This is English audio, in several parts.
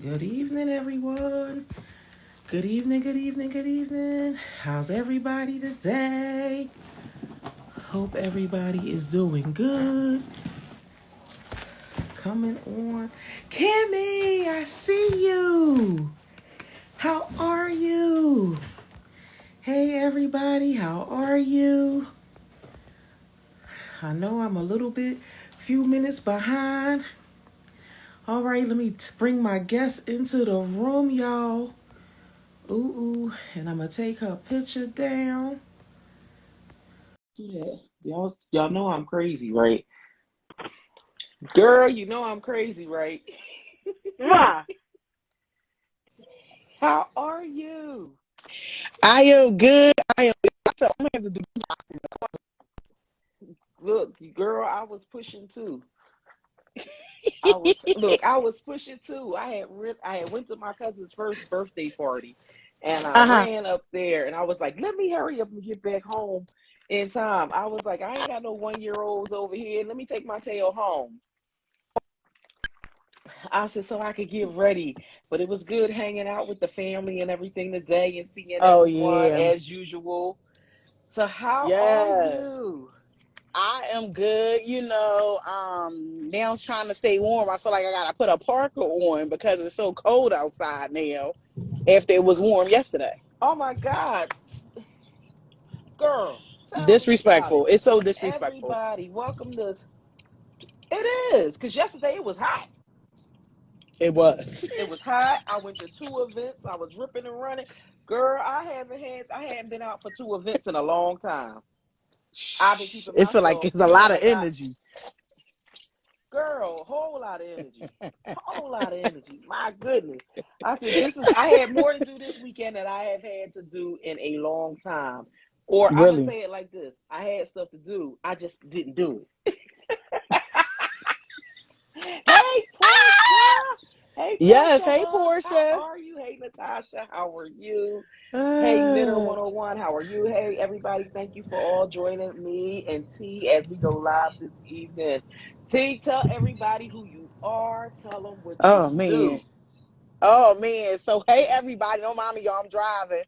Good evening, everyone. Good evening, good evening, good evening. How's everybody today? Hope everybody is doing good. Coming on. Kimmy, I see you. How are you? Hey, everybody, how are you? I know I'm a little bit, few minutes behind. All right, let me bring my guest into the room, y'all. Ooh, and I'm gonna take her picture down. Yeah. Y'all know I'm crazy, right? Girl, you know I'm crazy, right? Why? How are you? I am good. I am. So I'm gonna have to do. Look, girl, I was pushing too. I was pushing too. I had went to my cousin's first birthday party, and I Uh-huh. ran up there, and I was like, "Let me hurry up and get back home in time." I was like, "I ain't got no 1 year olds over here. Let me take my tail home." I said so I could get ready. But it was good hanging out with the family and everything today and seeing Oh everyone yeah. as usual. So how are Yes. you? I am good. Now I'm trying to stay warm. I feel like I gotta put a parka on because it's so cold outside now. After it was warm yesterday. Oh my God. Girl, tell me about Disrespectful. it. It's so disrespectful. Everybody, welcome to it is, because yesterday it was hot. It was. It was hot. I went to two events. I was ripping and running. Girl, I hadn't been out for two events in a long time. I've been keeping It feel like myself, it's a lot I of got energy. girl, a whole lot of energy. Whole lot of energy. My goodness. I said, I had more to do this weekend than I have had to do in a long time. Or I'm going to Really. say it like this: I had stuff to do, I just didn't do it. Hey, Portia. Hey, Yes. Portia Hey, Love. How Portia. are you? Hey, Natasha. How are you? Hey, Knitter Uh, 101. How are you? Hey, everybody. Thank you for all joining me and T as we go live this evening. T, tell everybody who you are. Tell them what you oh man. do. Oh man. So hey everybody, don't mind me, y'all. I'm driving.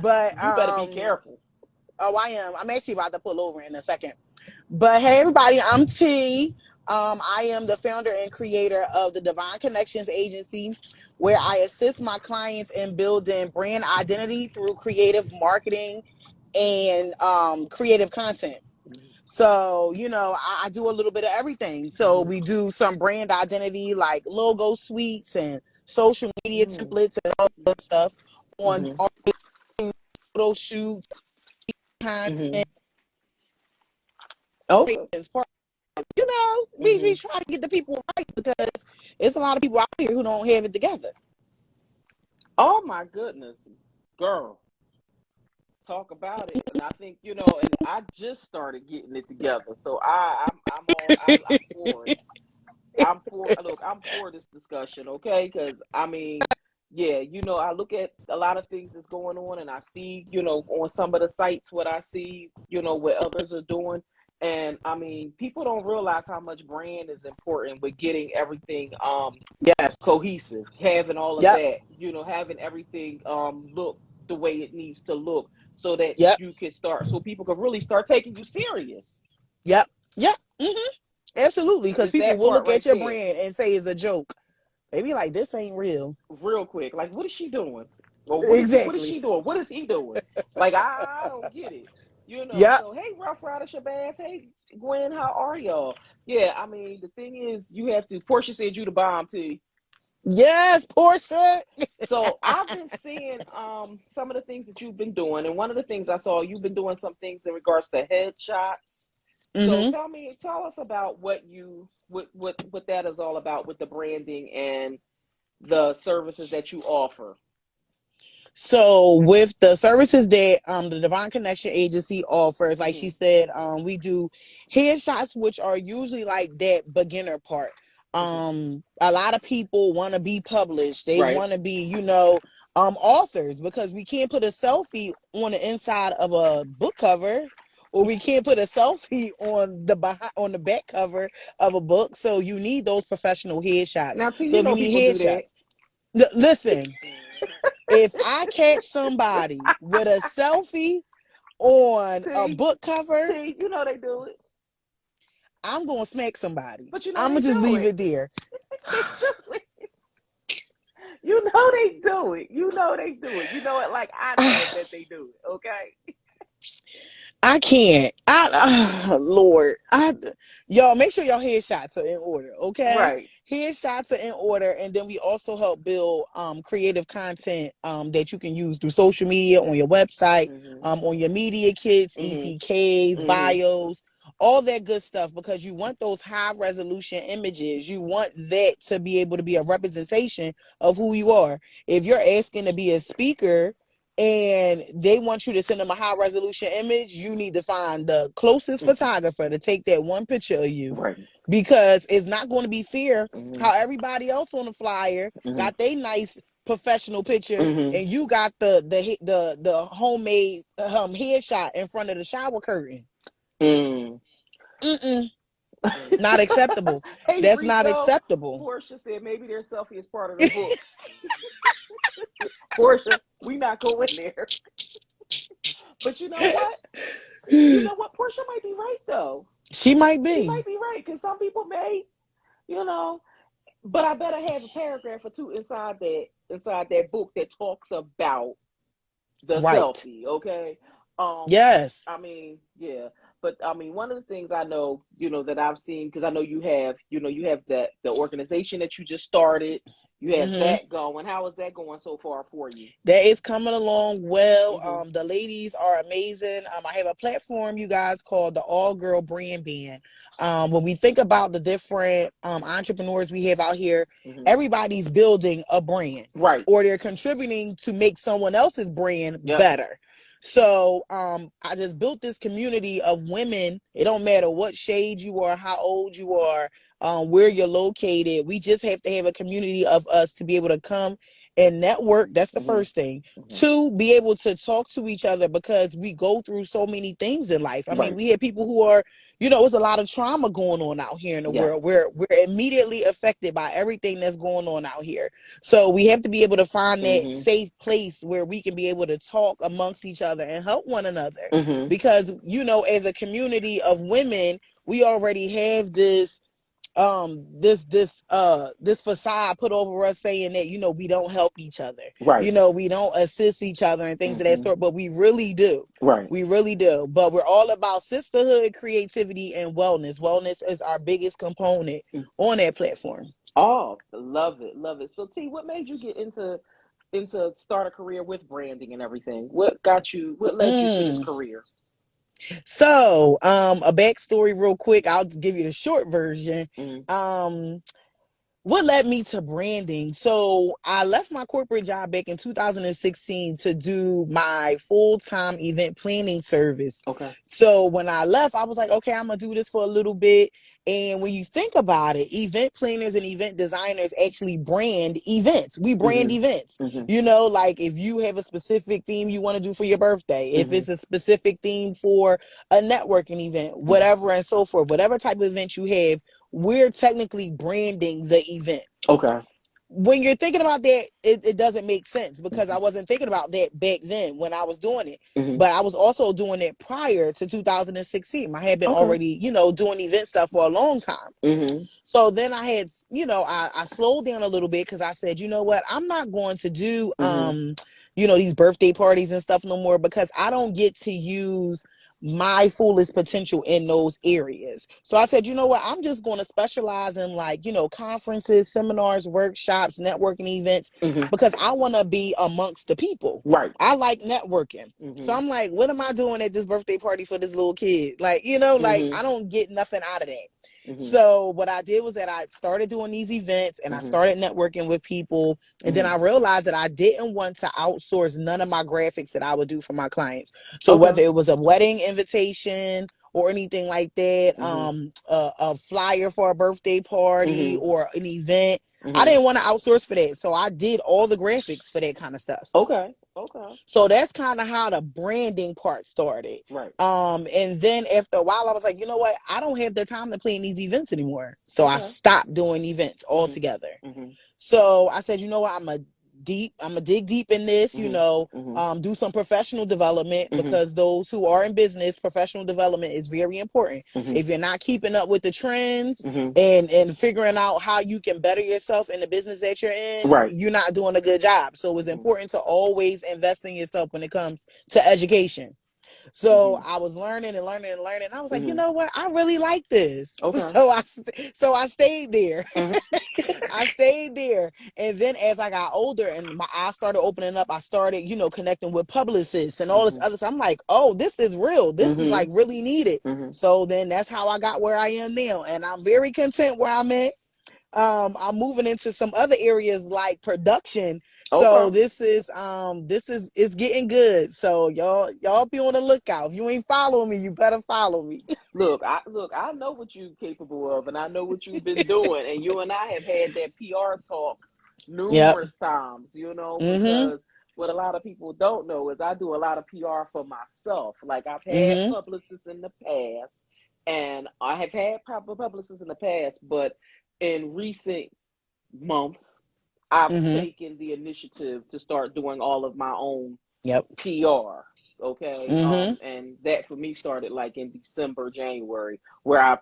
But You better be careful. oh I am. I'm actually about to pull over in a second. But hey everybody, I'm T. I am the founder and creator of the Divine Connections Agency, where I assist my clients in building brand identity through creative marketing and creative content. So, I do a little bit of everything. So Mm-hmm. we do some brand identity like logo suites and social media templates and all that stuff on Mm-hmm. all photo shoots, Mm-hmm. content, Okay. we Mm-hmm. try to get the people right because it's a lot of people out here who don't have it together. Oh my goodness, girl, talk about it. And I think and I just started getting it together, so I'm for it. I'm for this discussion, okay? Because I mean, yeah, I look at a lot of things that's going on, and I see, on some of the sites what I see, what others are doing, and I mean, people don't realize how much brand is important with getting everything Yes. cohesive, having all of Yep. that, having everything look the way it needs to look, so that Yep. so people can really start taking you serious. Yep. Yep. Absolutely. Because It's people that will part look at right your there. brand and say it's a joke. They be like, this ain't real. Real quick. Like, what is she doing? Or what is Exactly. she doing? What is he doing? Like, I don't get it. Yep. So hey, Rough Rider Shabazz. Hey, Gwen, how are y'all? Yeah, I mean, the thing is, you have to. Portia said you the bomb, T. Yes, Portia. So I've been seeing some of the things that you've been doing, and one of the things I saw you've been doing some things in regards to headshots. So hmm tell us about what that is all about with the branding and the services that you offer. So with the services that the Divine Connection Agency offers, like she Mm-hmm. said, we do headshots, which are usually like that beginner part. Mm-hmm. A lot of people want to be published. They Right. want to be, authors because we can't put a selfie on the inside of a book cover, or we can't put a selfie on the back cover of a book. So you need those professional headshots. Now, T, So if you people need do that. headshots. Listen, if I catch somebody with a selfie on a See, book cover, see, you know they do it, I'm gonna smack somebody. but you know I'm they gonna just do leave it. it there. They do it. You know they do it. You know they do it. You know it like I know it that they do it. Okay. I can't. Lord, y'all make sure y'all headshots are in order, okay? Right. Headshots are in order, and then we also help build creative content that you can use through social media, on your website, Mhm. on your media kits, Mhm. EPKs, Mhm. bios, all that good stuff, because you want those high resolution images. You want that to be able to be a representation of who you are. If you're asking to be a speaker and they want you to send them a high resolution image, you need to find the closest Mhm. photographer to take that one picture of you, Right. because it's not going to be fair Mhm. how everybody else on the flyer Mhm. got their nice professional picture Mhm. and you got the homemade headshot in front of the shower curtain. Mm. Mm-mm, not acceptable. Hey That's not Rico, acceptable. Portia said maybe their selfie is part of the book. Portia, we not going there. But you know what? You know what? Portia might be right though. She might She be might be right because some people may, you know. But I better have a paragraph or two inside that book that talks about the right. selfie. Okay. Um. Yes. I mean, yeah. But I mean, one of the things I know, that I've seen, because I know you have the organization that you just started. You have Mm-hmm. that going. How is that going so far for you? That is coming along well. Mm-hmm. The ladies are amazing. I have a platform, you guys, called the All Girl Brand Band. When we think about the different entrepreneurs we have out here, Mm-hmm. everybody's building a brand, Right. or they're contributing to make someone else's brand Yep. better. So I just built this community of women. It don't matter what shade you are, how old you are, where you're located. We just have to have a community of us to be able to come and network. That's the Mm-hmm. first thing. Mm-hmm. Two, be able to talk to each other, because we go through so many things in life. I mean, Right. we have people who are, there's a lot of trauma going on out here in the world. Yes. We're immediately affected by everything that's going on out here. So we have to be able to find that Mm-hmm. safe place where we can be able to talk amongst each other and help one another. Mm-hmm. Because, as a community of women, we already have this facade put over us, saying that we don't help each other, Right. we don't assist each other and things of that Mm-hmm. sort, but we really do. Right. We really do. But we're all about sisterhood, creativity, and wellness is our biggest component on that platform. Oh, love it, love it. So T, what made you get into start a career with branding and everything? What led you to this mm. career? So a backstory real quick, I'll give you the short version. Mm-hmm. um what led me to branding? So I left my corporate job back in 2016 to do my full-time event planning service. Okay. So when I left, I was like, okay, I'm gonna do this for a little bit. And when you think about it, event planners and event designers actually brand events. We brand Mm-hmm. events. Mm-hmm. Like if you have a specific theme you want to do for your birthday, if Mm-hmm. it's a specific theme for a networking event, Mm-hmm. whatever and so forth, whatever type of event you have, we're technically branding the event. Okay. When you're thinking about that, it doesn't make sense, because I Mm-hmm. wasn't thinking about that back then when I was doing it. Mm-hmm. But I was also doing it prior to 2016. I had been Okay. already, doing event stuff for a long time. Mm-hmm. So then I had, I slowed down a little bit, because I said, you know what, I'm not going to do, Mm-hmm. these birthday parties and stuff no more, because I don't get to use my fullest potential in those areas. So I said, you know what, I'm just going to specialize in, like, conferences, seminars, workshops, networking events, Mm-hmm. because I want to be amongst the people. Right. I like networking. So Mm-hmm. I'm like, what am I doing at this birthday party for this little kid? Like, like Mm-hmm. I don't get nothing out of that. Mm-hmm. So what I did was that I started doing these events and I Mm-hmm. started networking with people. And then Mm-hmm. I realized that I didn't want to outsource none of my graphics that I would do for my clients. So Okay. whether it was a wedding invitation or anything like that, Mm-hmm. a flyer for a birthday party Mm-hmm. or an event, I Mm-hmm. didn't want to outsource for that. So I did all the graphics for that kind of stuff. Okay. Okay. So that's kind of how the branding part started. Right. And then after a while, I was like, you know what? I don't have the time to plan these events anymore. So I Okay. stopped doing events Mm-hmm. altogether. Mm-hmm. So I said, you know what, I'm gonna dig deep in this, Mhm. Mhm. do some professional development, Mhm. because those who are in business, professional development is very important. Mhm. If you're not keeping up with the trends Mhm. and figuring out how you can better yourself in the business that you're in, Right. you're not doing a good job. So it's Mhm. important to always invest in yourself when it comes to education. So Mhm. I was learning and learning and learning. I was like, you Mhm. know what? I really like this. Okay. So I stayed there. Mhm. I stayed there. And then as I got older and my eyes started opening up, I started, connecting with publicists and all this Mhm. other stuff. I'm like, oh, this is real. This is like Mhm. really needed. Mhm. So then that's how I got where I am now. And I'm very content where I'm at. I'm moving into some other areas like production. Okay. So this is it's getting good. So y'all be on the lookout. If you ain't following me, you better follow me. Look, I know what you're capable of, and I know what you've been doing, and you and I have had that PR talk Yep. numerous times, Mm-hmm. because what a lot of people don't know is I do a lot of PR for myself. Like I've had Mm-hmm. publicists in the past, and I have had publicists in the past, but in recent months, I've Mm-hmm. taken the initiative to start doing all of my own Yep. PR. Okay. Mm-hmm. And that for me started like in December, January, where I,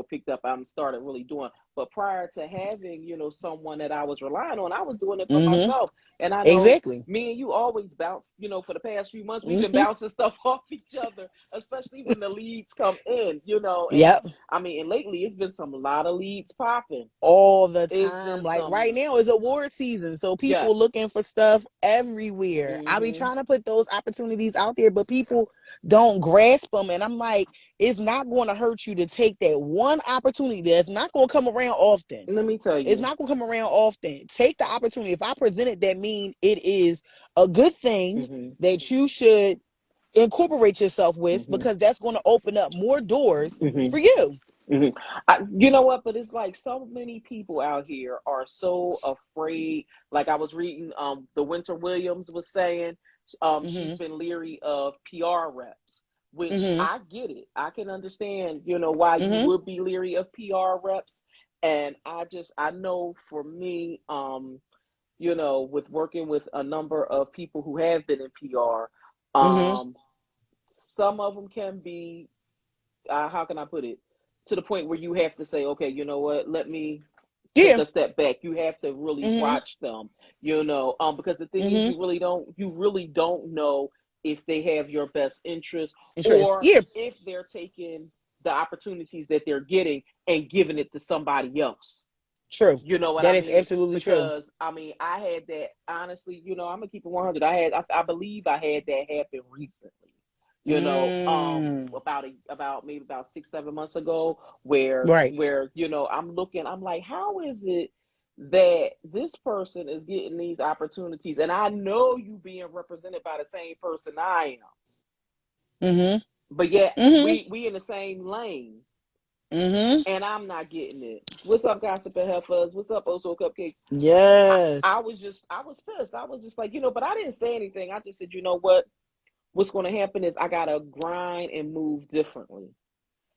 picked up, I started really doing. But prior to having, someone that I was relying on, I was doing it for Mm-hmm. myself. And I know Exactly. me and you always bounce, for the past few months, we've been Mm-hmm. bouncing stuff off each other, especially when the leads come in. And Yep. I mean, and lately it's been some a lot of leads popping. All the It's time. been Like right some, now is award season, so people yes. looking for stuff everywhere. I be Mm-hmm. trying to put those opportunities out there, but people don't grasp them. And I'm like, it's not going to hurt you to take that one opportunity that's not going to come around often. Let me tell It's you. not going to come around often. Take the opportunity. If I present it, that mean it is a good thing Mm-hmm. that you should incorporate yourself with, Mm-hmm. because that's going to open up more doors Mm-hmm. for you. You know what? But it's like so many people out here are so afraid. Like I was reading, the Winter Williams was saying, she's Mm-hmm. been leery of PR reps, which Mm-hmm. I get it. I can understand, why you Mm-hmm. would be leery of PR reps. And I know for me, with working with a number of people who have been in PR, Mm-hmm. some of them can be, how can I put it, to the point where you have to say, okay, you know what, let me take Yeah. a step back. You have to really Mm-hmm. watch them, because the thing is, Mm-hmm. you really don't know if they have your best interest, Insurance. or Yeah. if they're taking the opportunities that they're getting and giving it to somebody else. True. You know what I That is mean? absolutely true. Because I mean, I had that, honestly. I'm gonna keep it 100. I believe I had that happen recently. Mm. About maybe about 6 7 months ago, where Right. where I'm looking, I'm like, how is it that this person is getting these opportunities, and I know you being represented by the same person I am, Mm-hmm. but yet Mm-hmm. we in the same lane, Mm-hmm. and I'm not getting it. What's up, Gossip and Heifers? What's up, Oso Cupcakes? I, Yes. I was pissed. I was just like, but I didn't say anything. I just said, you know what? What's going to happen is I got to grind and move differently.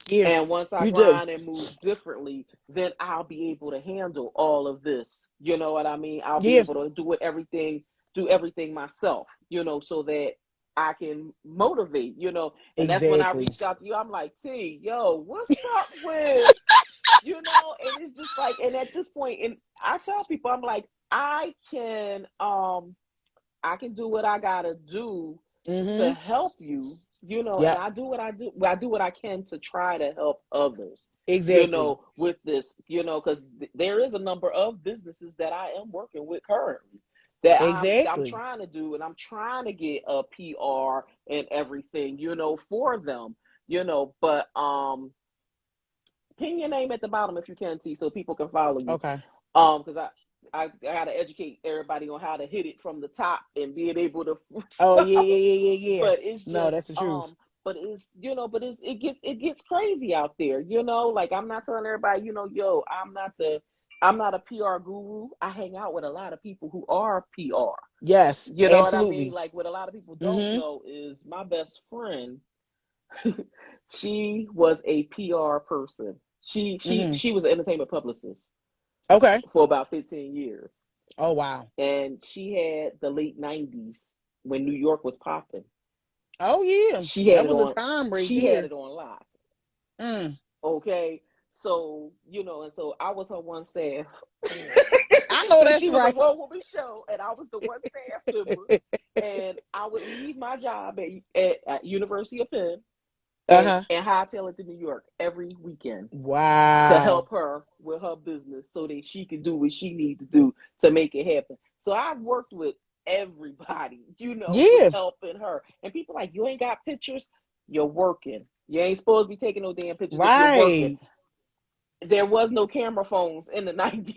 Yeah. And once I You do. grind and move differently, then I'll be able to handle all of this. You know what I mean? I'll be Yeah. able to do everything myself, so that I can motivate, And that's when I Exactly. reached out to you. I'm like, T, yo, what's up with, and it's just like, and at this point, and I tell people, I'm like, I can do what I gotta do to Mm-hmm. help you, and Yep. I do what I do. I do what I can to try to help others, Exactly. with this, because there is a number of businesses that I am working with currently that I'm Exactly. trying to do, and I'm trying to get a PR and everything, for them, but pin your name at the bottom if you can, see, so people can follow you. Okay. Because I gotta educate everybody on how to hit it from the top and being able to. Oh yeah, yeah, yeah, yeah, yeah. But it's No, just that's the truth. but it gets crazy out there. Like I'm not telling everybody, yo, I'm not a PR guru. I hang out with a lot of people who are PR. Yes, You know what I mean? absolutely. Like what a lot of people don't Mm-hmm. know is my best friend. She was a PR person. She she Mm-hmm. she was an entertainment publicist Okay. for about 15 years. Oh wow. and she had the late '90s when New York was popping. Oh yeah. She had That it was a on. time right She had there. it on live. Mm. Okay, so and so I was her one staff. I know So that's she was a right. one woman show, and I was the one staff member. And I would leave my job at University of Penn and Uh-huh. hightail it to New York every weekend to Wow. help her with her business so that she can do what she needs to do to make it happen. So I've worked with everybody, with Yeah. helping her. And people like, you ain't got pictures, you're working. You ain't supposed to be taking no damn pictures if you're working. Right. There was no camera phones in the '90s.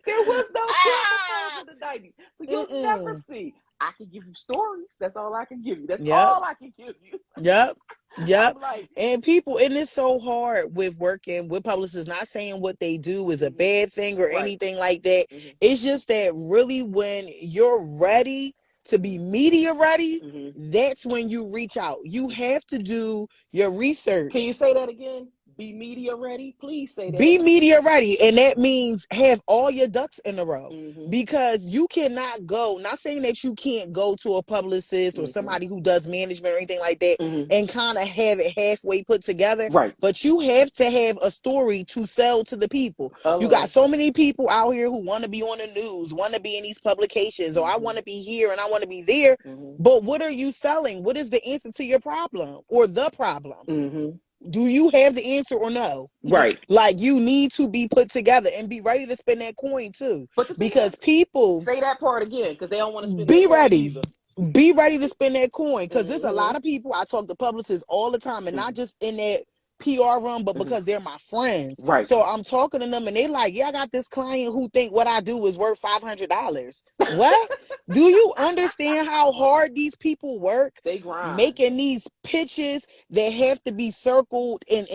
There was no camera phones Ah. in the '90s. So you'll never Mm-mm. see. I can give you stories. That's all I can give you. That's Yep. all I can give you. Yep. Yep. I'm like, And people, and it's so hard with working with publicists, not saying what they do is a mm-hmm, bad thing or right. anything like that. Mm-hmm, It's just that really when you're ready to be media ready, mm-hmm. that's when you reach out. You have to do your Can research. you say that again? Be media ready? Please say that. Be media ready, and that means have all your ducks in a row, Mm-hmm, because you cannot go, not saying that you can't go to a publicist or mm-hmm, somebody who does management or anything like that mm-hmm. and kind of have it halfway put together, Right. but you have to have a story to sell to the people. You got Hello. so many people out here who want to be on the news, want to be in these publications, or I Mm-hmm, want to be here and I want to be there, mm-hmm, but what are you selling? What is the answer to your problem or the problem? mm-hmm. Do you have the answer or no? Right. Like, you need to be put together and be ready to spend that coin too, But the thing is, because people, say that part again because they don't want to spend that be coin ready. either. Be ready to spend that coin, because there's a Mm-hmm, lot of people. I talk to publicists all the time, and mm-hmm, not just in that PR room, but mm-hmm. because they're my friends. Right. So I'm talking to them, and they like, "Yeah, I got this client who think what I do is worth $500." What? Do you understand how hard these people work They grind. making these pitches that have to be circled and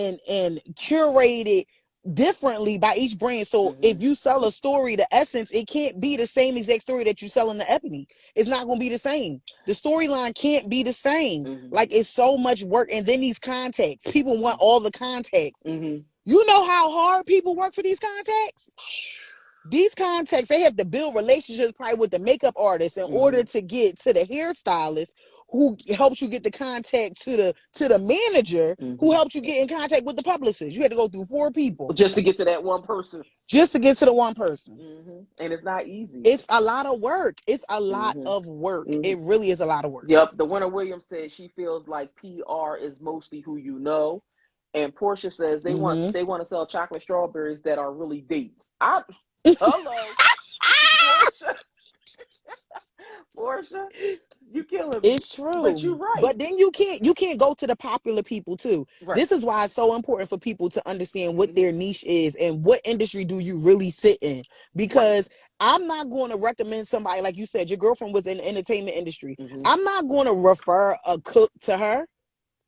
curated differently by each brand? So Mm-hmm, if you sell a story, the essence, it can't be the same exact story that you sell in the ebony. It's not going to be the same. The storyline can't be the same. mm-hmm, Like, it's so much work. And then these contacts, people want all the contacts. mm-hmm. You know how hard people work for these contacts? These contacts, they have to build relationships probably with the makeup artist in Mm-hmm, order to get to the hairstylist who helps you get the contact to the manager who mm-hmm. helps you get in contact with the publicist. You had to go through 4 people Just to get to that one person. just to get to the one person. Mm-hmm. And it's not easy. It's a lot of work. It's a lot Mm-hmm, of work. mm-hmm. It really is a lot of work. Yep. The Winter Williams said she feels like PR is mostly who you know. And Portia says Mm-hmm. they want to sell chocolate strawberries that are really dates. Hello, Portia. Portia, you killing me. It's But true. you're right. But then you can't go to the popular people too. Right. This is why it's so important for people to understand what Mm-hmm. their niche is and what industry do you really sit in. Right. Because I'm not going to recommend somebody, like you said, your girlfriend was in the entertainment industry. Mm-hmm. I'm not going to refer a cook to her.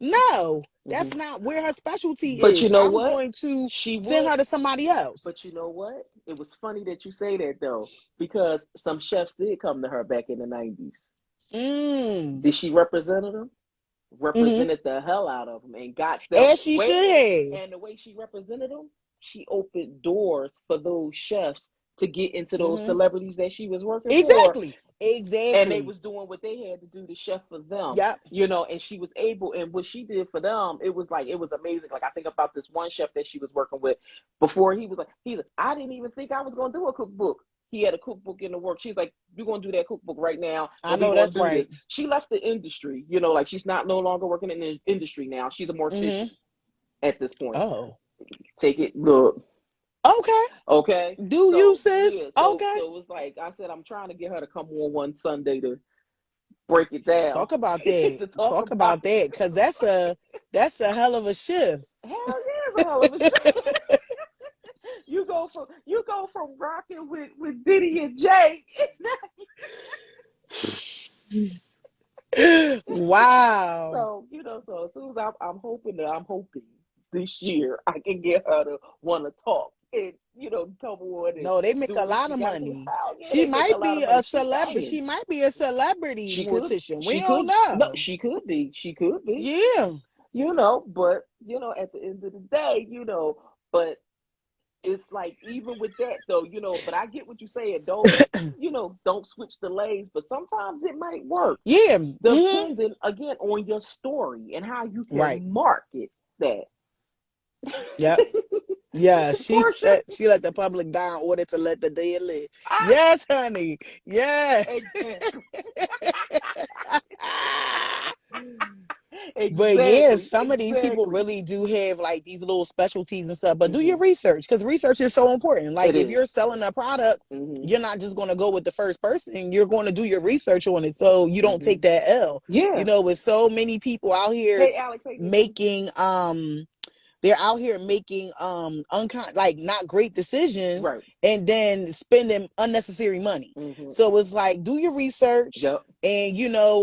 No, Mm-hmm. that's not where her specialty But you is. know I'm what? going to She send would. her to somebody else. But you know what? It was funny that you say that though, because some chefs did come to her back in the '90s. Mm. Did she represent them? Mm-hmm. Represented the hell out of them and got them. As she Wait a should minute. have. And the way she represented them, she opened doors for those chefs to get into those Mm-hmm. celebrities that she was working for. Exactly. And they Exactly. was doing what they had to do to chef for them, Yep. and she was able, and what she did for them, it was amazing. Like, I think about this one chef that she was working with before. He's like, I didn't even think I was going to do a cookbook. He had a cookbook in the work. She's like, you're going to do that cookbook right now, I and we're know going that's to do right. this. She left the industry, like she's not no longer working in the industry now. She's a Mm-hmm. mortician at this point. Oh. Take it, look. Okay. Okay. Do you, So sis? yeah, Okay. so it was like I said, I'm trying to get her to come on one Sunday to break it down. Talk about that. To talk Talk about about that. Cause that's a hell of a shift. hell yeah, it's a hell of a show. You go from rocking with Diddy and Jay. Wow. So as soon as I'm hoping this year I can get her to want to talk and come on and No, they make do a what lot she of got to do. money. Hell yeah, She they make a might lot be of money. a She celebrity. banging. She might be a celebrity She could. mortician. We She don't could. No, know. she could be. She could be. Yeah. But at the end of the day, but it's like even with that though, but I get what you're saying. Don't switch the lanes, but sometimes it might work Yeah. depending again on your story and how you Right. can market that. Yep. Yeah, she Portia, said she let the public die in order to let the dead live. I Yes, honey. Yes. exactly. But yeah, Exactly. some of these people Exactly. really do have like these little specialties and stuff. But do your Hmm. research, because research is so important. Like It if is. you're selling a product, Hmm. you're not just going to go with the first person. You're going to do your research on it so you don't Hmm. take that L. Yeah. With so many people out here Hey, Alex. Hey, Nikki. making they're out here making like not great decisions Right. and then spending unnecessary money. Hmm. So it's like do your research Yep. and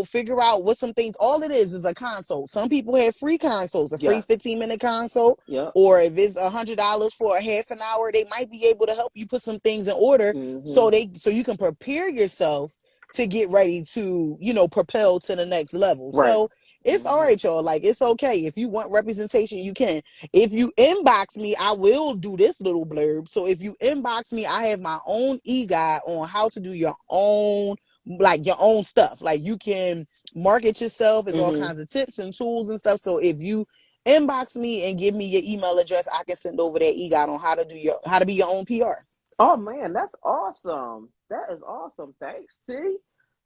figure out what some things. All it is a consult. Some people have free consults, a free Yes. 15-minute consult, Yep. or if it's $100 for a half an hour, they might be able to help you put some things in order Hmm. so you can prepare yourself to get ready to propel to the next level. Right. So it's all Hmm. right, y'all. Like it's okay if you want representation, you can. If you inbox me, I will do this little blurb. So if you inbox me, I have my own e-guide on how to do your own, like your own stuff. Like you can market yourself. It's all Hmm. kinds of tips and tools and stuff. So if you inbox me and give me your email address, I can send over that e-guide on how to be your own PR. Oh man, that's awesome. That is awesome. Thanks, T.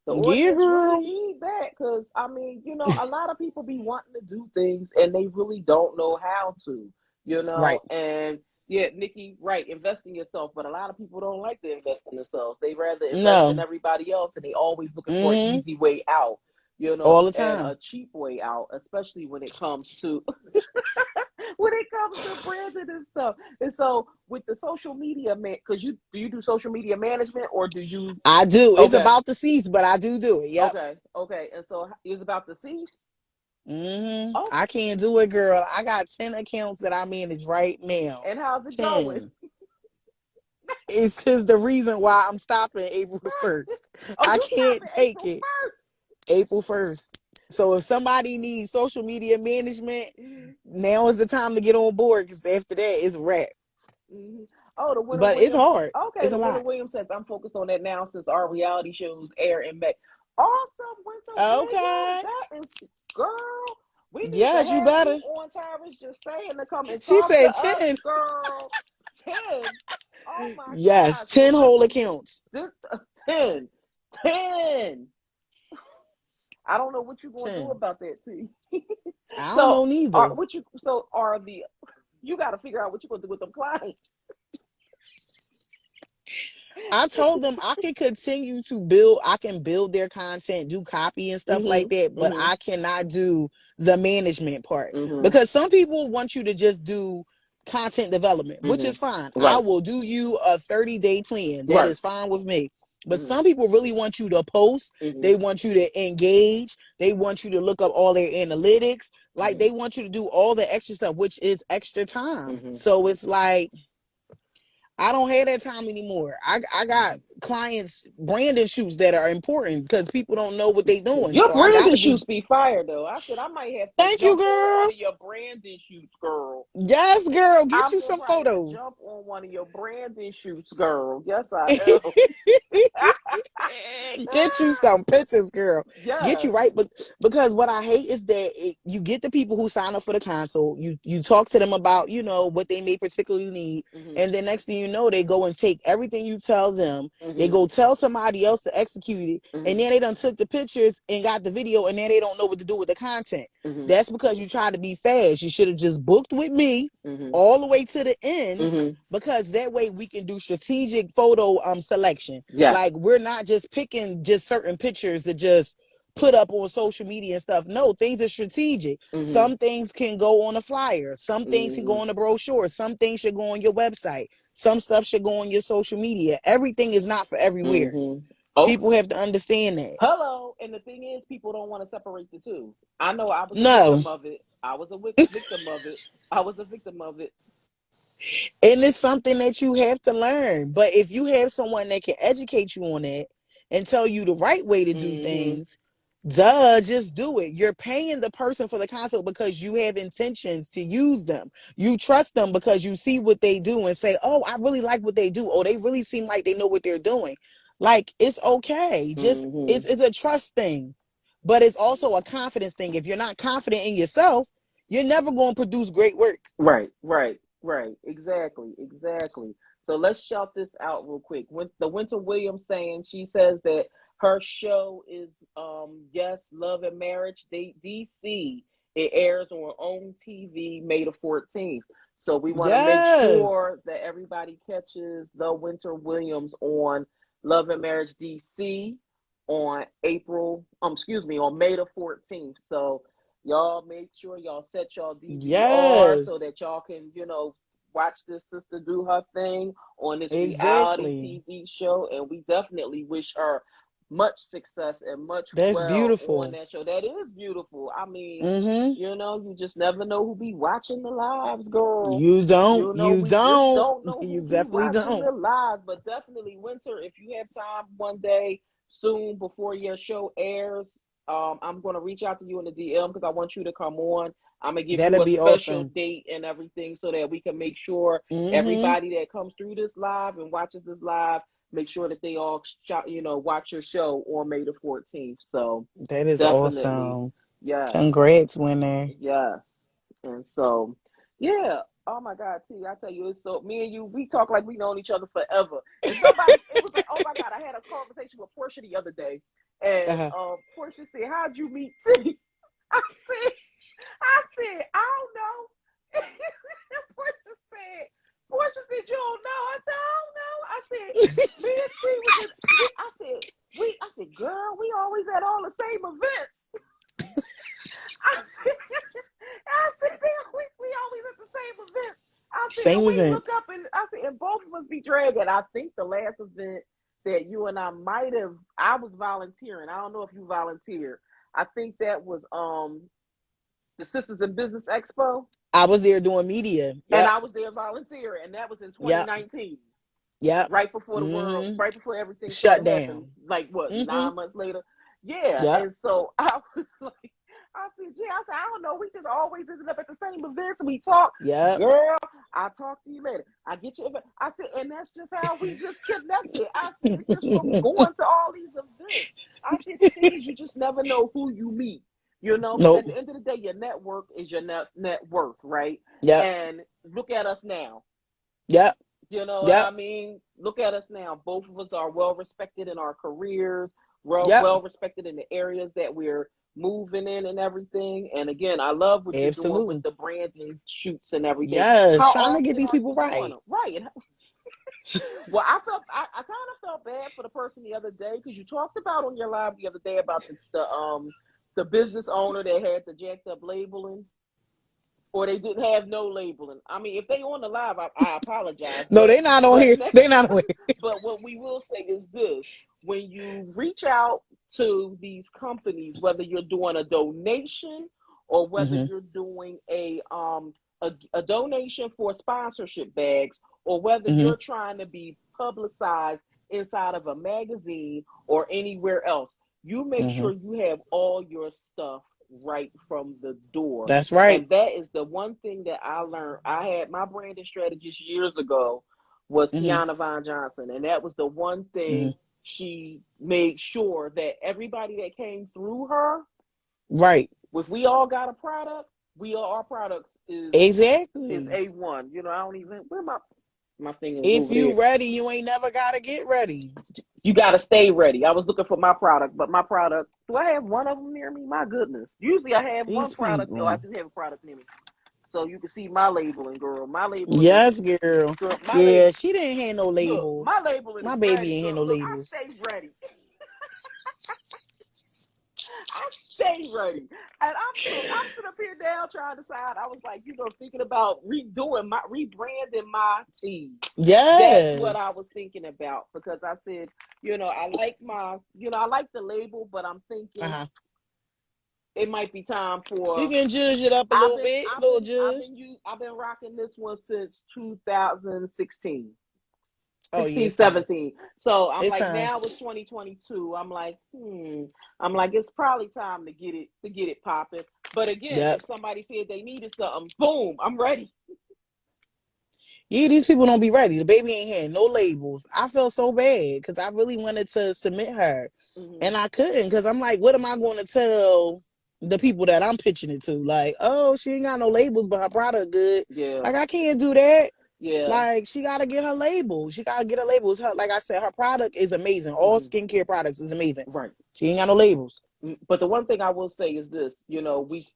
The Yeah, audience really girl. need that because I mean, a lot of people be wanting to do things and they really don't know how to, Right. and yeah, Nikki, right, invest in yourself, but a lot of people don't like to invest in themselves. They rather invest in No. everybody else and they always looking for an Mm-hmm. easy way out, All the and a time. cheap way out, especially when it comes to when it comes to branding and stuff. And so with the social media man, because you do social media management or do you? I do. It's Okay, about the cease, but I do it. Yep. okay. And so it's about the cease. Oh, I can't do it, girl. I got 10 accounts that I manage right now. and how's it going? 10. It's just the reason why I'm stopping April 1st. Oh, I you stop can't at take April it. April 1st. So if somebody needs social media management, 1st. now is the time to get on board because after that, it's a wrap. Mm-hmm. Oh, the Winter But it's Williams. hard. Okay, It's the a Winter lot. Williams says I'm focused on that now since our reality shows air in May. Awesome, Winter Williams. Okay. That is, girl. We need to Yes, you have you better. on Tyrus just saying to come and She talk to said us, 10. girl. 10. Oh my Yes, gosh. Well, 10 whole listen, accounts. this 10. 10. I don't know what you're gonna do 10. about that, T. I don't So know neither. are the you got to figure out what you're gonna do with them clients. I told them I can continue to build, I can build their content, do copy and stuff like Mhm. that, but Mhm. I cannot do the management part Mhm. because some people want you to just do content development, which Mhm. is fine. I Right. will do you a 30-day plan. That Right. is fine with me. But Mhm. some people really want you to post, Mhm. they want you to engage, they want you to look up all their analytics, like Mhm. they want you to do all the extra stuff, which is extra time. Mhm. So it's like I don't have that time anymore. I got Mhm. clients branding shoots that are important because people don't know what they doing. Your So I got branding to be. shoots be fire though. I said I might have to Thank you, jump on one girl. of your branding shoots, girl. Yes, girl. Get I'm you gonna some try to photos. jump on one of your branding shoots, girl. Yes, I am. Get you some pictures, girl. Get you Yes. right, but because what I hate is that you get the people who sign up for the console. You talk to them about what they may particularly need, Mhm. and then next thing you know, they go and take everything you tell them. They Mhm. go tell somebody else to execute it, and Mhm. then they done took the pictures and got the video, and then they don't know what to do with the content. Mhm. That's because you try to be fast. You should have just booked with me Mhm. all the way to the end, Mhm. because that way we can do strategic photo selection. Yes. Like we're not just picking just certain pictures to just put up on social media and stuff. No, things are strategic. Mhm. Some things can go on a flyer, some things can go Mhm. on a brochure, some things should go on your website, some stuff should go on your social media. Everything is not for everywhere. Mhm. Okay. People have to understand that. Hello, and the thing is, people don't want to separate the two. I know I was a No. victim of it. I was a victim of it. I was a victim of it. And it's something that you have to learn. But if you have someone that can educate you on it and tell you the right way to do Hmm. things, Duh, just do it. You're paying the person for the consult because you have intentions to use them. You trust them because you see what they do and say, "Oh, I really like what they do. Oh, they really seem like they know what they're doing." Like, it's okay. Just Mm-hmm. it's a trust thing. But it's also a confidence thing. If you're not confident in yourself, you're never going to produce great work. Right, right, right. Exactly, exactly. So let's shout this out real quick. When the Winter Williams saying, she says that her show is yes, Love and Marriage DC. It airs on OWN TV May the 14th. So we want to make Yes. sure that everybody catches the Winter Williams on Love and Marriage DC on on May the 14th. So y'all make sure y'all set y'all DVR so Yes. that y'all can, watch this sister do her thing on this reality Exactly. TV show. And we definitely wish her much success and much That's well on beautiful. that show. That is beautiful. I mean, Mhm. you just never know who be watching the lives, girl. You don't. You We just don't. don't know You who be definitely watching don't. the lives. But definitely, Winter, if you have time one day soon before your show airs, I'm going to reach out to you in the DM because I want you to come on. I'm going to give you That'd a be special awesome. date and everything so that we can make sure Mhm. everybody that comes through this live and watches this live, make sure that they all, watch your show on May the 14th. So That is definitely, awesome. yes. Congrats, winner. Yes. And so, yeah. Oh my God, T, I tell you, it's so me and you, we talk like we known each other forever. And somebody, it was like, oh my God, I had a conversation with Portia the other day, and Uh-huh. Portia said, "How'd you meet T?" I said, I don't know. Portia said, you don't know. I said, I don't know. I said, me and T was in, I said, girl, we always at all the same events. I said, we always at the same event. I said, and Same we event. look up and I said, and both of us be dragging. I think the last event that you and I might have, I was volunteering. I don't know if you volunteered. I think that was the Sisters in Business Expo, I was there doing media. and Yep. I was there volunteering, and that was in Yep. 2019, Yep. right before the world, Mhm. right before everything Shut started happening. down. Like what, Mhm. 9 months later? Yeah, Yep. and so I was like, I said, gee, I said, I don't know. We just always ended up at the same events. We talk, Yep. girl. I'll talk to you later. I get you. I said, and that's just how we just connected. I said, it's just from going to all these events. I said, the thing is, you just never know who you meet, because Nope. at the end of the day, your network is your net worth, right? Yep. And look at us now. Yep. You know what Yep. I mean? Look at us now. Both of us are well respected in our careers, Yep. well respected in the areas that we're moving in and everything. And again, I love what you're doing with Absolutely. the branding shoots and everything. Yes. How Trying to get often these are people you doing right. them? Right. And well, I kind of felt bad for the person the other day because you talked about on your live the other day about the business owner that had the jacked up labeling, or they didn't have no labeling. I mean, if they on the live, I apologize, No, they not on but here. next, They not on here. but what we will say is this: when you reach out to these companies, whether you're doing a donation or whether Mhm. you're doing a donation for sponsorship bags, or whether Mhm. you're trying to be publicized inside of a magazine or anywhere else, you make Mhm. sure you have all your stuff right from the door. That's right. And that is the one thing that I learned. I had my branding strategist years ago was Mhm. Tiana Von Johnson, and that was the one Mhm. thing she made sure that everybody that came through her, Right. if we all got a product, our products is Exactly. A1. I don't even where my thing is If over there. you ready, you ain't never gotta get ready. You got to stay ready. I was looking for my product, but my product, do I have one of them near me? My goodness. Usually I have one These product. Oh, I people. do have a product near me. So you can see my labeling, girl. My labeling is, Yes, girl. girl, my Yeah, she didn't have no look, my labels. labeling My is baby ready, ain't had girl. no Look, I labels. stay ready. I stay ready. And I'm sitting up here now trying to decide. I was like, thinking about rebranding my teas. That's what I Yes. was thinking about because I said, I like the label, but I'm thinking Uh-huh. it might be time You for. can judge it up a little bit, little judge. I've been rocking this one since 2016. Oh yeah, 16, it's time. 17. So I'm It's like, time. now it's 2022. I'm like, I'm like, it's probably time to get it popping. But again, Yep. if somebody said they needed something, boom, I'm ready. Yeah, these people don't be ready. The baby ain't had no labels. I felt so bad because I really wanted to submit her, Mm-hmm. and I couldn't because I'm like, what am I going to tell the people that I'm pitching it to? Like, oh, she ain't got no labels, but her product good. Yeah, Like, I can't do that. yeah. Like, she gotta get her label. She gotta get her labels. Her, like I said, her product is amazing. All Mm-hmm. skincare products is amazing. Right. She ain't got no labels. But the one thing I will say is this, we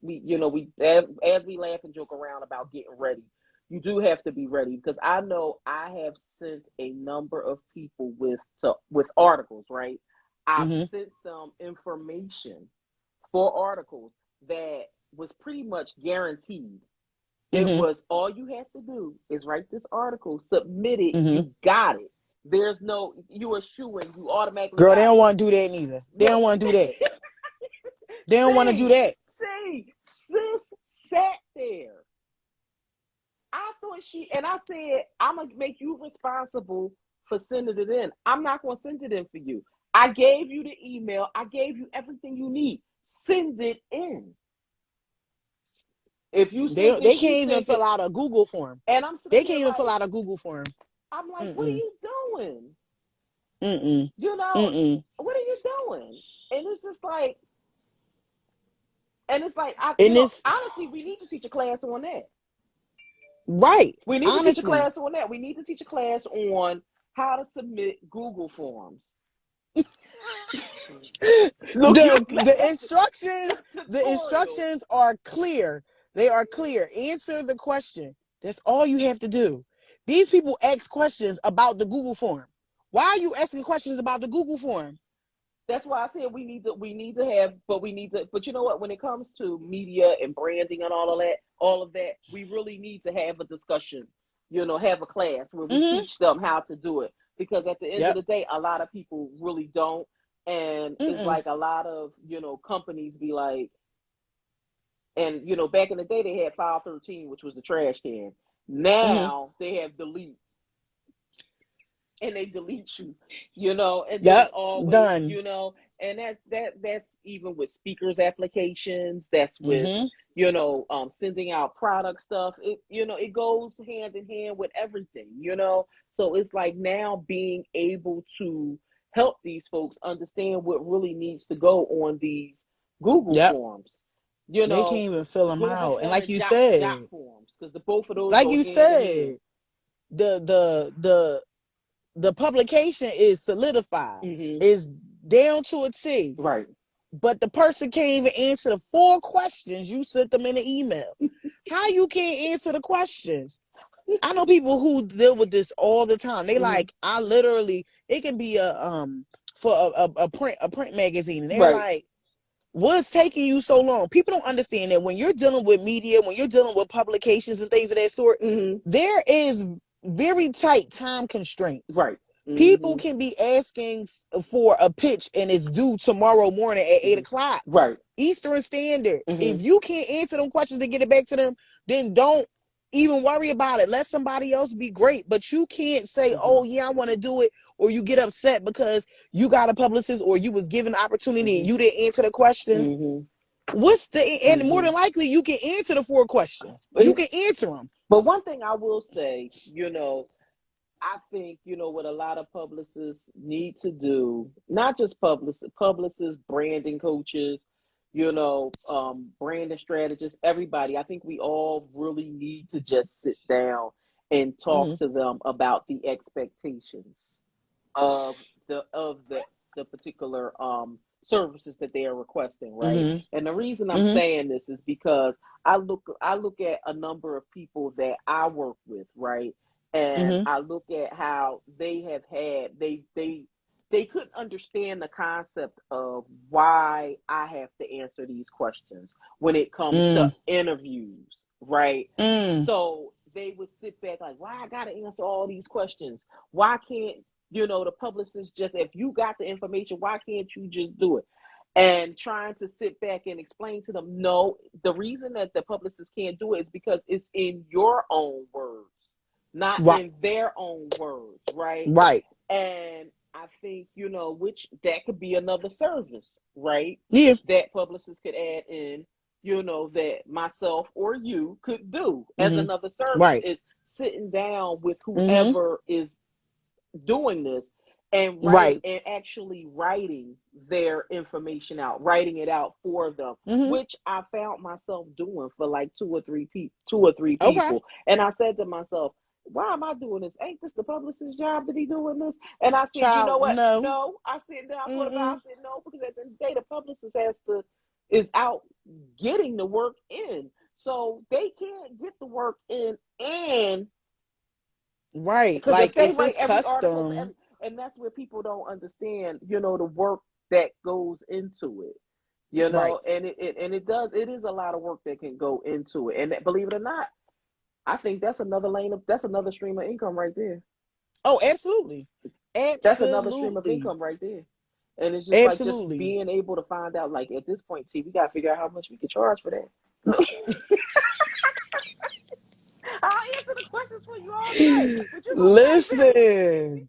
as we laugh and joke around about getting ready, you do have to be ready because I know I have sent a number of people with articles, right? I've Mm-hmm. sent them information for articles that was pretty much guaranteed. It Mm-hmm. was all you have to do is write this article, submit it, Mm-hmm. you got it. There's no you eschewing, you automatically Girl, they got don't it. want to do that neither. They What? don't want to do that. They don't want to do See, that. see, sis sat there. I thought and I said, I'm going to make you responsible for sending it in. I'm not going to send it in for you. I gave you the email. I gave you everything you need. Send it in. If you send it, They she can't even sent fill it. out a Google form. And I'm They sitting can't there even fill like, out a Google form. I'm like, what are Mm-mm. you doing? Mm-mm. You know, Mm-mm. what are you doing? And it's just like, and it's like, And it's honestly, we need to teach a class on that. right. We need to teach a Honestly. class on that. We need to teach a class on how to submit Google forms. Look, you The instructions, the tutorial. instructions are clear. They are clear. Answer the question. That's all you have to do. These people ask questions about the Google form. Why are you asking questions about the Google form? That's why I said but you know what? When it comes to media and branding and all of that, we really need to have a discussion. Have a class where we Mm-hmm. teach them how to do it. Because at the end of Yep. the day, a lot of people really don't. And it's Mm-mm. like a lot of, companies be like, and back in the day they had file 13, which was the trash can. Mm-hmm. Now they have delete, and they delete you, and there's Yep. always, Done. and that's even with speakers applications, that's with, Mm-hmm. sending out product stuff. It goes hand in hand with everything, so it's like now being able to help these folks understand what really needs to go on these Google Yep. forms, They can't even fill them Google out. And form like and you dot said, forms, because the both of those like go you hand in hand. said, the the the the publication is solidified, Hmm. is down to a T. Right. But the person can't even answer the 4 questions you sent them in the email. How you can't answer the questions? I know people who deal with this all the time. They Hmm. like, I literally, it can be for a print magazine, and they're Right. like, what's taking you so long? People don't understand that when you're dealing with media, when you're dealing with publications and things of that sort, Hmm. there is very tight time constraints. Right. People Hmm. can be asking for a pitch and it's due tomorrow morning at 8 Hmm. o'clock Right. Eastern Standard. Hmm. If you can't answer them questions to get it back to them, then don't even worry about it. Let somebody else be great. But you can't say, Hmm. oh, yeah, I want to do it. Or you get upset because you got a publicist or you was given an opportunity and Hmm. you didn't answer the questions. Hmm. And more Hmm. than likely, you can answer the 4 questions. You But can answer them. but one thing I will say, I think, what a lot of publicists need to do, not just publicists, branding coaches, branding strategists, everybody, I think we all really need to just sit down and talk Mm-hmm. to them about the expectations of the particular services that they are requesting, right? Mm-hmm. And the reason I'm Mm-hmm. saying this is because I look at a number of people that I work with, right? And Mm-hmm. I look at how they couldn't understand the concept of why I have to answer these questions when it comes to Mm. interviews, right? Mm. So they would sit back like, why I gotta answer all these questions? Why can't, the publicist just, if you got the information, why can't you just do it? And trying to sit back and explain to them, no, the reason that the publicist can't do it is because it's in your own words. not Right. in their own words, right? Right. And I think, which that could be another service, right? Yeah. That publicists could add in, that myself or you could do as Mm-hmm. another service Right. is sitting down with Mm-hmm. whoever is doing this and Right. actually writing their information out, writing it out for them, Mm-hmm. which I found myself doing for like two or three Okay. people. And I said to myself, why am I doing this? Ain't this the publicist's job to be doing this? And I said, you know Child, what? no. No. I said, I thought about it. I Mm-mm. said, no, because at the end of the day, the publicist is out getting the work in. So they can't get the work in and Right. because if Like they if write it's every article for custom. every, and that's where people don't understand, the work that goes into it, Right. and it is a lot of work that can go into it, and believe it or not, I think that's another stream of income right there. Oh, absolutely. That's another stream of Absolutely. income right there, and it's just like just Absolutely. being able to find out, like at this point, T, we got to figure out how much we can charge for that. I'll answer the questions for you all night, but you gonna pay Listen.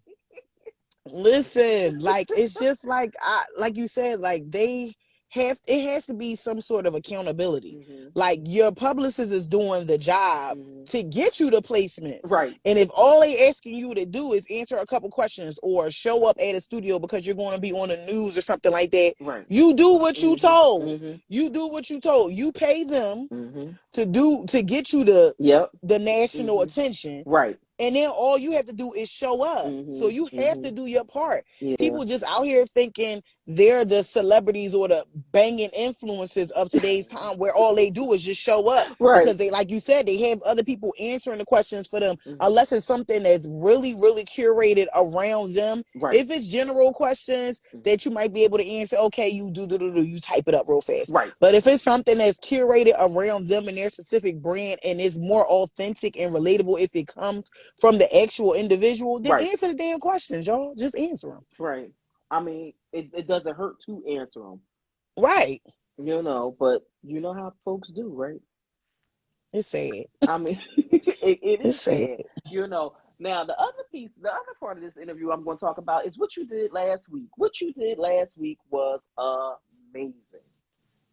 Listen, like it's just like like you said, like they have it has to be some sort of accountability. me. Like your publicist is doing the job Hmm. to get you the placements. Right. And if all they asking you to do is answer a couple questions or show up at a studio because you're going to be on the news or something like that, Right. you do what you Hmm. told. Hmm. You do what you told. You pay them Hmm. to get you the Yep. national Hmm. attention, Right. and then all you have to do is show up. So Hmm. you have Hmm. to do your part. Yeah. People just out here thinking they're the celebrities or the banging influences of today's time where all they do is just show up Right. because they, like you said, they have other people answering the questions for them, Hmm. unless it's something that's really, really curated around them. Right. If it's general questions Hmm. that you might be able to answer, okay, you you type it up real fast. Right. But if it's something that's curated around them and their specific brand and it's more authentic and relatable if it comes from the actual individual, then Right. answer the damn questions, y'all. Just answer them. Right. I mean, it doesn't hurt to answer them, Right. but you know how folks do, right? It's sad. I mean, it It's is sad. sad, Now, the other part of this interview I'm going to talk about is what you did last week. What you did last week was amazing.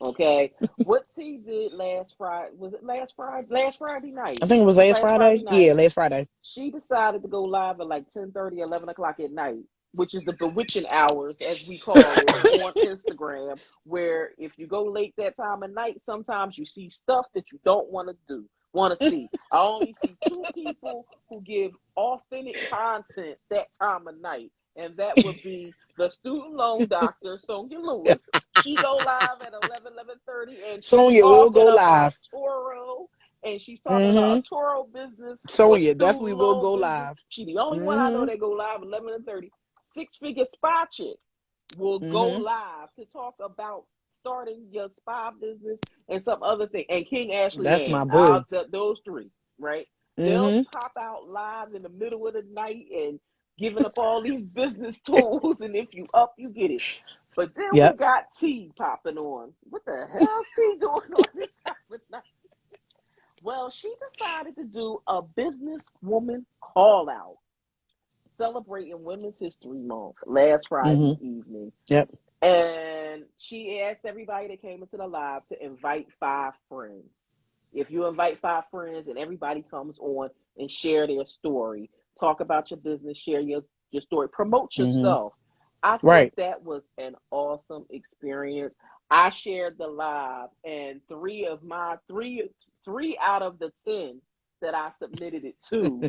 Okay, what T did last Friday, was it last Friday? Last Friday night. I think it was last Last Friday Friday. Yeah, night, last Friday. she decided to go live at like 10:30, 11 o'clock at night, which is the bewitching hours, as we call it, on Instagram, where if you go late that time of night, sometimes you see stuff that you don't want to see. I only see two people who give authentic content that time of night, and that would be the student loan doctor, Sonia Lewis. She go live at 11:30, and she's Sonya will talking go about live. Toro, and she's talking about Mm-hmm. a Toro business or Sonya student definitely will loan go business. live. She the only one I know Mm-hmm. that go live 11:30. Six-figure spy chick will go Mm-hmm. live to talk about starting your spy business and some other thing. And King Ashley That's my Ann, boo. those three, right? They'll Mm-hmm. pop out live in the middle of the night and giving up all these business tools. And if you up, you get it. But then we Yep. got T popping on. What the hell's T doing on this time of night? Well, she decided to do a businesswoman call out celebrating Women's History Month last Friday Mm-hmm. evening. Yep. And she asked everybody that came into the live to invite 5 friends. If you invite 5 friends and everybody comes on and share their story, talk about your business, share your story, promote Mm-hmm. yourself. I think Right. that was an awesome experience. I shared the live, and three out of the 10 that I submitted it to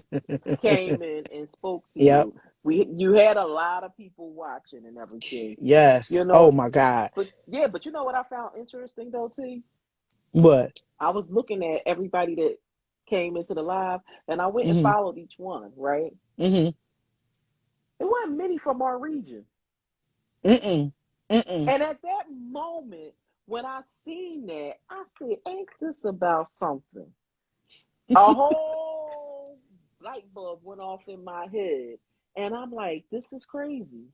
came in and spoke to Yep. you. You had a lot of people watching and everything, Yes. you Oh know. my God. But yeah, but you know what I found interesting though, T? What? I was looking at everybody that came into the live, and I went and Mm-hmm. followed each one. Right? Mm-hmm. It wasn't many from our region. Mm-mm. Mm-mm. And at that moment, when I seen that, I said, "Ain't this about something?" A whole light bulb went off in my head, and I'm like, "This is crazy."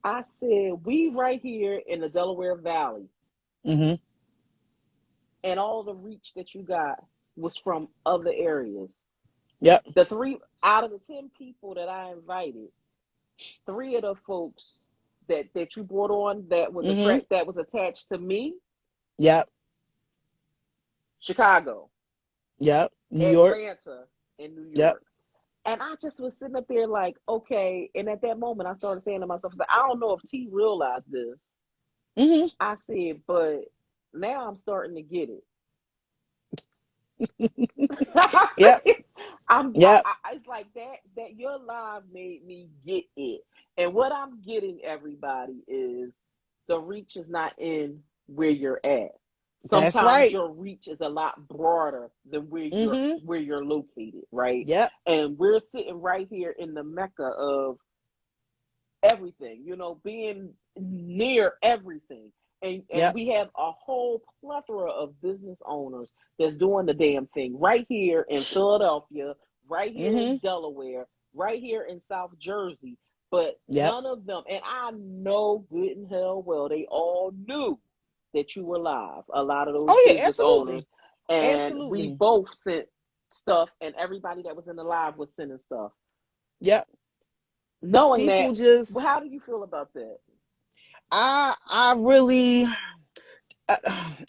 I said, "We right here in the Delaware Valley, Mm-hmm. and all the reach that you got was from other areas. Yep. The 3 out of the 10 people that I invited, 3 of the folks that you brought on Mm-hmm. that was attached to me, Yep. Chicago, Yep. New York. Atlanta, and New Yep. York. And I just was sitting up there like, okay. And at that moment, I started saying to myself, I don't know if T realized this. Mm-hmm. I said, but now I'm starting to get it. Yep. Yep. It's like that your live made me get it. And what I'm getting, everybody, is the reach is not in where you're at. That's Sometimes right. your reach is a lot broader than Mm-hmm. where you're located, right? Yep. And we're sitting right here in the mecca of everything, being near everything. And Yep. we have a whole plethora of business owners that's doing the damn thing right here in Philadelphia, right here in Mm-hmm. Delaware, right here in South Jersey. But Yep. none of them, and I know good and hell well, they all knew that you were live, a lot of those Oh yeah, business owners. absolutely. And we Absolutely. both sent stuff, and everybody that was in the live was sending stuff. Yep. Knowing that, People just how do you feel about that? I really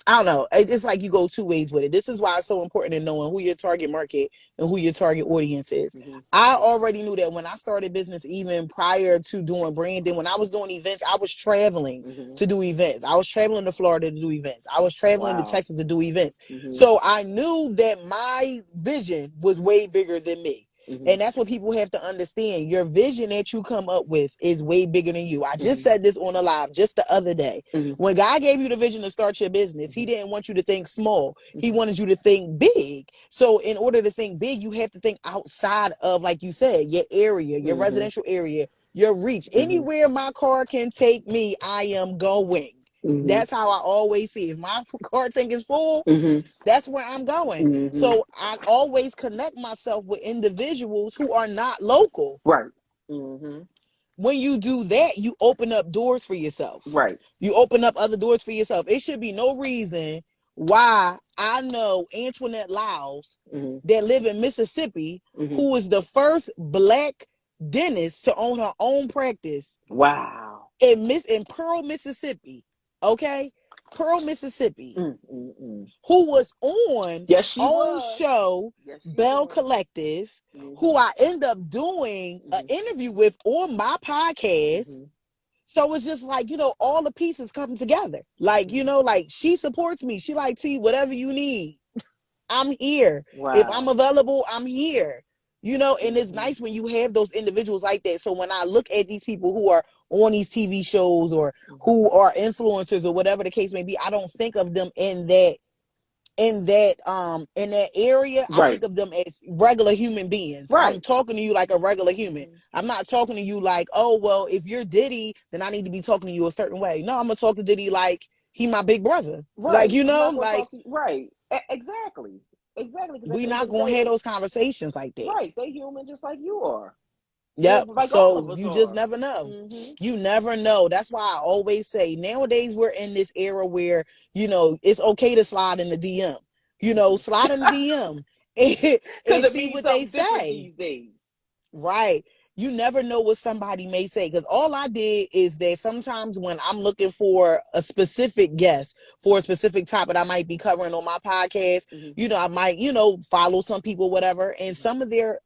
I don't know. It's like you go two ways with it. This is why it's so important in knowing who your target market and who your target audience is. Mm-hmm. I already knew that when I started business, even prior to doing branding, when I was doing events, I was traveling Mm-hmm. to do events. I was traveling to Florida to do events. I was traveling to Wow. Texas to do events. Mm-hmm. So I knew that my vision was way bigger than me. Mm-hmm. And that's what people have to understand. Your vision that you come up with is way bigger than you. I just Mm-hmm. said this on a live just the other day. Mm-hmm. When God gave you the vision to start your business, He Mm-hmm. didn't want you to think small. He Mm-hmm. wanted you to think big. So, in order to think big, you have to think outside of, like you said, your area, your Mm-hmm. residential area, your reach. Mm-hmm. Anywhere my car can take me, I am going. Mm-hmm. That's how I always see it. If my car tank is full, Mm-hmm. that's where I'm going. Mm-hmm. So I always connect myself with individuals who are not local. Right. Mm-hmm. When you do that, you open up doors for yourself. Right. You open up other doors for yourself. It should be no reason why I know Antoinette Lyles Mm-hmm. that live in Mississippi, Mm-hmm. who is the first black dentist to own her own practice Wow. in Pearl, Mississippi. Okay? Pearl, Mississippi, Mm-mm-mm. who was on Yes, she own was. show Yes, she Bell was. Collective, Mm-hmm. who I end up doing an Mm-hmm. interview with on my podcast. Mm-hmm. So it's just like, all the pieces come together. Like, Mm-hmm. like she supports me. She like, T, whatever you need, I'm here. If I'm Wow. available, I'm here. And it's Mm-hmm. nice when you have those individuals like that. So when I look at these people who are on these TV shows or Mm-hmm. who are influencers or whatever the case may be, I don't think of them in that area. I Right. think of them as regular human beings. I'm Right. talking to you like a regular human. Mm-hmm. I'm not talking to you like, oh well, if you're Diddy, then I need to be talking to you a certain way. No, I'm gonna talk to Diddy like he my big brother. Like, Right. I'm not going to like talk to you. Right. Exactly. Exactly. Because at we the end not of the gonna day, have those conversations like that. right, they human just like you are. Yep. Like all of So us you just are. never know. Mm-hmm. You never know. That's why I always say nowadays we're in this era where, it's okay to slide in the DM. Mm-hmm. Slide in the DM and, Because and it see means what they something different say. these days. Right. You never know what somebody may say. Because all I did is that sometimes when I'm looking for a specific guest for a specific topic I might be covering on my podcast, Mm-hmm. I might, follow some people, whatever, and some of their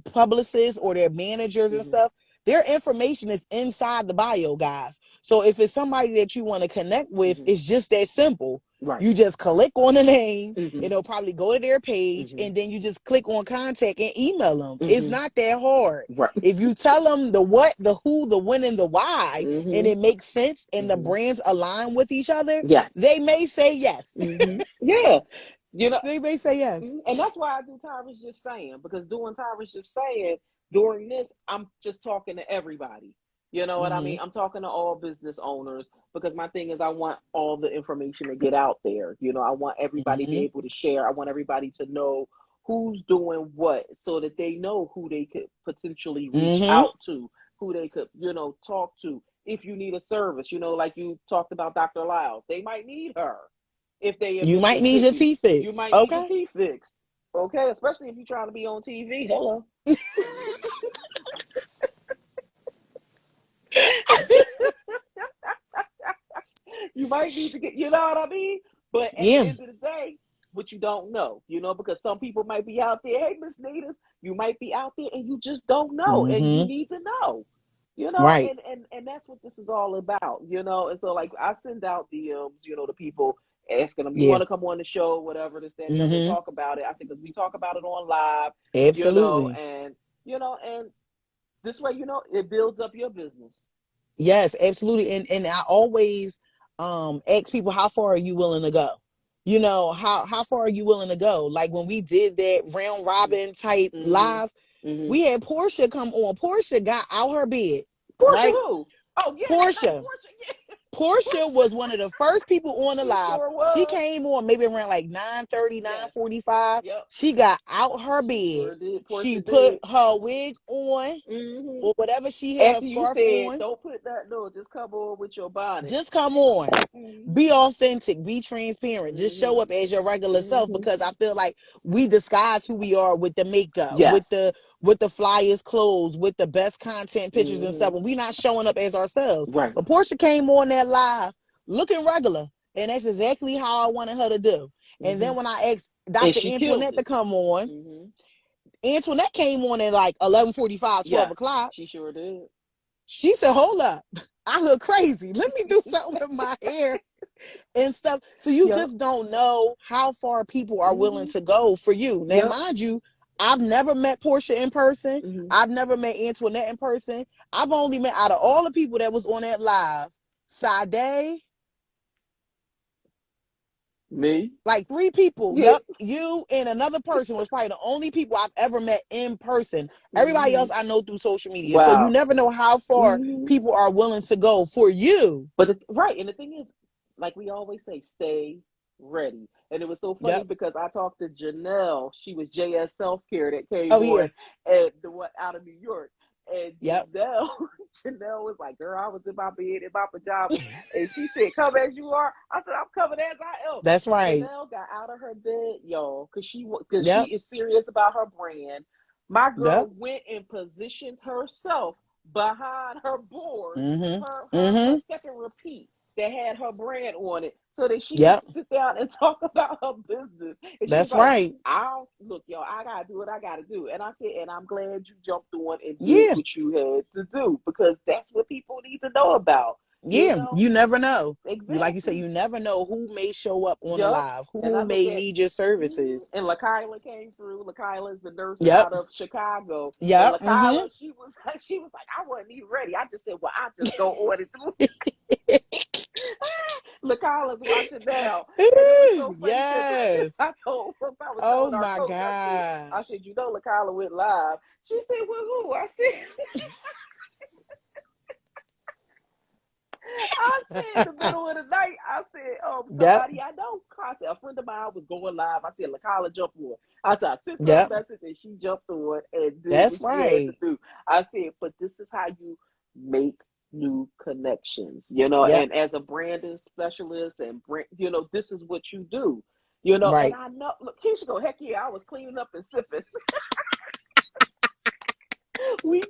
publicists or their managers and Mm-hmm. stuff, their information is inside the bio, guys. So if it's somebody that you want to connect with, Mm-hmm. it's just that simple. Right. You just click on the name, Mm-hmm. it'll probably go to their page, Mm-hmm. and then you just click on contact and email them. It's Mm-hmm. not that hard. Right. If you tell them the what, the who, the when, and the why, and Mm-hmm. it makes sense and the Mm-hmm. brands align with each other, Yes. they may say yes. Mm-hmm. Yeah. You know, They may say yes. and that's why I do Tyra's Just Saying, because doing Tyra's Just Saying during this, I'm just talking to everybody. You know what I Mm-hmm. mean? I'm talking to all business owners because my thing is I want all the information to get out there. I want everybody to be Mm-hmm. able to share. I want everybody to know who's doing what so that they know who they could potentially reach Mm-hmm. out to, who they could, talk to. If you need a service, like you talked about Dr. Lyles, they might need her if they in You might need your Mississippi. teeth You fixed. might need your Okay. teeth fixed. Okay, especially if you're trying to be on TV. Hello. You might need to get, you know what I mean? But at the Yeah. end of the day, what you don't know, because some people might be out there. Hey, Miss Nita, you might be out there and you just don't know, and you Mm-hmm. need to know, Right. and that's what this is all about, And so, like, I send out DMs, to people asking them, you Yeah. want to come on the show, whatever, this, that, and the other, and Mm-hmm. talk about it. I think because we talk about it on live, Absolutely. and this way, it builds up your business. Yes, absolutely. And I always ask people, how far are you willing to go? How far are you willing to go? Like when we did that round robin type Mm-hmm. live, Mm-hmm. we had Portia come on. Portia got out her bed, Portia right? who? Oh yeah, Portia. Portia. Yeah, Portia was one of the first people on the she live. sure She was. came on maybe around like 9:30, Yes. 9:45. Yep. She got out her She bed. sure did. She Portia put did. her wig on Mm-hmm. or whatever she had, her After you scarf said, on. don't put that, no, just come on with your bonnet. Just come on. Mm-hmm. Be authentic, be transparent, just show Mm-hmm. up as your regular self, Mm-hmm. because I feel like we disguise who we are with the makeup, with Yes. the flyers clothes, with the best content pictures and Mm-hmm. stuff, and we not showing up as ourselves. Right. But Portia came on that live looking regular, and that's exactly how I wanted her to do. And Mm-hmm. then when I asked And Dr. she killed Antoinette to it. come on, Mm-hmm. Antoinette came on at like 11:45, 12 Yes, o'clock. she sure did. She said, hold up, I look crazy, let me do something with my hair and stuff. So you Yep. just don't know how far people are willing Mm-hmm. to go for you. Now, Yep. mind you, I've never met Portia in person. Mm-hmm. I've never met Antoinette in person. I've only met, out of all the people that was on that live, Sade, Me? like 3 people. Yeah. Yep. You and another person was probably the only people I've ever met in person. Everybody Mm-hmm. else I know through social media. So you Wow. never know how far Mm-hmm. people are willing to go for you. But right, and the thing is, like we always say, stay ready. And it was so funny Yep. because I talked to Janelle. She was JS Self Care that came Oh, yeah. on and the one out of New York. And Yep. Janelle was like, "Girl, I was in my bed in my pajamas," and she said, "Come as you are." I said, "I'm coming as I am." That's right. Janelle got out of her bed, y'all, because she Yep. is serious about her brand. My Yep. girl went and positioned herself behind her board, Mm-hmm. her Mm-hmm. step and repeat that had her brand on it, so that she could Yep. sit down and talk about her business. And she's That's like, right. "I don't look, y'all. I gotta do what I gotta do." And I said, "And I'm glad you jumped on and did Yeah. what you had to do, because that's what people need to know about." You Yeah. know You never know. You, like you said, exactly. you never know who may show up on the Yep. live, And I who look may at, need your services. and LaKyla came through. LaKyla is the nurse Yep. out of Chicago. And Yep. Mm-hmm. LaKyla, she was like, "I wasn't even ready." I just said, "Well, I just go on it through." LaKyla's watching now. And it was so funny because Yes. I told folks, I was Oh telling our my coach, I gosh. said, LaKyla went live. She said, "Well, who?" I said in the middle of the night, I said, Yep. somebody I know. I said, a friend of mine was going live. I said, LaKyla jumped on. I said, I sent her a Yep. message and she jumped on and did what That's she had to right. do. I said, but this is how you make new connections, Yep. and as a branding specialist and this is what you do, and Right. I know, look, Keisha go, heck yeah, I was cleaning up and sipping. we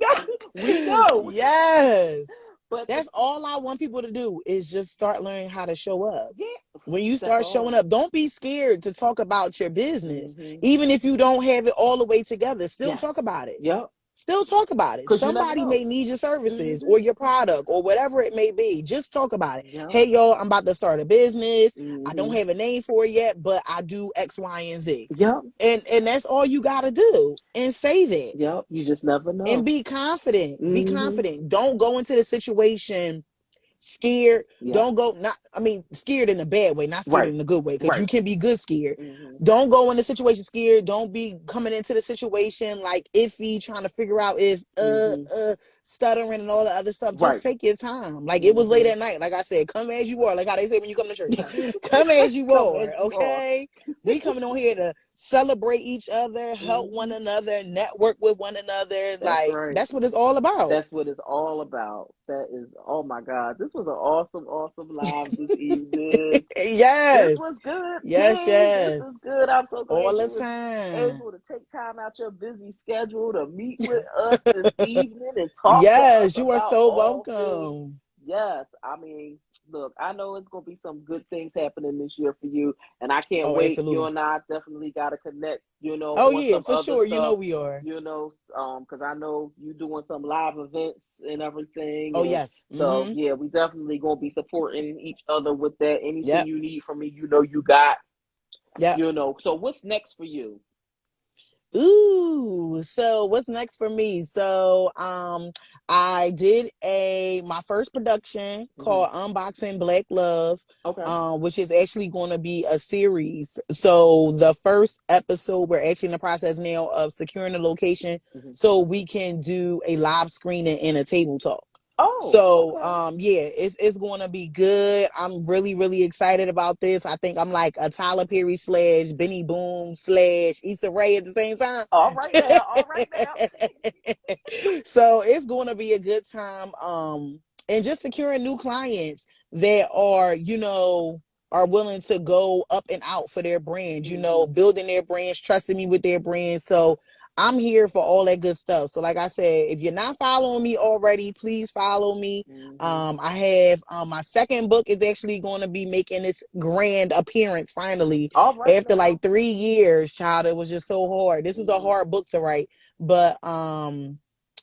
know. Yes. But That's all I want people to do, is just start learning how to show up. yeah, When you that's start showing all. up, don't be scared to talk about your business. Mm-hmm. Even if you don't have it all the way together, still talk Yes. about it. Yep. Still talk about it. Because you never Somebody know. may need your services Mm-hmm. or your product or whatever it may be. Just talk about it. Yep. Hey, y'all, I'm about to start a business. I don't Mm-hmm. have a name for it yet, but I do X, Y, and Z. Yep. And that's all you got to do. And say that. Yep. You just never And know. be confident. Be Mm-hmm. confident. Don't go into the situation scared. Yeah. Don't go, not, I mean, scared in a bad way, not scared Right. in a good way, because Right. you can be good scared. Mm-hmm. Don't go in the situation scared. Don't be coming into the situation like iffy, trying to figure out if Mm-hmm. stuttering and all the other stuff. Just Right. take your time. Like, it was late Mm-hmm. at night. Like I said, come as you are. Like how they say when you come to church. Come as you Come are. as you are. Okay. We coming on here to celebrate each other, help one Hmm. another, network with one another. That's Like, right. that's what it's all about. That's what it's all about. That is, oh my God, this was an awesome, awesome live this evening. This Yes. was good, Yes, T. This yes. is good. I'm so All glad the you was time. able to take time out your busy schedule to meet with us this evening and talk to us Yes, you are about so all things. welcome. Yes, I mean, look, I know it's gonna be some good things happening this year for you, and I can't Oh, wait. You absolutely. and I definitely got to connect. Oh, On yeah, some for other sure. You know stuff. we are. Because I know you doing some live events and everything, Oh, and yes. so Mm-hmm. yeah, we definitely gonna be supporting each other with that. Anything Yep. you need from me, you got. Yep. So what's next for you? Ooh, so what's next for me? So I did a my first production Hmm. called Unboxing Black Love, Okay. which is actually going to be a series. So the first episode, we're actually in the process now of securing a location Hmm. so we can do a live screening and a table talk. Oh, So okay. yeah, it's going to be good. I'm really really excited about this. I think I'm like a Tyler Perry slash Benny Boom slash Issa Rae at the same time. All right now. All right now. So it's going to be a good time. And just securing new clients that are, are willing to go up and out for their brands, Hmm. building their brands, trusting me with their brands. So I'm here for all that good stuff. So like I said, if you're not following me already, please follow me. Hmm. I have my second book is actually going to be making its grand appearance finally All right after now. like 3 years, child. It was just so hard. This is a Hmm. hard book to write, but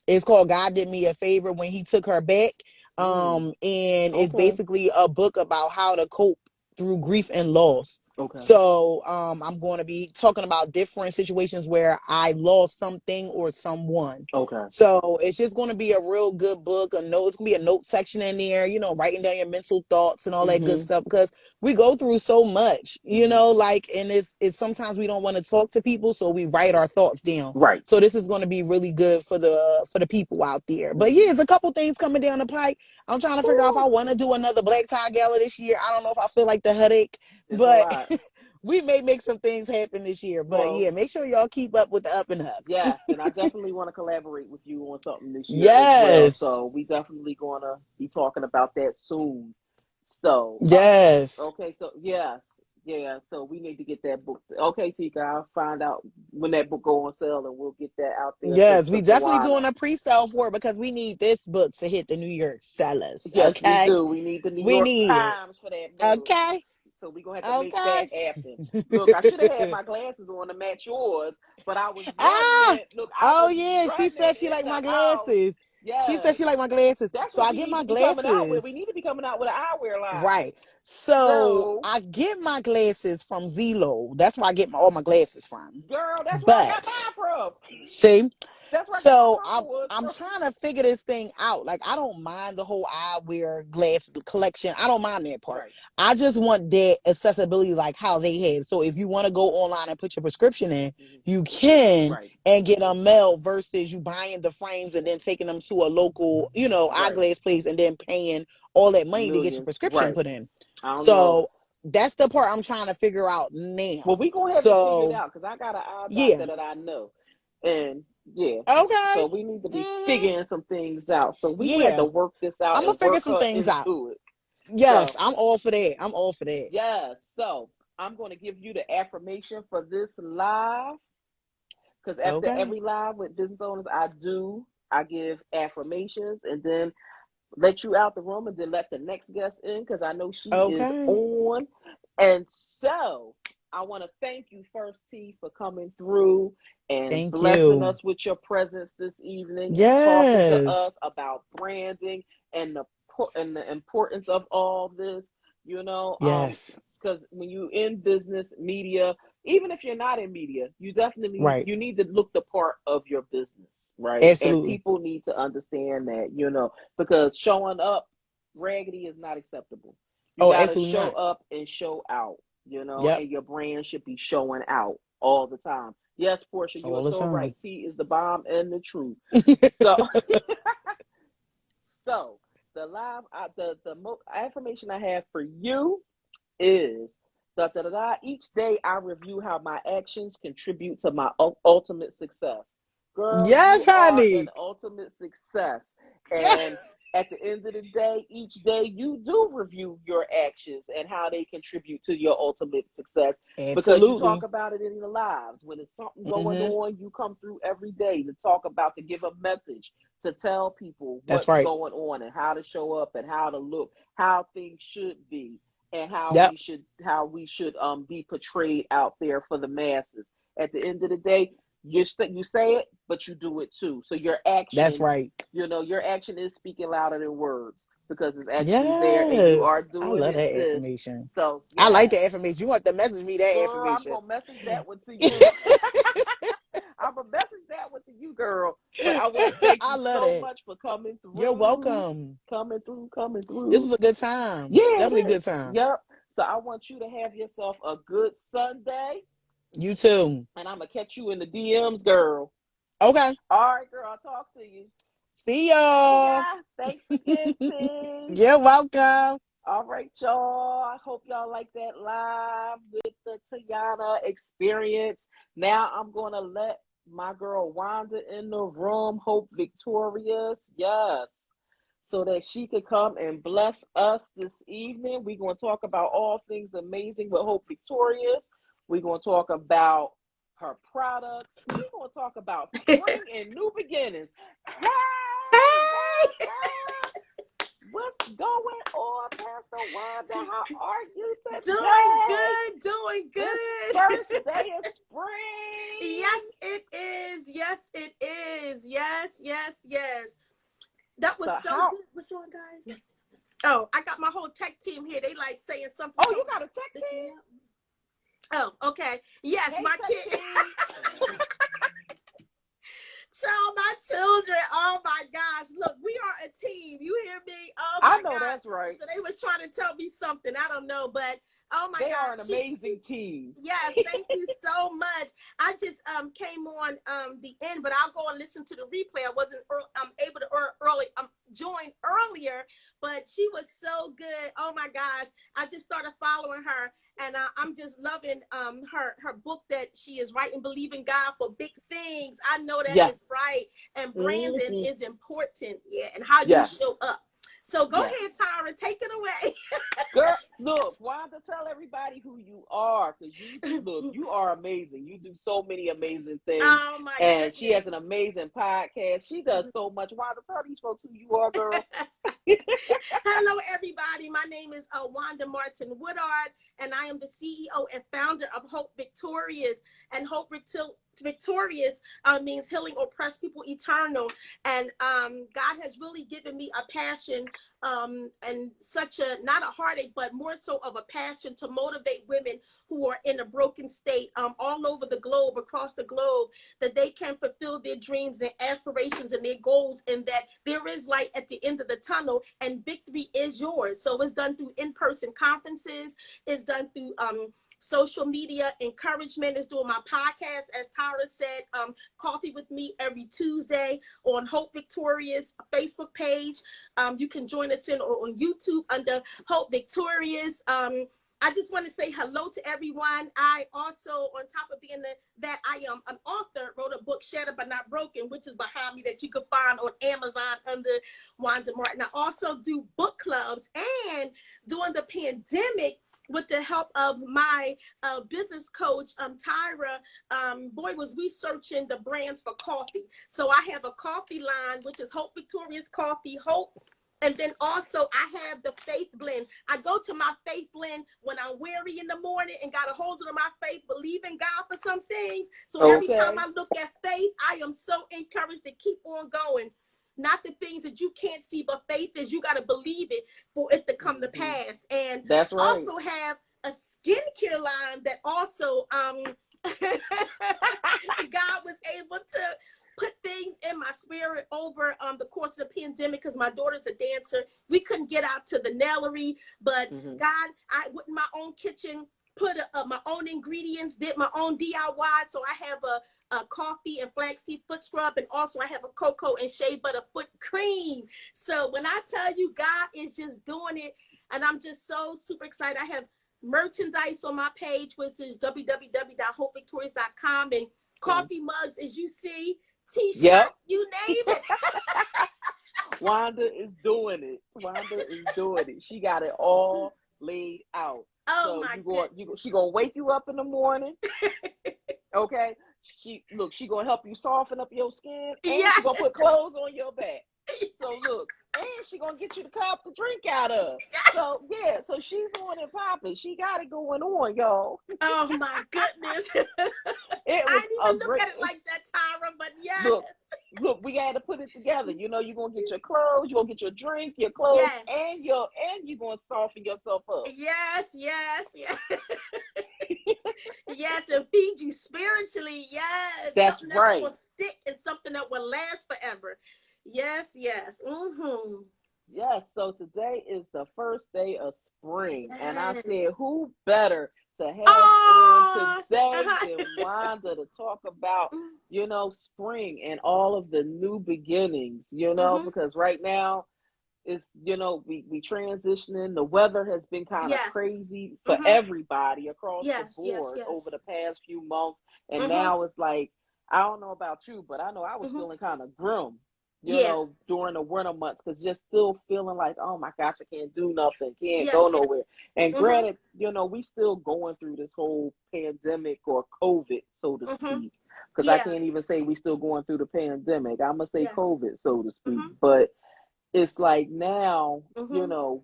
it's called God Did Me a Favor When He Took Her Back. Mm. And it's Okay. basically a book about how to cope through grief and loss. Okay. So I'm going to be talking about different situations where I lost something or someone. Okay. So it's just going to be a real good book. A note, it's going to be a note section in there, writing down your mental thoughts and all that good Hmm. stuff, because we go through so much, Hmm. like, and it's sometimes we don't want to talk to people, so we write our thoughts down. Right. So this is going to be really good for the people out there. But yeah, Hmm. there's a couple things coming down the pike. I'm trying to figure out if I Ooh, want to do another black tie gala this year. I don't know if I feel like the headache, it's a but lot. we may make some things happen this year. But Well, yeah, make sure y'all keep up with the up and up. yes, and I definitely want to collaborate with you on something this year as well. Yes. So we definitely gonna be talking about that soon. So, Yes. okay, so yes, yeah. So we need to get that book. Okay, Tika, I'll find out when that book go on sale, and we'll get that out there Yes, to we definitely Tawana. doing a pre-sale for it because we need this book to hit the New York sellers. Yes, we Okay. do. We need the New We York need it. Times for that book. Okay. So we're gonna have to make that Okay. happen. Look, I should have had my glasses on to match yours, but I was running Ah, it. Look, I oh was yeah, she running said she in like the my house. glasses. She said Yes. she like my glasses. That's So what I we get need my to be coming out with. We glasses. need to be coming out with an eyewear line. Right. So So, I get my glasses from Zillow. That's where I get all my glasses from. girl, that's where I got But mine from. see, That's where I got my so purple I'm ones I'm from. trying to figure this thing out. Like, I don't mind the whole eyewear glass collection. I don't mind that part. Right. I just want that accessibility, like how they have. So if you want to go online and put your prescription in, Hmm. you can, Right. and get them mailed versus you buying the frames and then taking them to a local, Right. eyeglass place and then paying all that money to get your Millions. prescription Right. put in. I don't know. So that's the part I'm trying to figure out now. Well, we gonna have to figure it So out because I got an eye yeah. doctor that I know, and yeah, Okay. so we need to be Hmm. figuring some things out. So we gonna have to Yeah. work this out I'm gonna and figure work some her things out. into it. Yes, So I'm all for that. I'm all for that. yes, so I'm gonna give you the affirmation for this live because after Okay. every live with business owners, I give affirmations and then let you out the room and then let the next guest in because I know she is Okay. on. And so I want to thank you first, T, for coming through and Thank blessing you. us with your presence this evening and talking to Yes. us about branding and the importance of all this, you know, Yes. because when you in business media, even if you're not in media, Right. you need to look the part of your business, right? And Absolutely. people need to understand that, because showing up raggedy is not acceptable. You Oh, got to absolutely show not. up and show out, Yep. and your brand should be showing out all the time. Yes, Portia, you are All the so time. right. T is the bomb and the truth. So, so the live, the affirmation I have for you is Da, da, da, da. Each day I review how my actions contribute to my ultimate success. Girl, Yes, you are an honey. ultimate success. And Yes. at the end of the day, each day you do review your actions and how they contribute to your ultimate success, because you talk Absolutely. about it in your lives. When there's something going Mm-hmm. on, you come through every day to talk about, to give a message, to tell people That's what's right. going on and how to show up and how to look, how things should be, and Yep. how we should be portrayed out there for the masses. At the end of the day, you say it, but you do it too. So your That's action, right. your action is speaking louder than words, because it's actually there and you Yes. are I doing love it, that sis. information. So I like yeah, the information. You want to message me that girl, I'm information. gonna message that one to you. I'm gonna message that one to you, girl. But I want to thank I you love so that. much for coming You're through, welcome. coming This through. was a good time. Yeah, Definitely a it good is. time. Yep. So I want you to have yourself a good Sunday, You too. and I'm gonna catch you in the DMs, girl. Okay. All right, girl. I'll talk to you. See See y'all. ya. Thanks again, T. You're welcome. All right, y'all. I hope y'all like that live with the Tiana experience. Now I'm gonna let my girl Wanda in the room, Hope Victorious. Yes. So that she could come and bless us this evening. We're going to talk about all things amazing with Hope Victorious. We're going to talk about her products. We're going to talk about spring and new beginnings. Hey, Hey! Wanda! What's going on, Pastor Wanda? How are you Doing today? good, doing This good. first day of spring. Yes, it is. Yes, it is. Yes, yes, yes. That was So so how? good. What's on, guys? Oh, I got my whole tech team here. They like saying something. Oh, you got a tech Lift me team? up. Oh, okay. Yes, Hey, my tech kid. team. Child, my children. Oh my gosh. Look, we are a team. You hear me? Oh I my know God. that's right. So they was trying to tell me something. I don't know, but oh my They are God. an amazing team. Yes, thank you so much. I just came on the end, but I'll go and listen to the replay. I wasn't able to join earlier, but she was so good. Oh my gosh, I just started following her, and I'm just loving her book that she is writing. Believe in God for big things. I know that Yes. is right, and branding Mm-hmm. is important. Yeah, and how you Yes. show up. So go Yes. ahead, Tyra, take it away. Girl, look, Wanda, tell everybody who you are, because you are amazing. You do so many amazing things. Oh my And she has goodness. an amazing podcast. She does so much. Wanda, tell these folks who you are, girl. Hello, everybody. My name is Wanda Martin Woodard, and I am the CEO and founder of Hope Victorious. And Hope Victorious means healing oppressed people eternal. And God has really given me a passion and such a, not a heartache, but more so of a passion to motivate women who are in a broken state all over the globe, across the globe, that they can fulfill their dreams, their aspirations, and their goals, and that there is light at the end of the tunnel, and victory is yours. So it's done through in-person conferences, it's done through social media encouragement, is doing my podcast, as Tara said, Coffee with Me every Tuesday on Hope Victorious Facebook page. You can join us on YouTube under Hope Victorious. I just want to say hello to everyone. I also, on top of being that I am an author, wrote a book, Shattered But Not Broken, which is behind me, that you can find on Amazon under Wanda Martin. I also do book clubs, and during the pandemic, with the help of my business coach, Tyra, boy, was we searching the brands for coffee. So I have a coffee line, which is Hope Victorious Coffee, Hope. And then also I have the faith blend. I go to my faith blend when I'm weary in the morning and got a hold of my faith, believe in God for some things. So every time Okay. I look at faith, I am so encouraged to keep on going. Not the things that you can't see, but faith is you got to believe it for it to come to Mm-hmm. pass. And That's right. also have a skincare line that also God was able to put things in my spirit over the course of the pandemic, because my daughter's a dancer. We couldn't get out to the nailery, but Mm-hmm. God, I went in my own kitchen, put my own ingredients, did my own DIY. So I have a coffee and flaxseed foot scrub, and also I have a cocoa and shea butter foot cream. So when I tell you God is just doing it, and I'm just so super excited. I have merchandise on my page, which is www.hopevictorious.com, and coffee mugs, as you see, t-shirts, Yep. you name it. Wanda is doing it. She got it all laid out. Oh So my she gonna wake you up in the morning. Okay. She gonna help you soften up your skin, and Yeah. she gonna put clothes on your back. So look, and she gonna get you the cup to drink out of. So yeah, so she's on and popping. She got it going on, y'all. Oh my goodness. It I was didn't a even look great. at it like that, Tyra, but yes. Look, we got to put it together. You know, you're gonna get your clothes, you're gonna get your drink, your clothes, Yes. and you're gonna soften yourself up. Yes. Yes, and feed you spiritually. Yes. That's something right. That's gonna stick and something that will last forever. Yes. Mm-hmm. Yes, so today is the first day of spring, Yes. and I said, who better to have on today than Wanda to talk about, you know, spring and all of the new beginnings, you know, because right now it's, you know, we transitioning. The weather has been kind of crazy for everybody across the board over the past few months, and now it's like, I don't know about you, but I know I was feeling kind of grim, you know, during the winter months, because just still feeling like, oh my gosh, I can't do nothing, can't go nowhere. And granted, you know, we still going through this whole pandemic or COVID, so to speak, because I can't even say we still going through the pandemic. I'm gonna say COVID, so to speak, but it's like now, you know,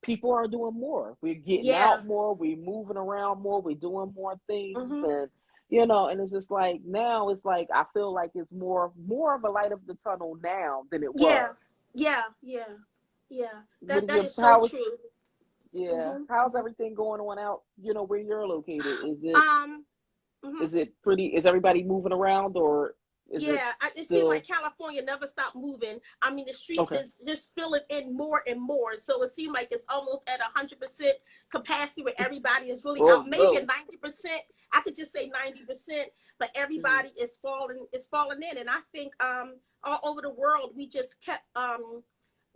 people are doing more. We're getting out more. We're moving around more. We're doing more things, and you know, and it's just like now, it's like I feel like it's more of a light of the tunnel now than it was. Yeah. That is so true. Yeah. How's everything going on out? You know, where you're located? Is it pretty? Is everybody moving around, or? It seems like California never stopped moving. I mean, the streets is just filling in more and more. So it seems like it's almost at 100% capacity where everybody is really out. Maybe at 90%. I could just say 90%, but everybody is falling in. And I think all over the world, we just kept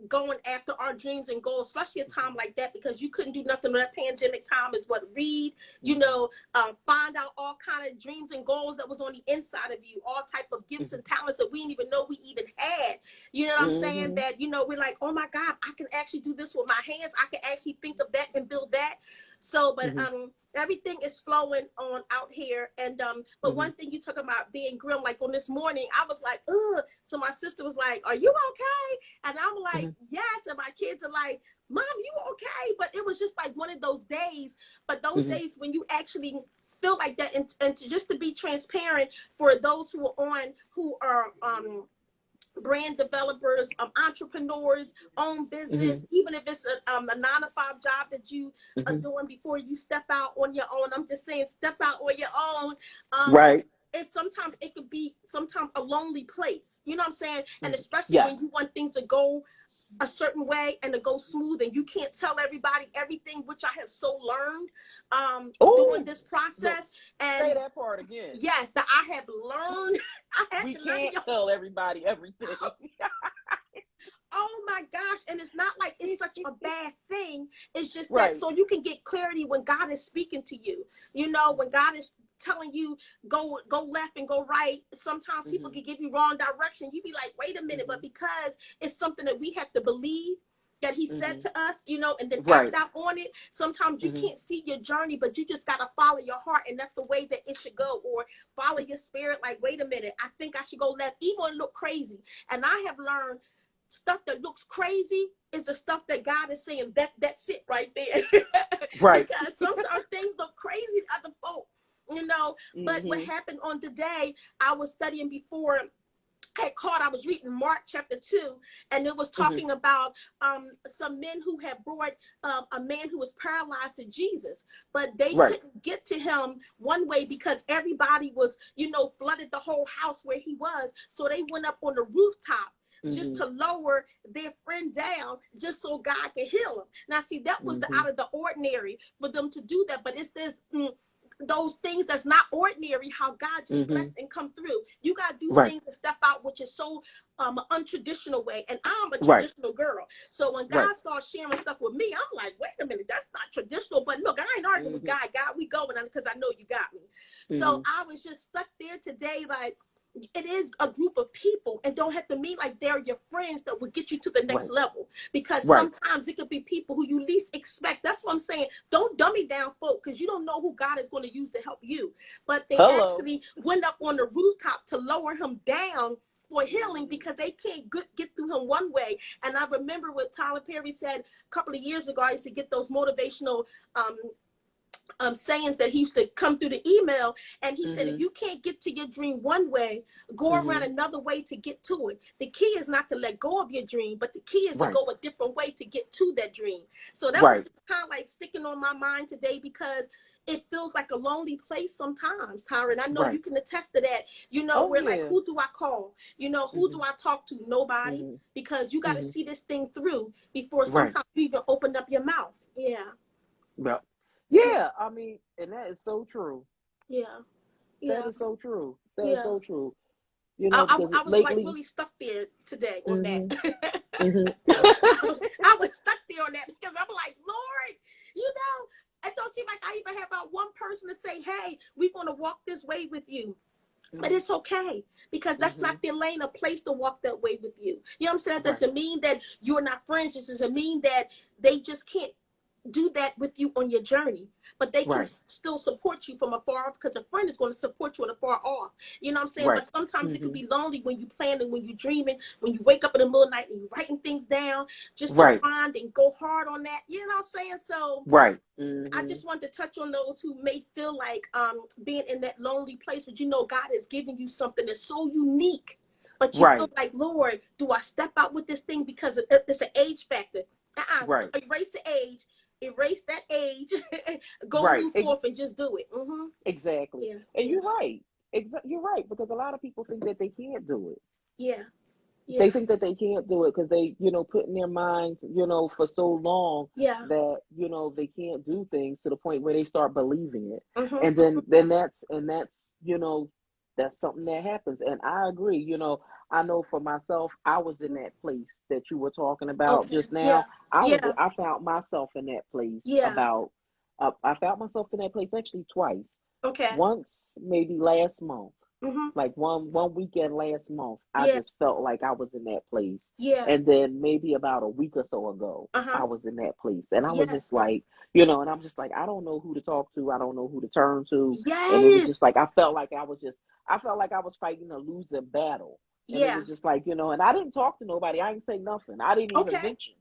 going after our dreams and goals, especially a time like that, because you couldn't do nothing with that pandemic time. Is what read, you know, find out all kind of dreams and goals that was on the inside of you, all type of gifts and talents that we didn't even know we even had. You know what I'm saying? That, you know, we're like, oh my God, I can actually do this with my hands. I can actually think of that and build that. So, but everything is flowing on out here. And but one thing you talk about being grim, like on this morning, I was like, ugh. So my sister was like, are you okay? And I'm like, yes. And my kids are like, Mom, you okay? But it was just like one of those days. But those days when you actually feel like that, and just to be transparent for those who are brand developers, entrepreneurs, own business, even if it's a 9-to-5 job that you are doing before you step out on your own. I'm just saying, step out on your own. Right. And sometimes it could be a lonely place. You know what I'm saying? And especially when you want things to go a certain way and to go smooth, and you can't tell everybody everything, which I have so learned doing this process. And say that part again. Yes, that I have learned. We can't tell everybody everything. Oh my gosh. And it's not like it's such a bad thing. It's just that so you can get clarity when God is speaking to you. You know, when God is telling you go left and go right, sometimes people can give you wrong direction. You be like, wait a minute, but because it's something that we have to believe that he said to us, you know, and then act out on it. Sometimes you can't see your journey, but you just got to follow your heart, and that's the way that it should go. Or follow your spirit, like, wait a minute, I think I should go left, even when it look crazy. And I have learned stuff that looks crazy is the stuff that God is saying, that's it right there. Because sometimes things look crazy to other folk, you know. But what happened on today, I was studying before I was reading Mark chapter 2, and it was talking about some men who had brought a man who was paralyzed to Jesus, but they couldn't get to him one way because everybody was, you know, flooded the whole house where he was. So they went up on the rooftop just to lower their friend down, just so God could heal him. Now, see, that was out of the ordinary for them to do that, but it's this those things that's not ordinary, how God just Mm-hmm. bless and come through. You got to do Right. things and step out, which is so untraditional way. And I'm a Right. traditional girl. So when Right. God starts sharing stuff with me, I'm like, wait a minute, that's not traditional. But look, I ain't arguing with God. God, we going because I know you got me. So I was just stuck there today, like, it is a group of people, and don't have to mean like they're your friends that will get you to the next Right. level, because Right. sometimes it could be people who you least expect. That's what I'm saying. Don't dummy down folk, because you don't know who God is going to use to help you. But they Hello. actually went up on the rooftop to lower him down for healing, because they can't get through him one way. And I remember what Tyler Perry said a couple of years ago. I used to get those motivational sayings that he used to come through the email, and he said, if you can't get to your dream one way, go around another way to get to it. The key is not to let go of your dream, but the key is to go a different way to get to that dream. So that was just kind of like sticking on my mind today, because it feels like a lonely place sometimes, Tyra. And I know you can attest to that. You know, we're like, who do I call? You know, who do I talk to? Nobody. Because you got to see this thing through before sometimes you even open up your mouth. Yeah, I mean, and that is so true. Yeah. That is so true. That is so true. You know, I because was lately, like really stuck there today on that. mm-hmm. I was stuck there on that, because I'm like, Lord, you know, it don't seem like I even have about one person to say, hey, we're going to walk this way with you. But it's okay, because that's not their lane, a place to walk that way with you. You know what I'm saying? That doesn't mean that you're not friends. It doesn't mean that they just can't do that with you on your journey, but they can still support you from afar off, because a friend is going to support you on afar off. You know what I'm saying? But sometimes it could be lonely when you planning, when you dreaming, when you wake up in the middle of the night and you're writing things down just to find and go hard on that. You know what I'm saying? So I just want to touch on those who may feel like being in that lonely place, but you know God is giving you something that's so unique. But you feel like, Lord, do I step out with this thing because it's an age factor? Erase the age. Erase that age, go move forth and just do it. Exactly. Yeah. And you're right. You're right, because a lot of people think that they can't do it. Yeah. They think that they can't do it because they, you know, put in their minds, you know, for so long that, you know, they can't do things to the point where they start believing it. And then that's, you know, that's something that happens. And I agree, you know, I know for myself, I was in that place that you were talking about just now. I found myself in that place I found myself in that place actually twice. Once, maybe last month. Like one weekend last month, I just felt like I was in that place. And then maybe about a week or so ago, I was in that place. And I was just like, you know, and I'm just like, I don't know who to talk to. I don't know who to turn to. And it was just like, I felt like I was fighting a losing battle. And it was just like, you know, and I didn't talk to nobody. I didn't say nothing. I didn't even mention.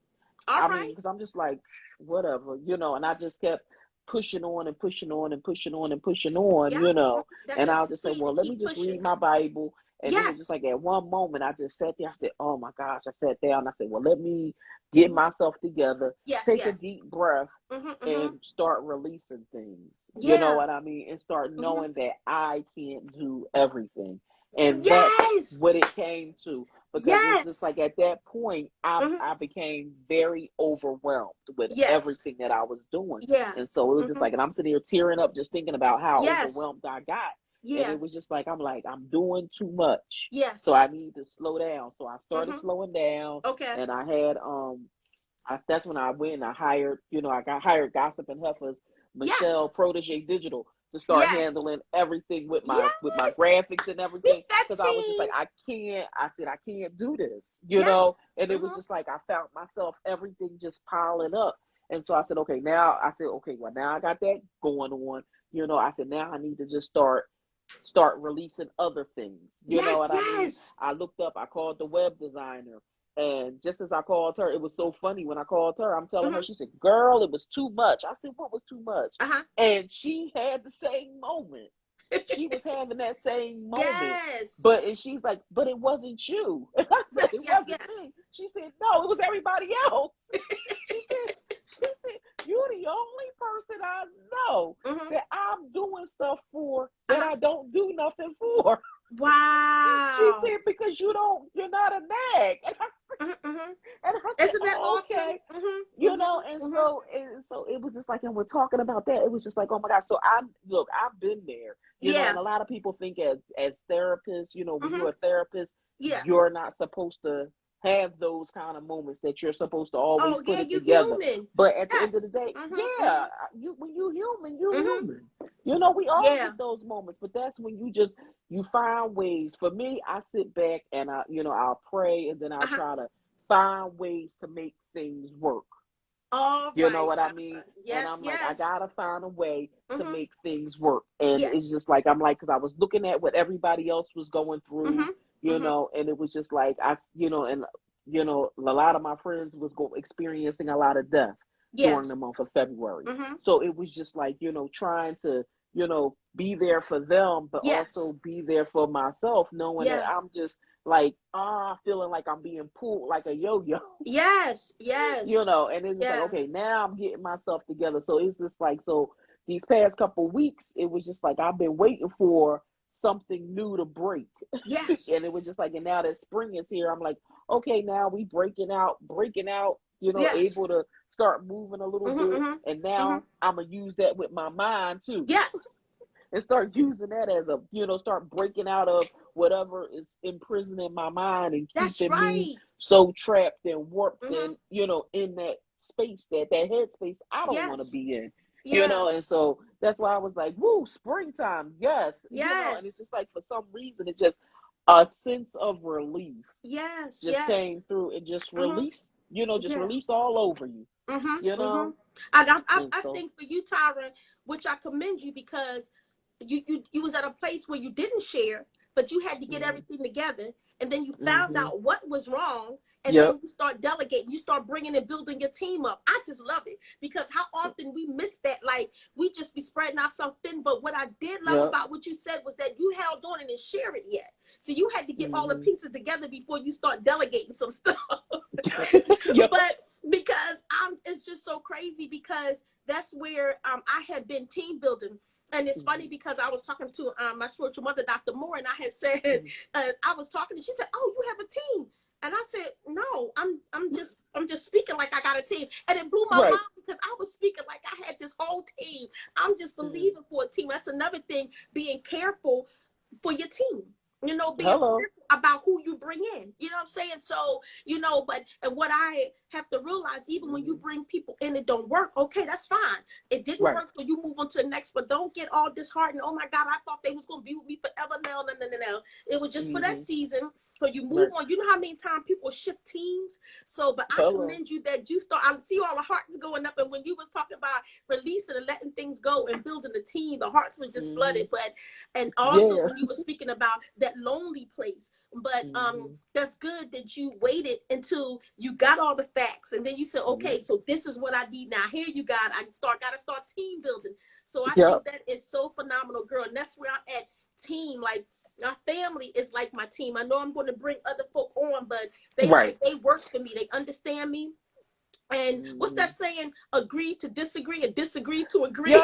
I mean, because I'm just like, whatever, you know, and I just kept pushing on and pushing on and pushing on and pushing on, you know. And I'll just say, well, let me just read my Bible. And it was just like at one moment, I just sat there. I said, oh my gosh, I sat down. I said, well, let me get myself together, take a deep breath and start releasing things. You know what I mean? And start knowing that I can't do everything. And that's what it came to. Because it's just like at that point, I became very overwhelmed with everything that I was doing. And so it was just like, and I'm sitting here tearing up just thinking about how overwhelmed I got. And it was just like, I'm doing too much. So I need to slow down. So I started slowing down. And I had, that's when I went and I hired, you know, I got hired Gossip and Heifers, Michelle Protege Digital, to start handling everything with my graphics and everything, because I was just like, I can't do this, you know. And it was just like, I found myself everything just piling up. And so I said, okay, now I got that going on, you know. I said, now I need to just start releasing other things, you know what I mean? I looked up, I called the web designer. And just as I called her, it was so funny when I called her. I'm telling her, she said, girl, it was too much. I said, what was too much? And she had the same moment. She was having that same moment. But she's like, but it wasn't you. And I said, it wasn't me. She said, no, it was everybody else. She said, you're the only person I know that I'm doing stuff for that I don't do nothing for. Wow. She said, because you're not a nag. And I said, Isn't that oh, awesome. okay. You know, and so it was just like, and we're talking about that. It was just like, oh my God. So I've been there, you know, Yeah. and a lot of people think as therapists, you know, when you're a therapist, Yeah. you're not supposed to have those kind of moments, that you're supposed to always Oh, put yeah, it you together. human. But at the end of the Yes. day, yeah, when you human, you human. You know, we all Yeah. get those moments, but that's when you find ways. For me, I sit back and I'll pray, and then I'll try to find ways to make things work. All You know right, what I Tara. mean? And Yes, I'm like, I yes. gotta find a way to make things work. And it's Yes. just like, I'm like, because I was looking at what everybody else was going through, you know, and it was just like, and a lot of my friends was experiencing a lot of death during Yes. the month of February. So it was just like, trying to, be there for them, but Yes. also be there for myself, knowing that Yes. I'm just like, feeling like I'm being pulled like a yo-yo. Yes. Yes. And it's just like, Yes. okay, now I'm getting myself together. So it's just like, so these past couple weeks, it was just like, I've been waiting for something new to break. Yes. And it was just like, and now that spring is here, I'm like, okay, now we breaking out, Yes. able to start moving a little bit. And now I'm going to use that with my mind too. Yes. And start using that as start breaking out of whatever is imprisoning my mind and That's keeping me right. so trapped and warped and, in that space, that headspace I don't want to Yes. be in, Yeah. and so that's why I was like, woo, springtime. Yes. And it's Yes. just like, for some reason, it's just a sense of relief Yes. just Yes. came through and just Mm-hmm. released, just Yeah. released all over you, And and I so. think for you, Tyra, which I commend you, because you was at a place where you didn't share, but you had to get Mm-hmm. everything together, and then you found Mm-hmm. out what was wrong, and Yep. then you start delegating, you start bringing and building your team up. I just love it, because how often we miss that, like we just be spreading ourselves thin. But what I did love Yep. about what you said was that you held on and didn't share it yet. So you had to get all the Mm-hmm. pieces together before you start delegating some stuff. Yep. But because it's just so crazy, because that's where I had been team building. And it's funny, because I was talking to my spiritual mother, Dr. Moore, and I had said, I was talking to, she said, "Oh, you have a team." And I said, "No, I'm just speaking like I got a team." And it blew my Right. mind, because I was speaking like I had this whole team. I'm just believing for a team. That's another thing, being careful for your team. Being Hello. careful about who you bring in. You know what I'm saying? So, and what I have to realize, even when you bring people in, it don't work. Okay, that's fine. It didn't Right. work, so you move on to the next. But don't get all disheartened. Oh my God, I thought they was gonna be with me forever. No, no, no, no, no. It was just for that season. So you move Right. on. You know how many times people shift teams? So, but I Hello. commend you that you start. I see all the hearts going up. And when you was talking about releasing and letting things go and building a team, the hearts were just flooded. But, and also Yeah. when you were speaking about that lonely place, but that's good that you waited until you got all the facts, and then you said, okay, so this is what I need now. Here you got. Gotta start team building. So I think that is so phenomenal, girl. And that's where I'm at. Team, like, my family is like my team. I know I'm going to bring other folk on, but they work for me. They understand me. And what's that saying? Agree to disagree, and disagree to agree.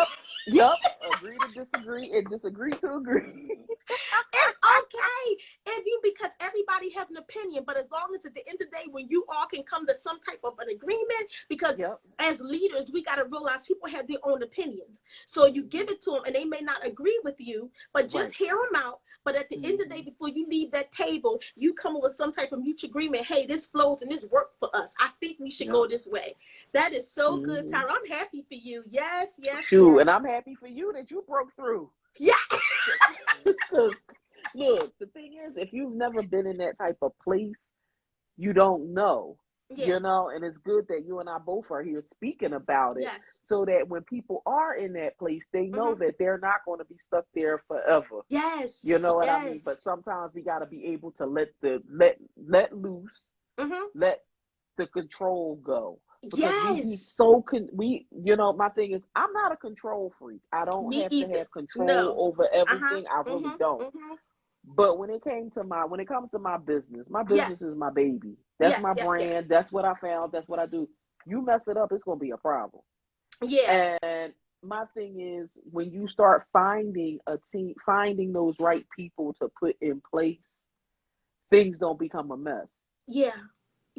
Yep. Agree to disagree and disagree to agree. It's okay because everybody have an opinion, but as long as at the end of the day, when you all can come to some type of an agreement, because as leaders, we got to realize people have their own opinions. So you give it to them, and they may not agree with you, but just hear them out. But at the end of the day, before you leave that table, you come up with some type of mutual agreement. Hey, this flows and this worked for us. I think we should go this way. That is so good, Tyra. I'm happy for you. Yes, yes, Shoot, yes. and I'm happy for you that you broke through. Yeah. Because look, the thing is, if you've never been in that type of place, you don't know. And it's good that you and I both are here speaking about it, so that when people are in that place, they know that they're not going to be stuck there forever. Yes. You know what I mean? But sometimes we got to be able to let loose, let the control go. Because we be so my thing is, I'm not a control freak. I don't have to have control over everything. I really don't. But when it comes to my business is my baby. That's my brand. That's what I found. That's what I do. You mess it up, it's gonna be a problem. Yeah. And my thing is, when you start finding a team, finding those right people to put in place, things don't become a mess. Yeah.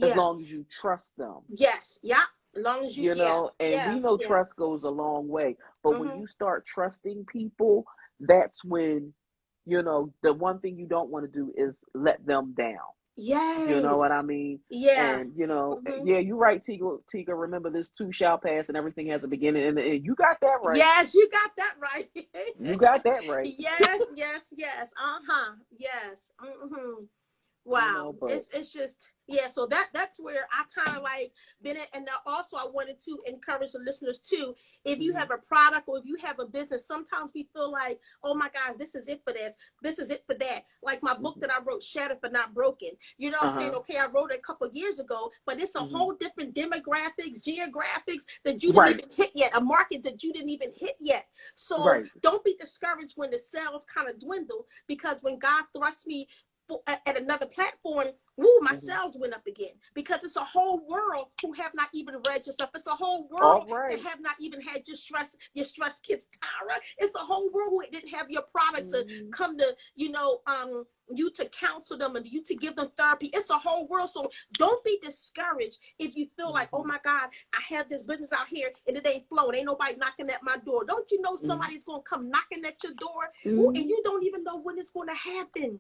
as Yeah. long as you trust them. Yes. Yeah. As long as you, You yeah. know, and Yeah. we know Yeah. trust goes a long way. But when Mm-hmm. you start trusting people, that's when, you know, the one thing you don't want to do is let them down. You know what I Yes. mean? Yeah. And, you know, Mm-hmm. yeah, you're right, Tiga. Tiga, remember this too shall pass and everything has a beginning and you got that right. Yes, you got that right. You got that right. Yes, yes, yes. Uh-huh. Yes. Mm-hmm. You Wow, know, but it's just, yeah. So that's where I kind of like been at, and also I wanted to encourage the listeners too. If you mm-hmm, have a product or if you have a business, sometimes we feel like, oh my God, this is it for this is it for that. Like my book mm-hmm. that I wrote, Shattered but Not Broken. You know what I'm saying? Uh-huh. Okay, I wrote it a couple of years ago, but it's a Mm-hmm. whole different demographics, geographics that you didn't Right. even hit yet, a market that you didn't even hit yet. So Right. don't be discouraged when the sales kind of dwindle, because when God thrusts me at another platform, woo, my Mm-hmm. sales went up again, because it's a whole world who have not even read your stuff. It's a whole All world that right. have not even had your stress kits, Tyra. It's a whole world who didn't have your products to Mm-hmm. come to, you to counsel them and you to give them therapy. It's a whole world. So don't be discouraged if you feel like, oh Mm-hmm. my God, I have this business out here and it ain't flowing. Ain't nobody knocking at my door. Don't you know Mm-hmm. somebody's gonna come knocking at your door? Ooh, and Mm-hmm. you don't even know when it's gonna happen.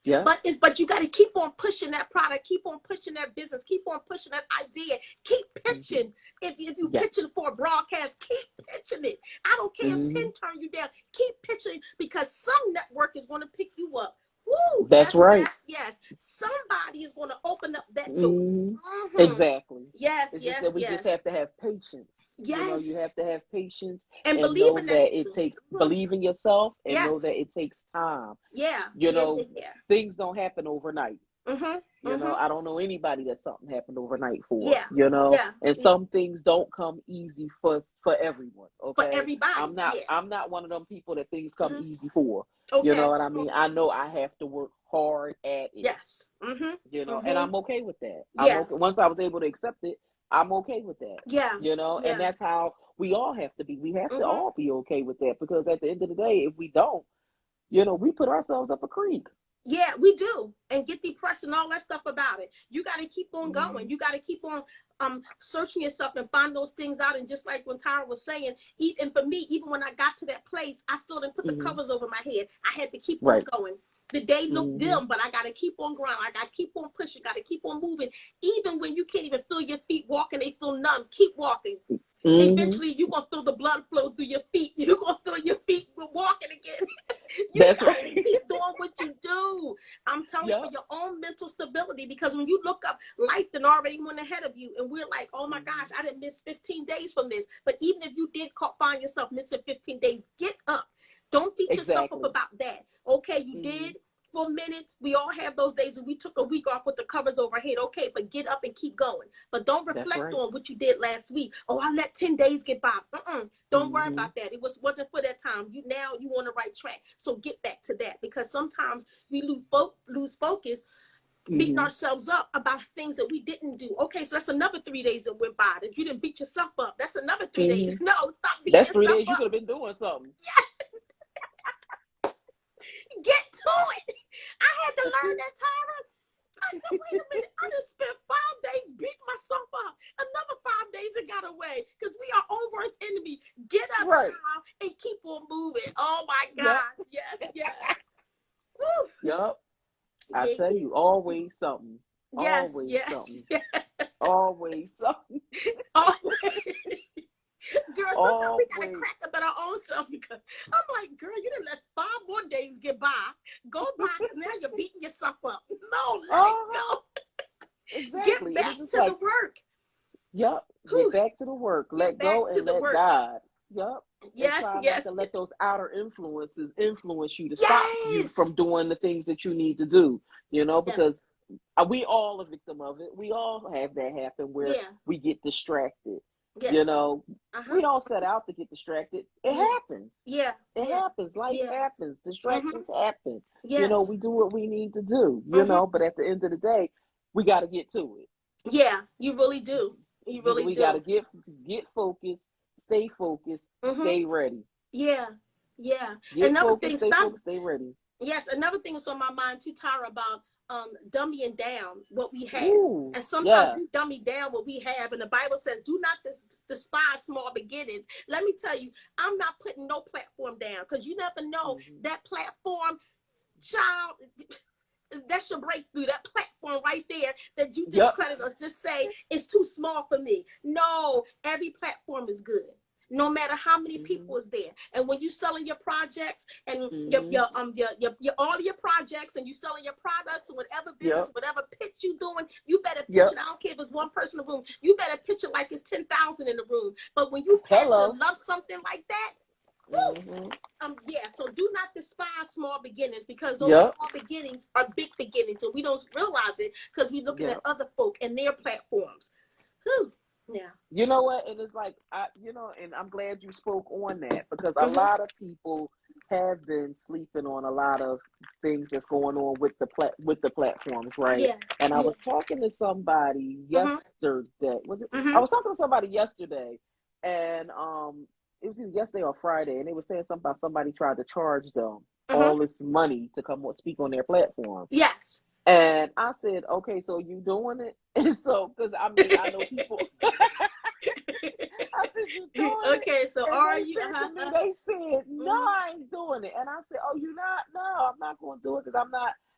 Yeah. But you got to keep on pushing that product, keep on pushing that business, keep on pushing that idea, keep Mm-hmm. pitching. If you Yeah. pitching for a broadcast, keep pitching it. I don't care if 10 Mm-hmm. turn you down, keep pitching, because some network is going to pick you up. Woo, That's yes, right. yes, yes. Somebody is going to open up that door. Mm-hmm. Mm-hmm. Exactly. Yes, It's just that yes, we just yes, have to have patience. You know, you yes. have to have patience And and believe know in that. that it takes Mhm. believe in yourself and know Yes, that it takes time. yeah, You yeah, know, yeah, yeah. things don't happen overnight. Mm-hmm, You know, mm-hmm. I don't know anybody that something happened overnight for, Yeah, you know, yeah, and yeah. some things don't come easy for everyone, For okay? everybody, yeah. I'm not one of them people that things come Mm-hmm. easy for. You know Okay. what I mean? I know I have to work hard at it, Yes. Mm-hmm. you know, and Mm-hmm. I'm okay with that. I'm Yeah. okay. Once I was able to accept it, I'm okay with that, Yeah. you know, and Yeah. that's how we all have to be. We have to Mm-hmm. all be okay with that, because at the end of the day, if we don't, you know, we put ourselves up a creek. Yeah, we do. And get depressed and all that stuff about it. You got to keep on Mm-hmm. going. You got to keep on searching yourself and find those things out. And just like when Tyra was saying, and for me, even when I got to that place, I still didn't put the Mm-hmm. covers over my head. I had to keep on Right. going. The day looked Mm-hmm. dim, but I got to keep on grinding. I got to keep on pushing. Got to keep on moving. Even when you can't even feel your feet walking, they feel numb. Keep walking. Mm-hmm. Eventually, you're going to feel the blood flow through your feet. You're going to feel your feet walking again. You That's got to right. keep doing what you do. I'm telling you, for Yep. your own mental stability, because when you look up, life then already went ahead of you. And we're like, oh my gosh, I didn't miss 15 days from this. But even if you did find yourself missing 15 days, get up. Don't beat yourself up Exactly. about that. Okay, you Mm-hmm. did for a minute. We all have those days and we took a week off with the covers overhead. Okay, but get up and keep going. But don't That's reflect right. on what you did last week. Oh, I let 10 days get by. Don't worry Mm-hmm. about that. It wasn't for that time. You on the right track. So get back to that, because sometimes we lose focus, beating Mm-hmm. ourselves up about things that we didn't do. Okay, so that's another 3 days that went by that you didn't beat yourself up. That's another 3 days. Mm-hmm. No, stop beating That's yourself 3 days you up. could have been doing something. Get to it. I had to learn that, Tyra. I said, wait a minute. I just spent 5 days beating myself up. Another 5 days it got away, because we are own worst enemy. Get up, Right. child, and keep on moving. Oh my Yep. gosh. Yes, yes. Woo. Yep. I Yeah, tell yeah. you, always something. Yes, Always yes, something. yes. Always something. Girl, sometimes we gotta Always. crack up at our own selves, because I'm like, girl, you didn't let 5 more days get by. Go by, because now you're beating yourself up. No, let it go. Exactly. Get It back was just to the like, work. yep, Whew. get back to the work. Get Let back go to and the let work. God. Yep. And Yes, try not yes, to let those outer influences influence you to stop you yes, from doing the things that you need to do. You know, because yes, we all a victim of it. We all have that happen where yeah, we get distracted. You yes, know, uh-huh, we don't set out to get distracted. It yeah, happens. yeah, It yeah, happens. Life yeah, happens. mm-hmm, Distractions happen. You know, yes, we do what we need to do, you mm-hmm, know, but at the end of the day, we got to get to it. yeah, you really do. You really We got to do. get focused, Mm-hmm, stay ready. yeah, yeah. Get Another focused, thing, stay stop. focused, stay ready. Yes, another thing is on my mind too, Tara, about dumbing down what we have. Ooh, And sometimes yes. we dummy down what we have. And the Bible says, do not despise small beginnings. Let me tell you, I'm not putting no platform down, because you never know that platform, child, that's your breakthrough. That platform right there that you discredit us, just say it's too small for me. No, every platform is good, no matter how many people is there. And when you selling your projects and your all your projects, and you selling your products and whatever business, whatever pitch you doing, you better pitch it. I don't care if it's one person in the room. You better pitch it like it's 10,000 in the room. But when you passionate love something like that, so do not despise small beginnings, because those small beginnings are big beginnings, and we don't realize it because we're looking at other folk and their platforms. Whew. Yeah. You know what? And it's like, and I'm glad you spoke on that, because a lot of people have been sleeping on a lot of things that's going on with the platforms, right? Yeah. And I was talking to somebody yesterday. Was it? I was talking to somebody yesterday, and it was either yesterday or Friday, and they were saying something about somebody tried to charge them all this money to come speak on their platform. Yes. And I said, okay, so you doing it? And so, because I mean, I know people. I said, you doing it? Okay, so and are they you? Said to me, they said, no, I ain't doing it. And I said, oh, you not? No, I'm not going to do it, because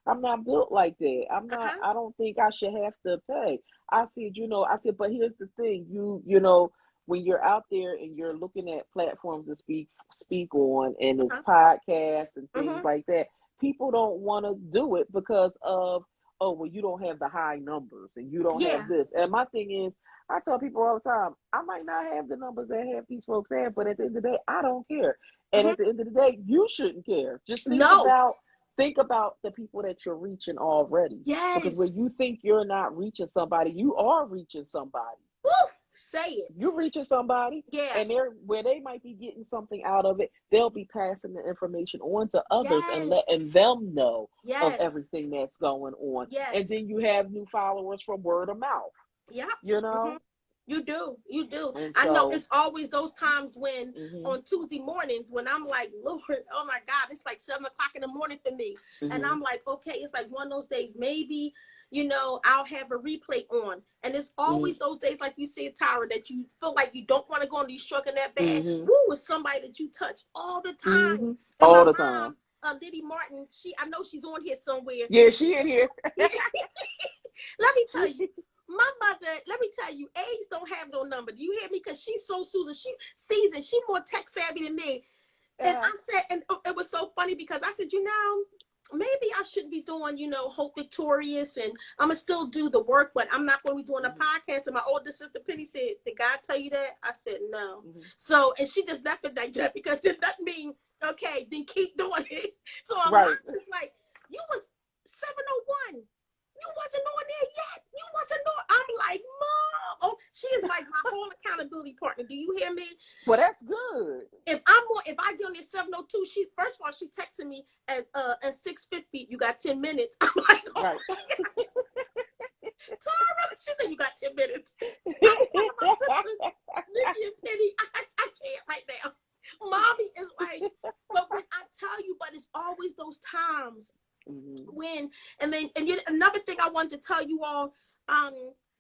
I'm not built like that. I'm not. I don't think I should have to pay. I said, but here's the thing, you know. When you're out there and you're looking at platforms to speak on, and it's podcasts and things like that, people don't want to do it because of, oh, well, you don't have the high numbers and you don't have this. And my thing is, I tell people all the time, I might not have the numbers that half these folks have, but at the end of the day, I don't care. And at the end of the day, you shouldn't care. Just think about the people that you're reaching already. Yes. Because when you think you're not reaching somebody, you are reaching somebody. Woo! Say it. You're reaching somebody, and where they might be getting something out of it, they'll be passing the information on to others and letting them know of everything that's going on. Yes. And then you have new followers from word of mouth. Yeah. You know? You do. And I know it's always those times when on Tuesday mornings when I'm like, Lord, oh my God, it's like 7 o'clock in the morning for me. And I'm like, okay, it's like one of those days, maybe, I'll have a replay on. And it's always those days, like you said, Tyra, that you feel like you don't want to go on, you struggling that bad. Woo, with somebody that you touch all the time. All the time. Liddy Martin, I know she's on here somewhere. Yeah, she in here. Let me tell you. My mother, let me tell you, AIDS don't have no number. Do you hear me? Because she's so Susan. She sees it. She more tech savvy than me. And I said, and it was so funny because I said, maybe I should be doing, Hope Victorious, and I'm going to still do the work, but I'm not going to be doing a podcast. And my older sister, Penny, said, did God tell you that? I said, no. So, and she just left it like that because it doesn't mean, okay, then keep doing it. So I'm like, you was 701. You wasn't on there yet. You wasn't on. I'm like, Mom. Oh, she is like my whole accountability partner. Do you hear me? Well, that's good. If I get on there 702, first of all, she texted me at 6:50. You got 10 minutes. I'm like, oh, right. Tara, she said you got 10 minutes. I'm telling my sisters, Nikki and Penny, I can't right now. Mommy is like, but when I tell you, but it's always those times. Another thing I wanted to tell you all,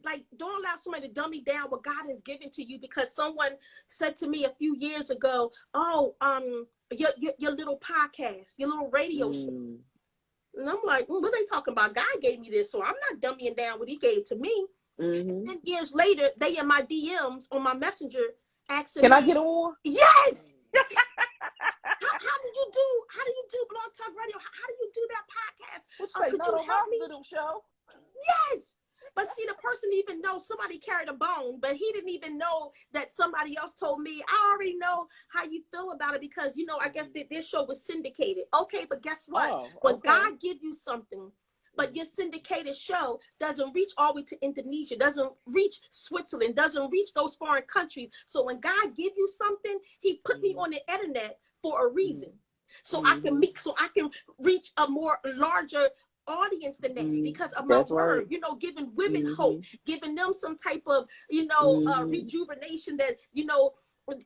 like, don't allow somebody to dumb me down what God has given to you, because someone said to me a few years ago, oh, your little podcast, your little radio show. And I'm like, what are they talking about? God gave me this, so I'm not dummying down what he gave to me. And then years later, they in my DMs on my messenger asking Can I get on? Yes. How do you do Blog Talk Radio? How do you do that podcast? Could you help me? Little show? Yes. But see, the person even knows somebody carried a bone, but he didn't even know that somebody else told me. I already know how you feel about it because, I guess this show was syndicated. Okay, but guess what? When God give you something, but your syndicated show doesn't reach all the way to Indonesia, doesn't reach Switzerland, doesn't reach those foreign countries. So when God give you something, he put me on the internet for a reason. So I can reach a more larger audience than that because of my word, giving women hope, giving them some type of, rejuvenation that,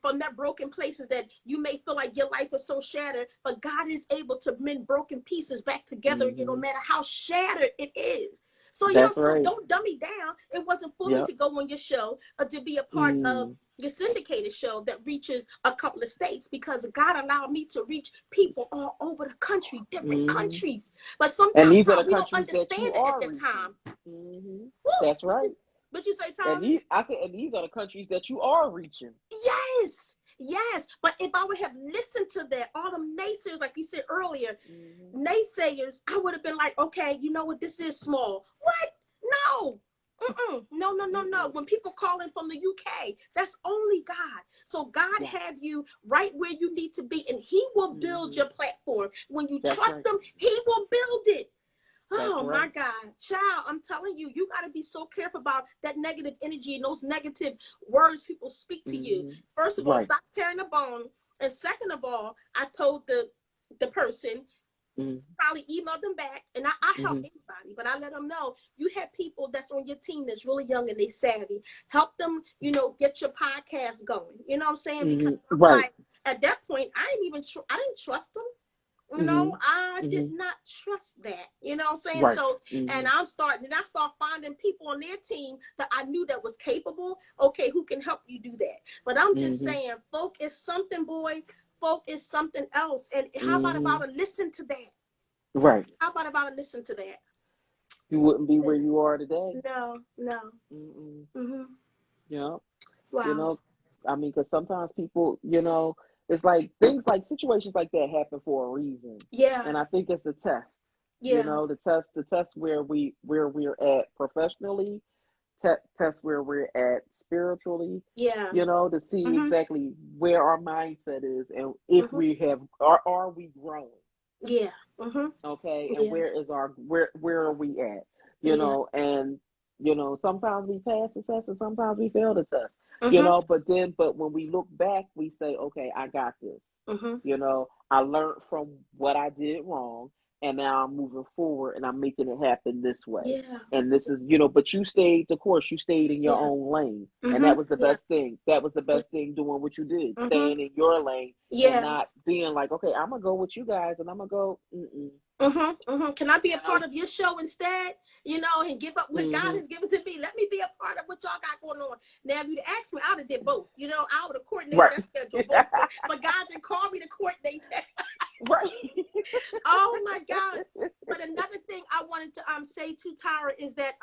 from that broken places that you may feel like your life is so shattered, but God is able to mend broken pieces back together, you know, no matter how shattered it is. So, you know, That's so right. don't dummy down. It wasn't for me Yep. to go on your show or to be a part of your syndicated show that reaches a couple of states, because God allowed me to reach people all over the country, different countries. But And sometimes these are the we don't countries that you understand it at are that reaching. time. Woo! That's right. What'd you say, And Tyra? I said, and these are the countries that you are reaching. Yes. Yes. But if I would have listened to that, all the naysayers, like you said earlier, naysayers, I would have been like, okay, you know what? This is small. What? No. No. When people call in from the UK, that's only God. So God have you right where you need to be, and He will build your platform. When you trust Him, He will build it. Oh my God, child, I'm telling you, you got to be so careful about that negative energy and those negative words people speak to you. First of all, stop carrying a bone. And second of all, I told the person, probably emailed them back, and I help anybody, but I let them know you have people that's on your team that's really young and they savvy. Help them, you know, get your podcast going. You know what I'm saying? Because I'm like, at that point, I didn't trust them. You know, I did not trust that. You know what I'm saying? So, and I start finding people on their team that I knew that was capable. Okay, who can help you do that? But I'm just saying, folk is something, boy. Folk is something else. And how about to listen to that? Right. How about to listen to that? You wouldn't be where you are today. No. Yeah. Wow. You know, I mean, because sometimes people, you know, it's like things like situations like that happen for a reason. Yeah. And I think it's a test. Yeah. You know, the test where we're at professionally, test where we're at spiritually. Yeah. You know, to see exactly where our mindset is and if we have are we growing. Yeah. Okay. And where are we at? You know, and you know, sometimes we pass the test and sometimes we fail the test. You know, but when we look back, we say, okay, I got this. You know, I learned from what I did wrong, and now I'm moving forward and I'm making it happen this way. Yeah. And this is, you know, but you stayed the course, you stayed in your own lane. And that was the best thing. That was the best thing, doing what you did, staying in your lane and not being like, okay, I'm going to go with you guys and I'm going to go, Can I be a part of your show instead? You know, and give up what God has given to me. Let me be a part of what y'all got going on. Now, if you'd asked me, I would have did both. You know, I would have coordinated that schedule both. But God didn't call me to coordinate that. Right. Oh my God. But another thing I wanted to say to Tyra is that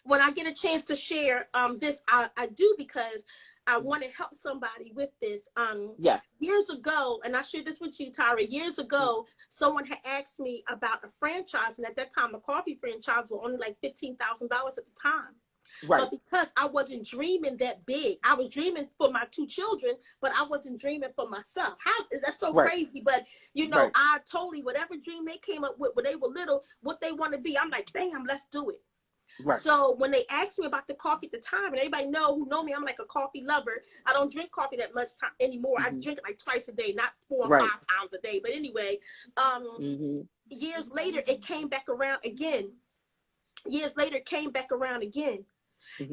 when I get a chance to share this, I do, because I want to help somebody with this. Years ago, and I shared this with you, Tyra, years ago, someone had asked me about a franchise. And at that time, a coffee franchise was only like $15,000 at the time. Right. But because I wasn't dreaming that big, I was dreaming for my two children, but I wasn't dreaming for myself. How is that so crazy? But, you know, I totally, whatever dream they came up with when they were little, what they want to be, I'm like, bam, let's do it. Right. So when they asked me about the coffee at the time, and everybody who know me, I'm like a coffee lover. I don't drink coffee that much time anymore. I drink it like twice a day, not 4 or 5 times a day. But anyway, years later, it came back around again.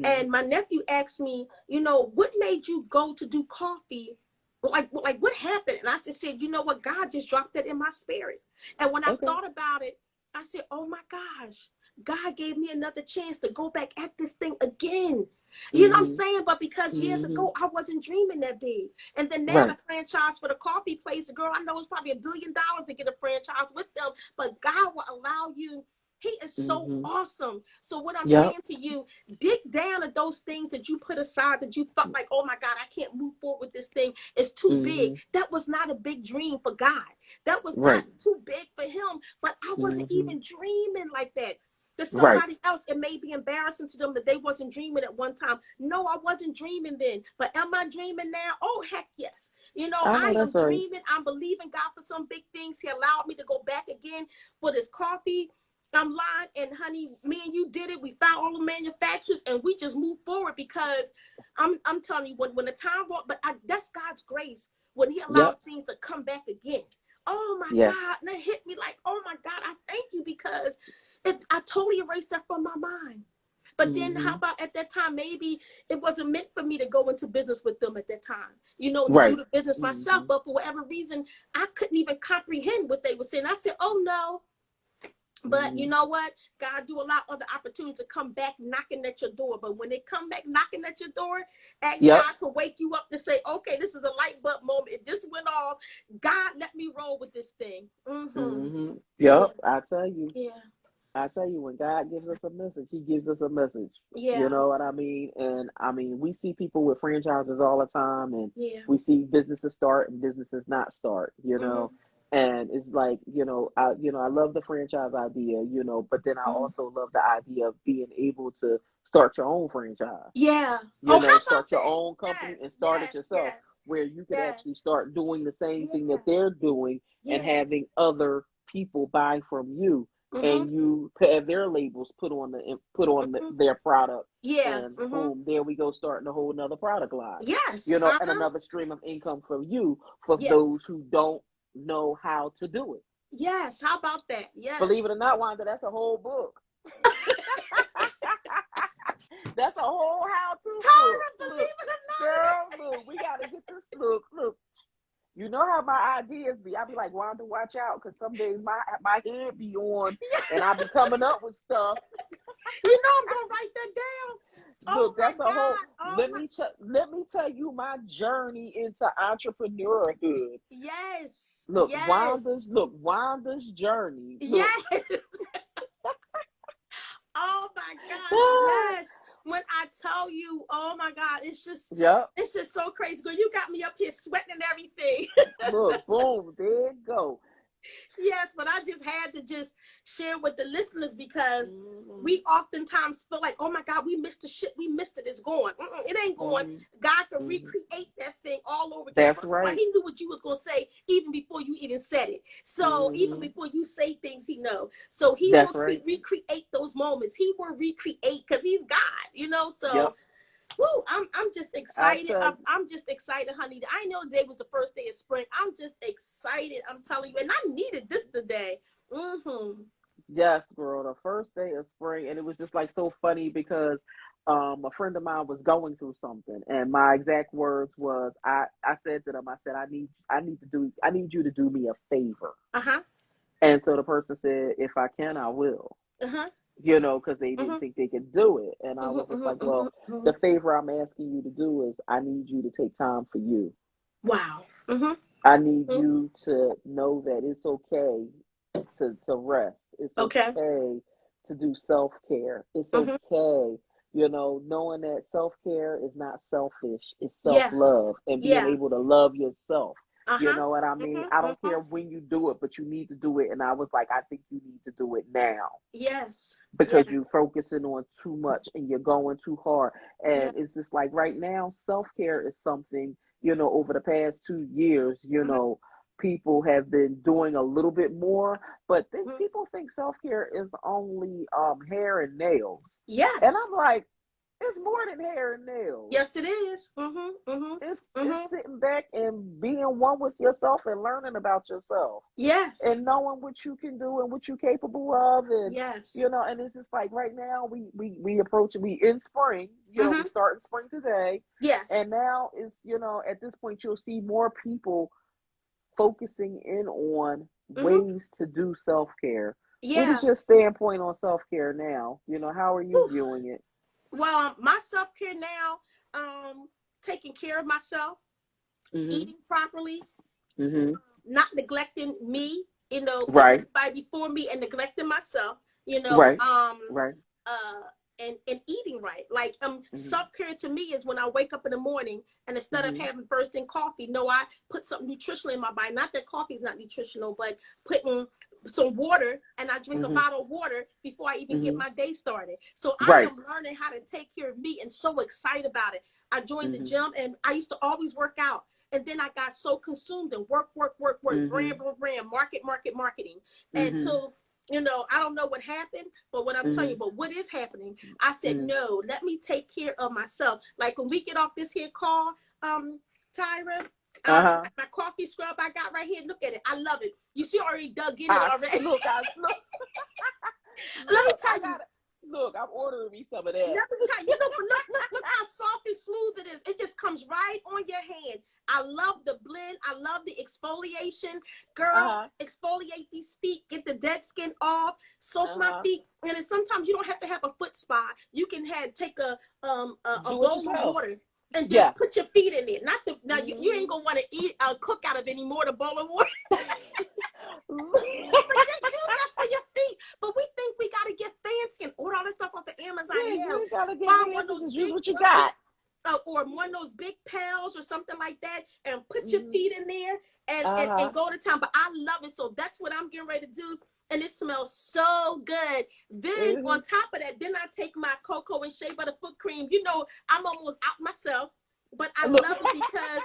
And my nephew asked me, you know, what made you go to do coffee? Like what happened? And I just said, you know what? God just dropped that in my spirit. And when I thought about it, I said, oh my gosh. God gave me another chance to go back at this thing again. You know what I'm saying? But because years ago, I wasn't dreaming that big. And then now the franchise for the coffee place, the girl I know is probably $1 billion to get a franchise with them. But God will allow you. He is so awesome. So what I'm saying to you, dig down at those things that you put aside that you felt like, oh my God, I can't move forward with this thing. It's too big. That was not a big dream for God. That was not too big for him. But I wasn't even dreaming like that. To somebody else, it may be embarrassing to them that they wasn't dreaming at one time. No, I wasn't dreaming then. But am I dreaming now? Oh, heck yes. You know, I am dreaming. I'm believing God for some big things. He allowed me to go back again for this coffee line. And honey, me and you did it. We found all the manufacturers and we just moved forward because I'm telling you, when the time brought, but that's God's grace when he allowed things to come back again. Oh my God. And that hit me like, oh my God, I thank you, because I totally erased that from my mind. But then how about at that time, maybe it wasn't meant for me to go into business with them at that time, you know, and to do the business myself. But for whatever reason, I couldn't even comprehend what they were saying. I said, oh no. But you know what? God do allow other opportunities to come back knocking at your door. But when they come back knocking at your door, ask God to wake you up to say, okay, this is a light bulb moment. It just went off. God, let me roll with this thing. Yep, I tell you. Yeah. I tell you, when God gives us a message, he gives us a message. Yeah. You know what I mean? And I mean, we see people with franchises all the time, and yeah. we see businesses start and businesses not start, you know. And it's like, you know, I love the franchise idea, you know, but then I also love the idea of being able to start your own franchise. Yeah. You know, how start about your that? own company and start it yourself, where you could actually start doing the same thing that they're doing and having other people buy from you. And you have their labels put on their product, and boom, there we go, starting a whole nother product line. Yes, you know, and another stream of income for you, for those who don't know how to do it. Yes, how about that? Yes. Believe it or not, Wanda, that's a whole book. That's a whole how-to book. Believe it or not. Girl, look, we gotta get this. Look. You know how my ideas be. I be like, Wanda, watch out, because some days my head be on, and I be coming up with stuff. You know I'm gonna write that down. Look, that's a whole. Let me tell you my journey into entrepreneurhood. Yes. Look, yes. Wanda's journey. Look. Yes. Oh my God. Yes. When I tell you, oh my God, it's just so crazy. Girl, you got me up here sweating and everything. Look, boom, there you go. Yes, but I just had to just share with the listeners, because we oftentimes feel like, oh my God, we missed the shit. We missed it. It's gone. It ain't going. God can recreate that thing all over again. That's right. He knew what you was going to say even before you even said it. So even before you say things, he knows. So he will recreate those moments. He will recreate, because he's God, you know. So woo, I'm just excited. I'm just excited, honey. I know today was the first day of spring. I'm just excited. I'm telling you, and I needed this today. Yes, girl, the first day of spring, and it was just like so funny because a friend of mine was going through something, and my exact words was, I said to them, I said, I need you to do me a favor. And so the person said, if I can, I will. You know, because they didn't think they could do it. And I was just like, well, the favor I'm asking you to do is I need you to take time for you. Wow. I need you to know that it's okay to rest. It's okay to do self-care. It's okay, you know, knowing that self-care is not selfish. It's self-love and being able to love yourself. You know what I mean? I don't care when you do it, but you need to do it. And I was like, I think you need to do it now. Yes. Because you're focusing on too much and you're going too hard. And it's just like right now, self-care is something, you know, over the past 2 years, you know, people have been doing a little bit more, but people think self-care is only hair and nails. Yes. And I'm like, it's more than hair and nails. Yes, it is. It's sitting back and being one with yourself and learning about yourself. Yes. And knowing what you can do and what you're capable of. And, yes. you know, and it's just like right now we approach it. We in spring, you know, we start in spring today. Yes. And now it's, you know, at this point you'll see more people focusing in on ways to do self-care. Yeah. What is your standpoint on self-care now? You know, how are you viewing it? Well, my self-care now, taking care of myself, eating properly, not neglecting me, you know, everybody before me, and neglecting myself, you know, and eating right. Like, self-care to me is when I wake up in the morning and instead of having first thing coffee, no, I put something nutritional in my body. Not that coffee is not nutritional, but putting some water, and I drink a bottle of water before I even get my day started. So I am learning how to take care of me and so excited about it. I joined the gym, and I used to always work out. And then I got so consumed in work, brand, marketing. Until, you know, I don't know what happened, but what I'm telling you, but what is happening, I said, no, let me take care of myself. Like when we get off this here call, Tyra, my coffee scrub I got right here. Look at it. I love it. You see, already dug in it already. Look. Let me tell you. Look, I'm ordering me some of that. Let me tell you, look how soft and smooth it is. It just comes right on your hand. I love the blend. I love the exfoliation. Girl, exfoliate these feet. Get the dead skin off. Soak my feet. And then sometimes you don't have to have a foot spa. You can take a bowl of water and just put your feet in it. Now you ain't gonna want to eat cook out of any more the bowl of water. But just use that for your feet. But we think we gotta get fancy and order all this stuff off of Amazon. Yeah, you gotta get find fancy. one of those Use big what you got. Or one of those big pails or something like that, and put your feet in there and go to town. But I love it, so that's what I'm getting ready to do. And it smells so good. Then on top of that, then I take my cocoa and shea butter foot cream. You know, I'm almost out myself, but I love it because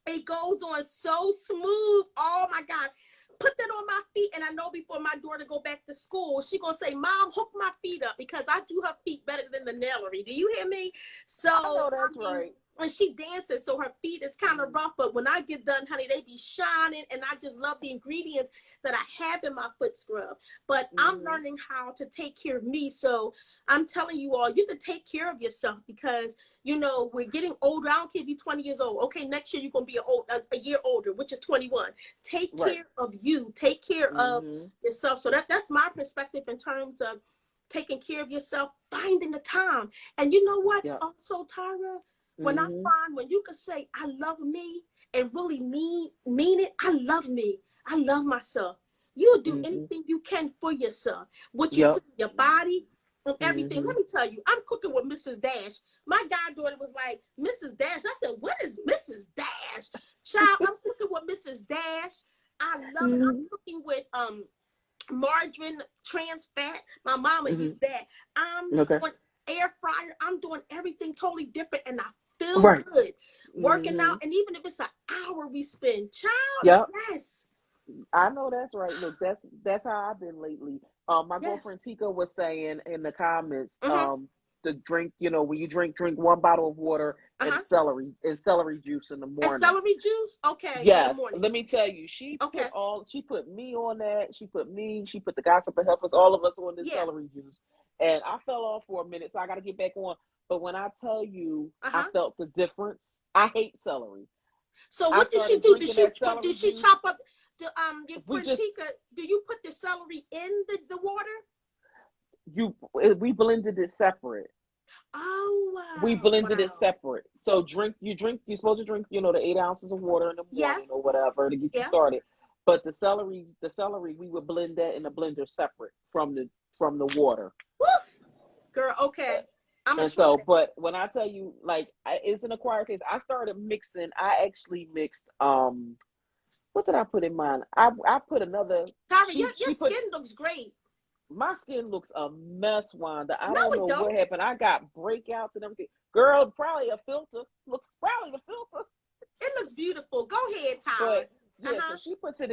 it goes on so smooth. Oh my God. Put that on my feet, and I know before my daughter go back to school, she gonna say, "Mom, hook my feet up," because I do her feet better than the nailery. Do you hear me? So I know that's right. When she dances, so her feet is kind of rough, but when I get done, honey, they be shining, and I just love the ingredients that I have in my foot scrub. But I'm learning how to take care of me, so I'm telling you all, you can take care of yourself because, you know, we're getting older. I don't care if you're 20 years old. Okay, next year you're going to be a year older, which is 21. Take care of you. Take care of yourself. So that's my perspective in terms of taking care of yourself, finding the time. And you know what? Also, Tyra, when I find when you can say, I love me and really mean it, I love me. I love myself. You'll do anything you can for yourself. What you put in your body and everything. Let me tell you, I'm cooking with Mrs. Dash. My goddaughter was like, Mrs. Dash. I said, what is Mrs. Dash? Child, I'm cooking with Mrs. Dash. I love it. I'm cooking with margarine, trans fat. My mama used that. I'm doing air fryer. I'm doing everything totally different, and I feel good working out. And even if it's an hour we spend, child, yes. I know that's right. Look, that's how I've been lately. My girlfriend Tika was saying in the comments, to drink, you know, when you drink 1 bottle of water and celery juice in the morning. And celery juice? Okay. Yes. Let me tell you, she put me on that. She put the Gossip and Heifers, all of us on this celery juice. And I fell off for a minute, so I got to get back on. But when I tell you, I felt the difference. I hate celery. So what did she do? Did she chop up? Do you put the celery in the water? We blended it separate. Oh wow. We blended it separate. So you're supposed to drink, you know, the 8 ounces of water in the morning or whatever to get you started. But the celery, we would blend that in the blender separate from the water. Woof. Girl, okay. But when I tell you, like, it's an acquired taste. I started mixing. I actually mixed. What did I put in mine? I put another. Tyra, your skin looks great. My skin looks a mess, Wanda. I don't know what happened. I got breakouts and everything. Girl, probably a filter. It looks beautiful. Go ahead, Tyra. So she puts hers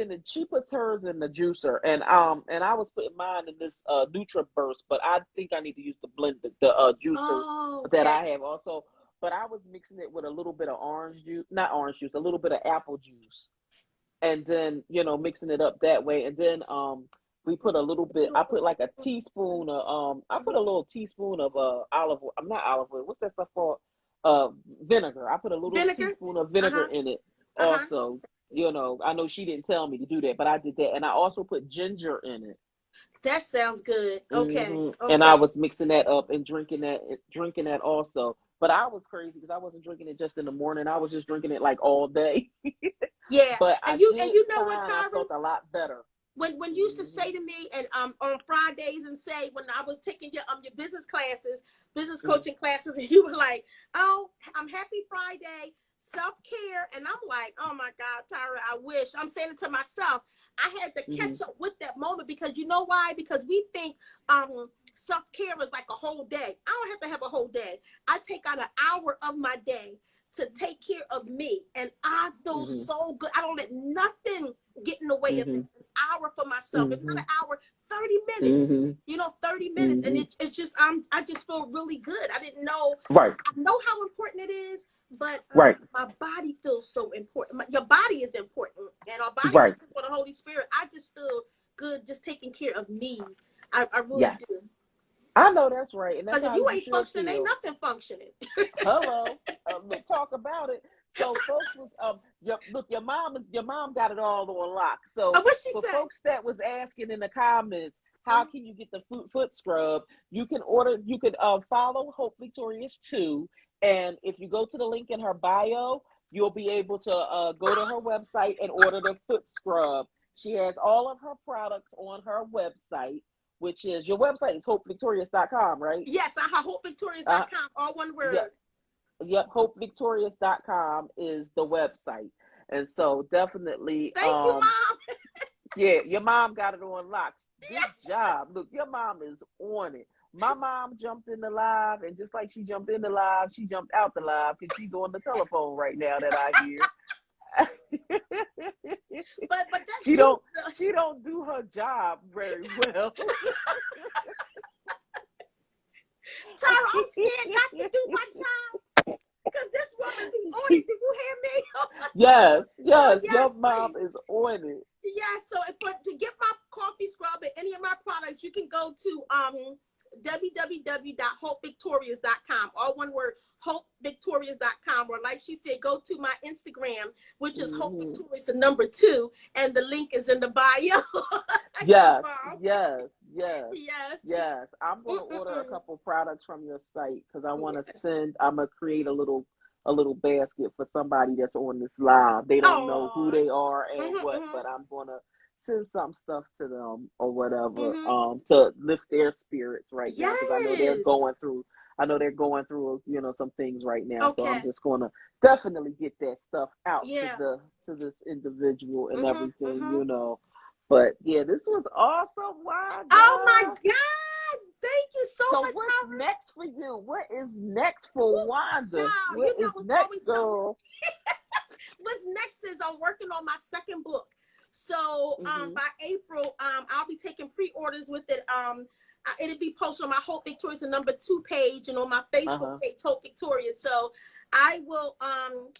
in the juicer, and I was putting mine in this NutriBurst, but I think I need to use the blender, the juicer that I have also. But I was mixing it with a little bit of a little bit of apple juice, and then, you know, mixing it up that way, and then we put a little bit. I put like a teaspoon of I put a little teaspoon of olive oil. I'm not olive oil. What's that stuff called? Vinegar. I put a little teaspoon of vinegar in it also. You know, I know she didn't tell me to do that, but I did that. And I also put ginger in it. That sounds good. Okay. And I was mixing that up and drinking that also. But I was crazy because I wasn't drinking it just in the morning. I was just drinking it like all day. Yeah. But you know what, Tyra? I felt a lot better. When you used to say to me and on Fridays and say when I was taking your business classes, business coaching classes, and you were like, "Oh, I'm happy Friday. Self-care," and I'm like, oh my God, Tyra, I wish. I'm saying it to myself. I had to catch up with that moment because you know why? Because we think self-care is like a whole day. I don't have to have a whole day. I take out an hour of my day to take care of me, and I feel so good. I don't let nothing get in the way of it. An hour for myself. If not an hour, 30 minutes. You know, 30 minutes, and it's just I just feel really good. I didn't know. I know how important it is. But my body feels so important. Your body is important, and our body is for the Holy Spirit. I just feel good just taking care of me. I really do. I know that's right, and that's Because if how you you ain't should functioning, ain't feel. nothing functioning. Hello, look, talk about it. So, folks was your mom got it all on lock. So, What she for say? folks that was asking in the comments, how Mhm. can you get the foot scrub? You can follow Hope Victorious too, and if you go to the link in her bio, you'll be able to go to her website and order the foot scrub. She has all of her products on her website, which is your website is hopevictorious.com, right? Yes, hopevictorious.com, all one Yep. word. Yep, hopevictorious.com is the website. And so definitely Thank you, Mom. yeah, your mom got it on lock. Good Yeah. job. Look, your mom is on it. My mom jumped in the live, and just like she jumped in the live, she jumped out the live because she's on the telephone right now that I hear. But that's she you. don't do her job very well. Tara, I'm scared not to do my job because this woman be on it. Do you hear me? Yes, So your yes, mom please. is on it. Yeah, so to get my coffee scrub and any of my products, you can go to www.hopevictorious.com. All one word, hopevictorious.com. Or like she said, go to my Instagram, which is Hope Victorious, the number 2, and the link is in the bio. Yes. Yes. I'm going to order a couple products from your site because I want to Yes. I'm going to create a little basket for somebody that's on this live. They don't know who they are and what, but I'm going to send some stuff to them or whatever to lift their spirits right now because I know they're Yes. going through some things right now. So I'm Okay. just going to definitely get that stuff out Yeah. to this individual and everything. But yeah, this was awesome, Wanda. Oh my God. Thank you so much. So what's next for you? What is next for Wanda? Child, What is next, girl? What's next is I'm working on my second book. So by April, I'll be taking pre-orders with it. It'll be posted on my Hope Victorious the number 2 page and on my Facebook page, Hope Victorious. So I will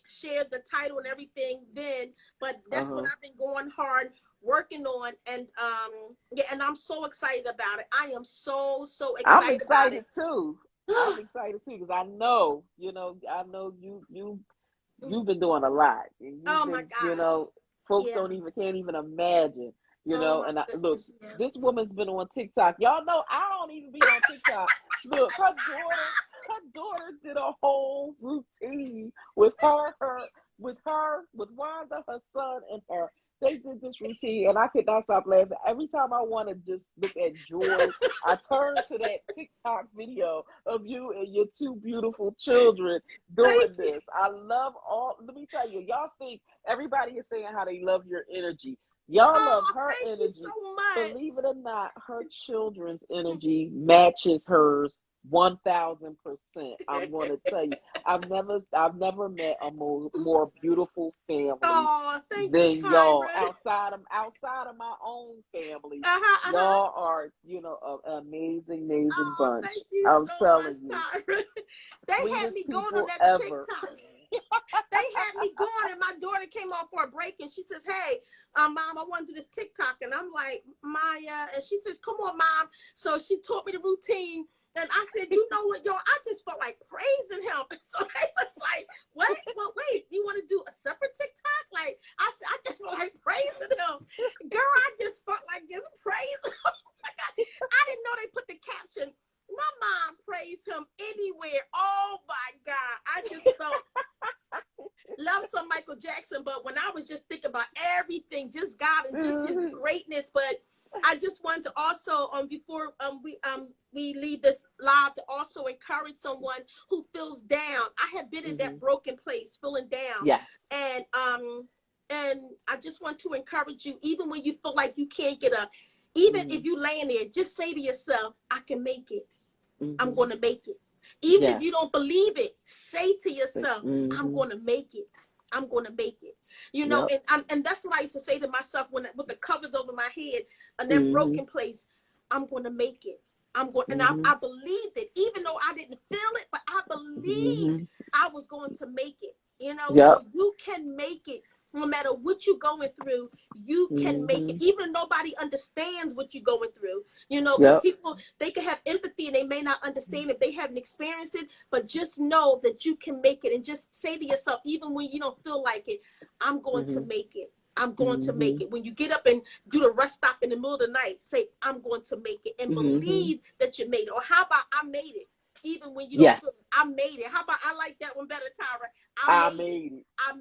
share the title and everything then. But that's what I've been going hard working on, and and I'm so excited about it. I am so excited. I'm excited about it. too. I'm excited too because I know you've been doing a lot. And Oh my gosh. Folks can't even imagine. And look, Yeah. this woman's been on TikTok. Y'all know I don't even be on TikTok. Look, her daughter did a whole routine with Wanda, her son, and her. They did this routine, and I could not stop laughing. Every time I want to just look at joy, I turn to that TikTok video of you and your 2 beautiful children doing this. I love let me tell you, y'all think everybody is saying how they love your energy. Y'all love her energy. You so much. Believe it or not, her children's energy matches hers 1,000%. I'm going to tell you, I've never met a more beautiful family than y'all outside of my own family. Y'all are, an amazing bunch. Thank you I'm so telling much, you. Tyra. They had me going on that TikTok. They had me going, and my daughter came off for a break, and she says, "Hey, Mom, I want to do this TikTok." And I'm like, Maya, and she says, "Come on, Mom." So she taught me the routine. And I said, you know what, yo, I just felt like praising him. So they was like, what? Well, wait, you want to do a separate TikTok? Like, I said, I just felt like praising him. Girl, I just felt like just praising him. I didn't know they put the caption. My mom praised him anywhere. Oh, my God. I just felt, love some Michael Jackson. But when I was just thinking about everything, just God and just his greatness. But I just wanted to also, before we leave this live, to also encourage someone who feels down. I have been in that broken place, feeling down. Yes. And I just want to encourage you, even when you feel like you can't get up, even if you laying there, just say to yourself, I can make it. I'm going to make it. Even if you don't believe it, say to yourself, I'm going to make it. I'm going to make it. And that's what I used to say to myself with the covers over my head and that broken place. I'm going to make it. I'm going, and I believed it, even though I didn't feel it, but I believed I was going to make it. So you can make it no matter what you're going through, you can make it, even if nobody understands what you're going through, you know, because people, they can have empathy and they may not understand if they haven't experienced it, but just know that you can make it, and just say to yourself, even when you don't feel like it, I'm going to make it. I'm going to make it. When you get up and do the rest stop in the middle of the night, say, I'm going to make it, and believe that you made it. Or how about I made it? Even when you don't feel it, I made it. How about, I like that one better, Tyra. I made it. I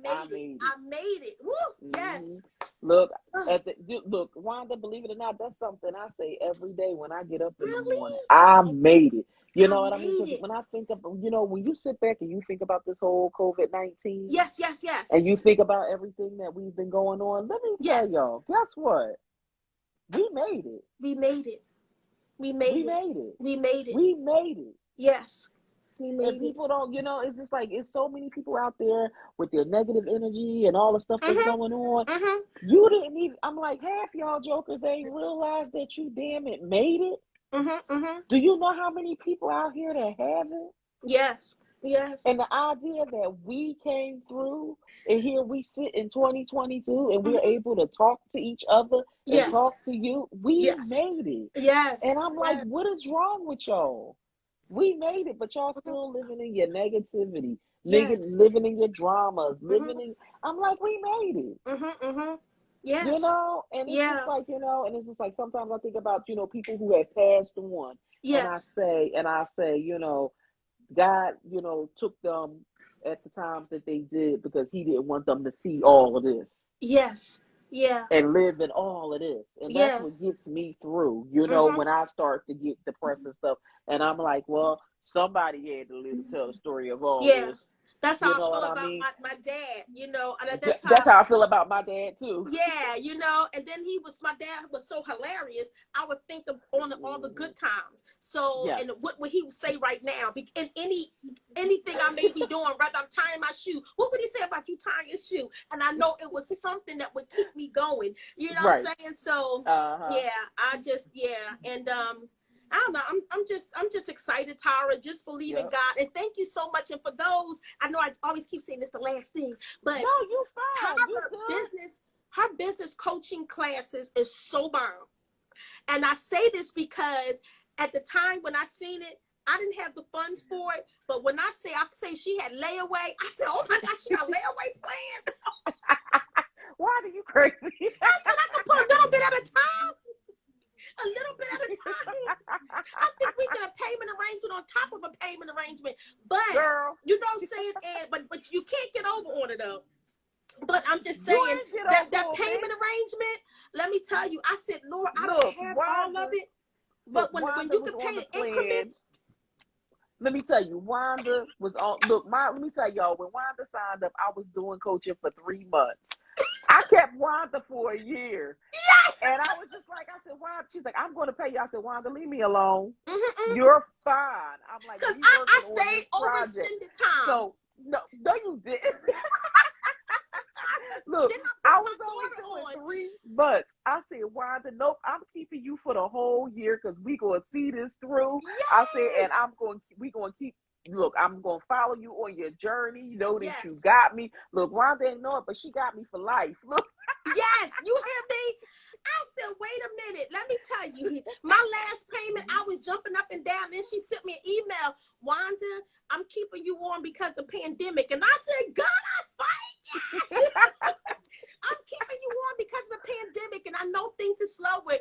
made it. Woo! Yes. Look, look, Wanda, believe it or not, that's something I say every day when I get up in the morning. I made it. You know what I mean? Because when I think of, you know, when you sit back and you think about this whole COVID-19. Yes. And you think about everything that we've been going on. Let me tell y'all, guess what? We made it. We made it. We made it. We made it. We made it. Yes. We made and people don't, you know, it's just like, it's so many people out there with their negative energy and all the stuff that's going on. You didn't even, I'm like, half y'all jokers ain't realized that you damn it made it. Do you know how many people out here that haven't? Yes. And the idea that we came through, and here we sit in 2022 and we're able to talk to each other and talk to you, we made it. Yes. And I'm like, what is wrong with y'all? We made it, but y'all still living in your negativity, living in your dramas, living in. I'm like, we made it. Yes. You know, and it's just like, you know, and it's just like, sometimes I think about, you know, people who have passed on, and I say, you know, God, you know, took them at the times that they did because he didn't want them to see all of this. Yes. Yeah. And live in all of this. And that's what gets me through, you know, when I start to get depressed and stuff. And I'm like, well, somebody had to live to tell the story of all this. That's how I feel about my dad, you know. And that's how I feel about my dad too. Yeah, you know. And then my dad was so hilarious. I would think of all the good times. So, and what would he say right now? In anything I may be doing, whether I'm tying my shoe, what would he say about you tying your shoe? And I know it was something that would keep me going. You know what I'm saying? So, and I don't know. I'm just excited, Tara. Just believe in God, and thank you so much. And for those, I know I always keep saying this the last thing, but no, you fine. Her business coaching classes is so bomb. And I say this because at the time when I seen it, I didn't have the funds for it. But when I say she had layaway, I said, oh my gosh, she got a layaway plan. Why are you crazy? I said I could put a little bit at a time. A little bit at a time. I think we get a payment arrangement on top of a payment arrangement. But girl, you know what I'm saying? And but you can't get over on it though. But I'm just saying that payment arrangement, let me tell you, I said, Lord, I don't have all of it. But when you can pay in increments. Let me tell you, Wanda was on. Let me tell y'all, when Wanda signed up, I was doing coaching for 3 months. I kept Wanda for a year. Yes. And I was just like, I said, Wanda, she's like, I'm going to pay you. I said, Wanda, leave me alone. You're fine. I'm like, because I stayed overextended time. So, no, you didn't. Look, I was only doing 3 months. I said, Wanda, nope, I'm keeping you for the whole year because we going to see this through. Yes. I said, and we going to keep. Look, I'm going to follow you on your journey. You know that you got me. Look, Wanda didn't know it, but she got me for life. Look. Yes, you hear me? I said, wait a minute. Let me tell you. My last payment, I was jumping up and down. Then she sent me an email. Wanda, I'm keeping you on because of the pandemic. And I said, God, I fight you. I'm keeping you on because of the pandemic. And I know things are slow with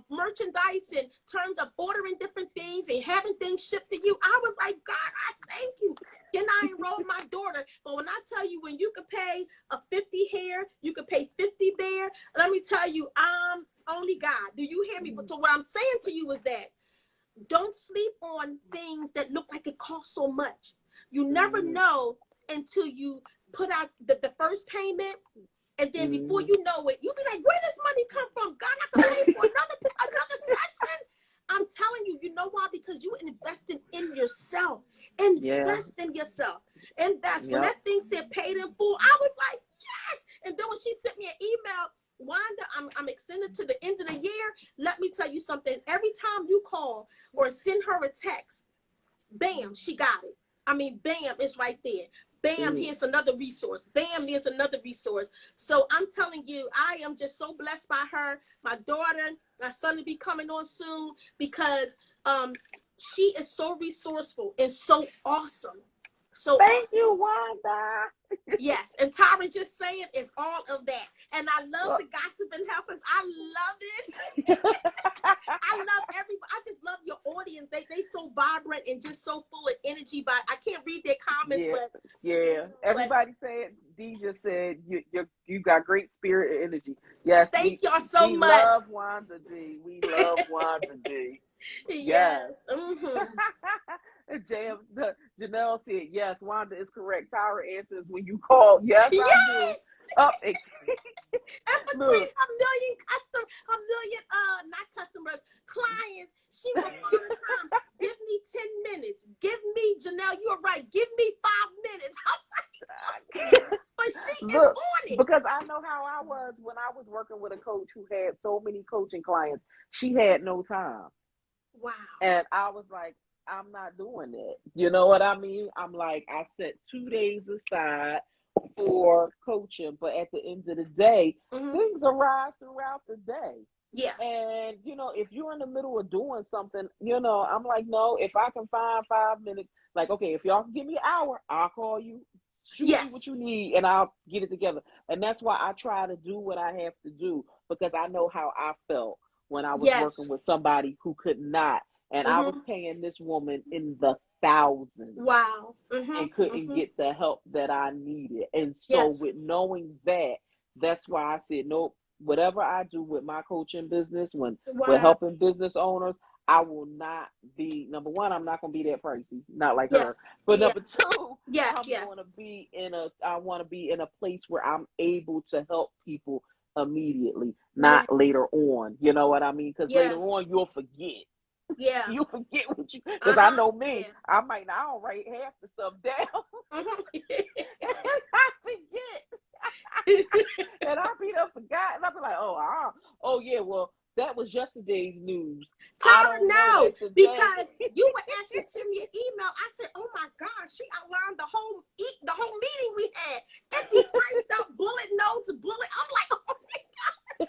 merchandise in terms of ordering different things and having things shipped to you. I was like, God, I thank you. Then I enrolled my daughter. But when I tell you, when you could pay a 50 here, you could pay 50 there. Let me tell you, only God. Do you hear me? But so what I'm saying to you is that don't sleep on things that look like it costs so much. You never know until you put out the first payment. And then before you know it, you'll be like, where does this money come from? God, I can pay for another session. I'm telling you, you know why? Because you invested in yourself. Invest in yourself. Invest. When that thing said paid in full, I was like, yes. And then when she sent me an email, Wanda, I'm extended to the end of the year. Let me tell you something. Every time you call or send her a text, bam, she got it. I mean, bam, it's right there. Bam, here's another resource. Bam, there's another resource. So I'm telling you, I am just so blessed by her. My daughter, my son will be coming on soon because she is so resourceful and so awesome. So thank you, Wanda. yes, and Tara just saying it's all of that. And I love the gossip and helpers. I love it. I love everybody. I just love your audience. They so vibrant and just so full of energy. But I can't read their comments, Everybody said, D just said you got great spirit and energy. Yes, thank y'all so much. We love Wanda D. We love Wanda D. Yes. Mm-hmm. Janelle said, yes, Wanda is correct. Tyra answers when you call. Yes, I do. Up and between not customers, clients, she will all the time. Give me 10 minutes. Give me, Janelle, you're right. Give me 5 minutes. But she is on it. Because I know how I was when I was working with a coach who had so many coaching clients. She had no time. Wow. And I was like, I'm not doing that. You know what I mean? I'm like, I set 2 days aside for coaching, but at the end of the day, things arise throughout the day. Yeah. And, if you're in the middle of doing something, I'm like, no, if I can find 5 minutes, like, okay, if y'all can give me an hour, I'll call you, shoot me what you need, and I'll get it together. And that's why I try to do what I have to do, because I know how I felt when I was working with somebody who could not. And I was paying this woman in the thousands. Wow. And couldn't get the help that I needed. And so with knowing that, that's why I said, nope, whatever I do with my coaching business, when we're helping business owners, I will not be, number one, I'm not going to be that pricey, not like her. But number two, I want to be in a place where I'm able to help people immediately, not later on. You know what I mean? Because later on, you'll forget. Yeah. You forget what you, because I know me, I don't write half the stuff down. And I forget. And I'll be there forgot. And I'll be like, oh yeah, well, that was yesterday's news. Tara, no, because you would actually send me an email. I said, oh my gosh, she outlined the whole meeting we had. And you typed up bullet notes, I'm like, oh my God.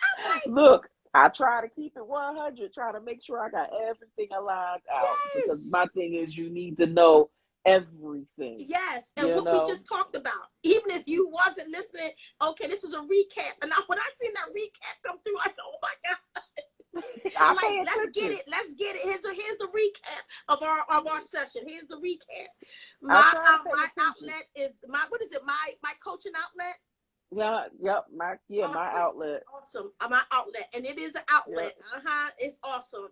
I'm like, look, I try to keep it 100, try to make sure I got everything aligned out. Because my thing is, you need to know everything. Yes, and what we just talked about. Even if you wasn't listening, okay, this is a recap. And when I seen that recap come through, I said, oh my God. Let's get it. Here's the recap of our session. Here's the recap. My outlet is my coaching outlet. My outlet. Awesome. My outlet. And it is an outlet. It's awesome.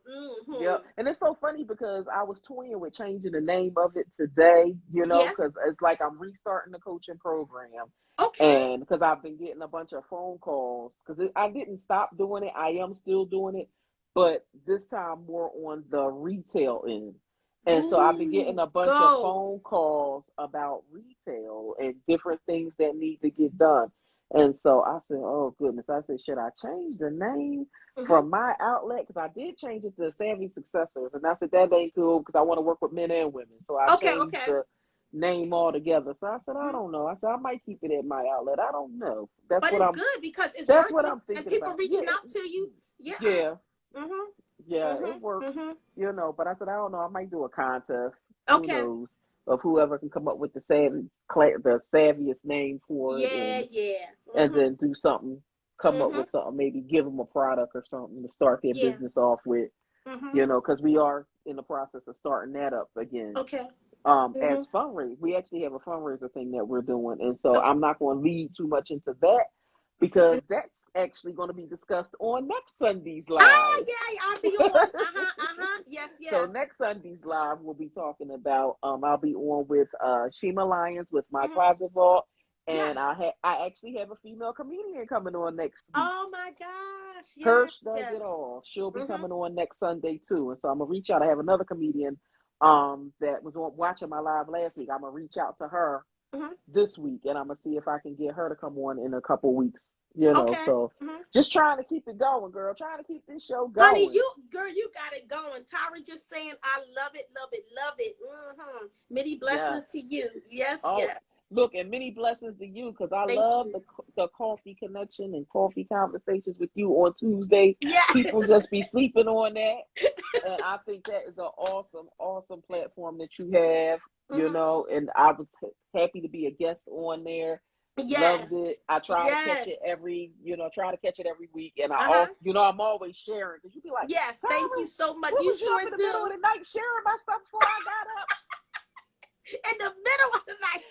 Yeah. And it's so funny because I was toying with changing the name of it today, because it's like I'm restarting the coaching program. Okay. And because I've been getting a bunch of phone calls, because I didn't stop doing it. I am still doing it, but this time more on the retail end. And so I've been getting a bunch of phone calls about retail and different things that need to get done. And so I said, oh, goodness. I said, should I change the name from my outlet? Because I did change it to Savvy Successors. And I said, that ain't cool because I want to work with men and women. So I changed the name altogether. So I said, I don't know. I said, I might keep it at my outlet. I don't know. But it's good because it's that's working. What I'm thinking and people about. Reaching out to you. It works, but I said, I don't know. I might do a contest. Okay. Who knows? Of whoever can come up with the savviest name for it. And then do something, come up with something, maybe give them a product or something to start their business off with, because we are in the process of starting that up again. Okay. As fundraising, we actually have a fundraiser thing that we're doing. And so I'm not going to lead too much into that because that's actually going to be discussed on next Sunday's live. I'll be on. Yes. So next Sunday's live, we'll be talking about, I'll be on with Shima Lyons with My Closet Vault. And I actually have a female comedian coming on next week. Oh my gosh. Hirsch does it all. She'll be coming on next Sunday too. And so I'm going to reach out. I have another comedian that was watching my live last week. I'm going to reach out to her this week, and I'm going to see if I can get her to come on in a couple weeks Okay. So just trying to keep it going, girl. Trying to keep this show Honey, going. you got it going. Tyra just saying, I love it, love it, love it. Many blessings to you. Yes, yes. Look, and many blessings to you, because I Thank love you. the coffee connection and coffee conversations with you on Tuesday. Yeah. People just be sleeping on that. And I think that is an awesome platform that you have, and I was happy to be a guest on there. Yes. Loved it. I try to catch it every week. And I'm always sharing, because you be like, yes, thank you so much. What You was sure up in the do. middle of the night sharing my stuff before I got up? In the middle of the night.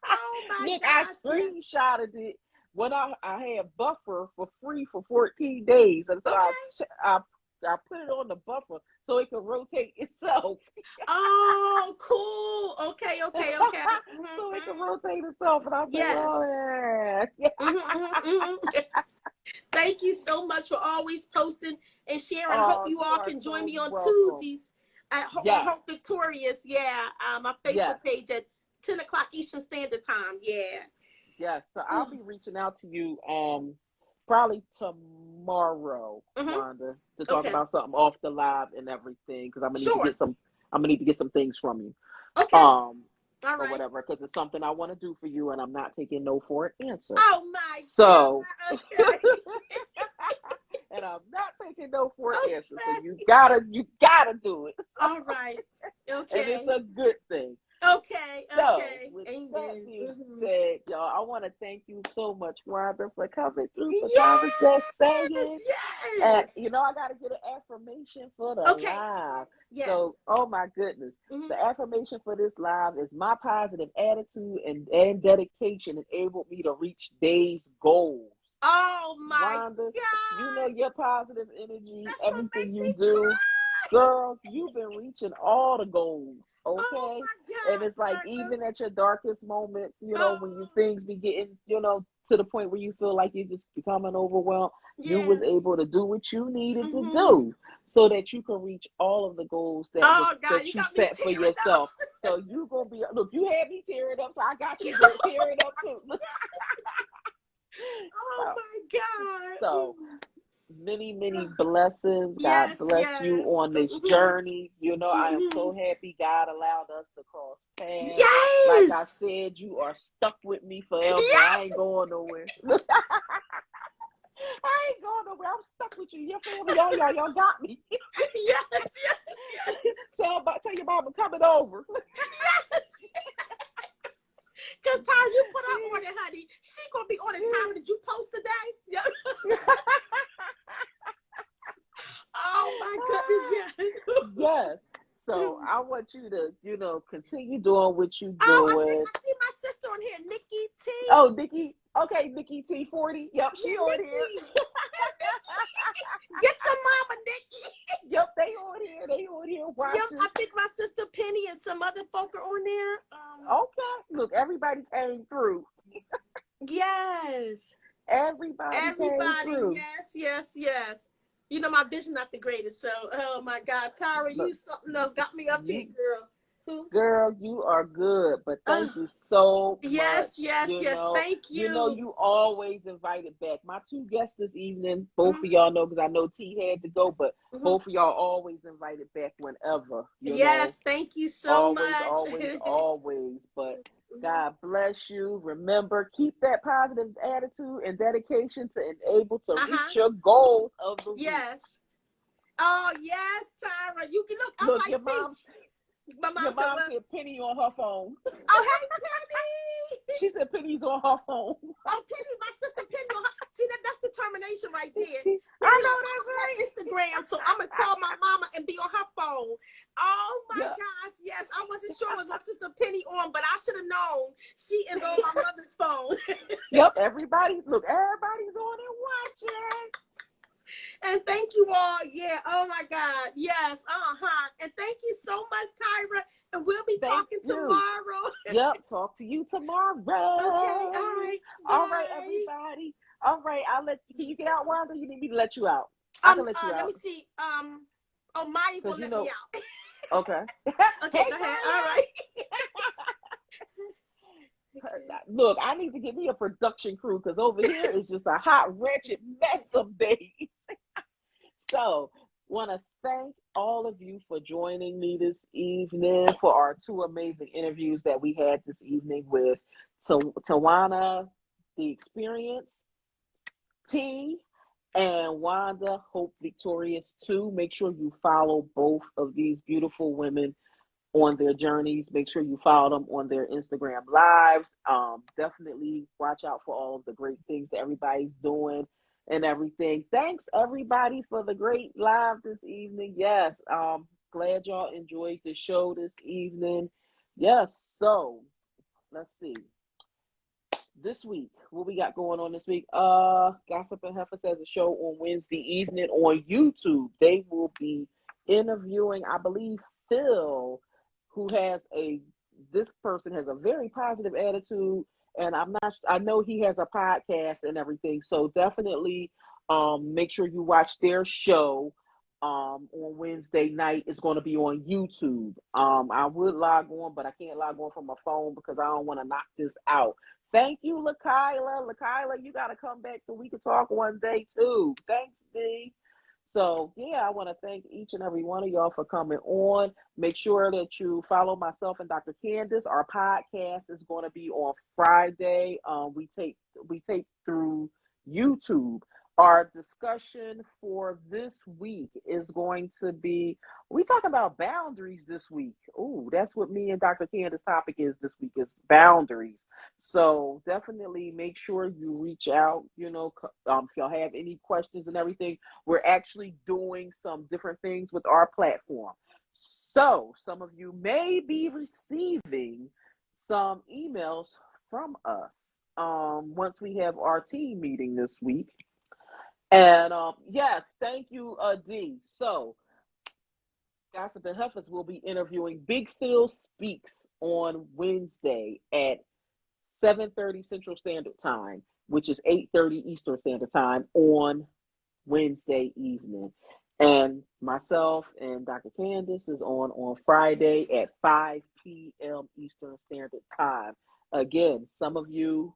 Oh my Look, gosh. I screenshotted it when I had buffer for free for 14 days. And so I put it on the buffer so it could rotate itself. Oh, cool. Okay. So it can rotate itself. And I said, Thank you so much for always posting and sharing. Hope you all can join me on Tuesdays at Hope Victorious. Yeah, my Facebook page at 10 o'clock Eastern Standard Time. Yeah. Yes. So I'll be reaching out to you probably tomorrow, Wanda, to talk about something off the live and everything, because I'm gonna need to get some things from you. Okay. All right. Or whatever, because it's something I want to do for you, and I'm not taking no for an answer. Oh my God. Okay. And I'm not taking no for an answer. So you gotta do it. All right. Okay. And it's a good thing. Okay. So, with that being said, y'all, I want to thank you so much, Wanda, for coming through, for just saying. Yes. And, I got to get an affirmation for the live. Yes. So, oh my goodness. The affirmation for this live is my positive attitude and dedication enabled me to reach day's goals. Oh my Wanda, God. Your positive energy, That's everything you do. Cry. Girl, you've been reaching all the goals, okay? Oh my God, and it's like, even at your darkest moments, when things be getting, to the point where you feel like you're just becoming overwhelmed, you was able to do what you needed to do so that you can reach all of the goals that you set for yourself. So you gonna be, look, you had me tearing up, so I got you tearing up too. Oh my God. So many blessings. God bless you on this journey. I am so happy God allowed us to cross paths. Yes. Like I said, you are stuck with me forever. Yes. I ain't going nowhere. I ain't going nowhere. I'm stuck with you. Your family, y'all got me. Yes. Tell your mama coming over. Yes. Because Tyra, you put up on it, honey. She gonna be on the time. Did you post today? Oh my goodness, yes. Yes. So I want you to, continue doing what you doing. Oh, I think I see my sister on here, Nikki T. Oh, Nikki. Okay, Nikki T40. Yep, she on here. Get your mama, Nikki. Yep, they on here watching. Yep, I think my sister Penny and some other folk are on there. Okay. Look, everybody came through. Yes. Everybody came through. Yes. My vision not the greatest, so oh my God, Tyra, you something else got me up here, girl. Girl, you are good, but thank you so much. Yes, thank you. You always invited back. My two guests this evening, both of y'all know, because I know T had to go, but both of y'all always invited back whenever. Yes, thank you so much. Always. But God bless you. Remember, keep that positive attitude and dedication to enable to reach your goals of the week. Yes. Oh, yes, Tyra. You can look. Look, like your mom said Penny on her phone. Oh, hey, Penny. She said Penny's on her phone. Oh, Penny, my sister Penny on her. See, that's determination right there. I know that's right. Instagram, so I'm going to call my mama and be on her phone. Oh, my gosh, yes. I wasn't sure it was my sister Penny on, but I should have known she is on my mother's phone. Yep, everybody's on and watching. And thank you all. Yeah. Oh my God. Yes. And thank you so much, Tyra. And we'll be talking tomorrow. Yep. Talk to you tomorrow. Okay. All right. All right, everybody. All right. Can you get out, Wanda? You need me to let you out? I can let you out. Let me see. Maya will let me out. Okay. Okay. Go ahead. All right. look, I need to get me a production crew because over here is just a hot, wretched mess of days. So, want to thank all of you for joining me this evening for our two amazing interviews that we had this evening with Tawana, the Experience, T, and Wanda, Hope Victorious 2. Make sure you follow both of these beautiful women on their journeys. Make sure you follow them on their Instagram lives. Definitely watch out for all of the great things that everybody's doing and everything. Thanks everybody for the great live this evening. Yes, glad y'all enjoyed the show this evening. Yes, so let's see. This week, what we got going on this week? Gossip and Heifers has a show on Wednesday evening on YouTube. They will be interviewing, I believe, Phil, who has this person has a very positive attitude, and I know he has a podcast and everything. So definitely make sure you watch their show on Wednesday night. It's going to be on YouTube. I would log on, but I can't log on from my phone because I don't want to knock this out. Thank you, LaKyla. LaKyla, you got to come back so we can talk one day too. Thanks, D. So, yeah, I want to thank each and every one of y'all for coming on. Make sure that you follow myself and Dr. Candace. Our podcast is going to be on Friday. We take through YouTube. Our discussion for this week is going to be, we talk about boundaries this week. Ooh, that's what me and Dr. Candace's topic is this week, is boundaries. So definitely make sure you reach out, if y'all have any questions and everything. We're actually doing some different things with our platform. So some of you may be receiving some emails from us once we have our team meeting this week. And yes, thank you, D. So Gossip and Heifers will be interviewing Big Phil Speaks on Wednesday at 7:30 Central Standard Time, which is 8:30 Eastern Standard Time on Wednesday evening. And myself and Dr. Candace is on Friday at 5 p.m. Eastern Standard Time. Again, some of you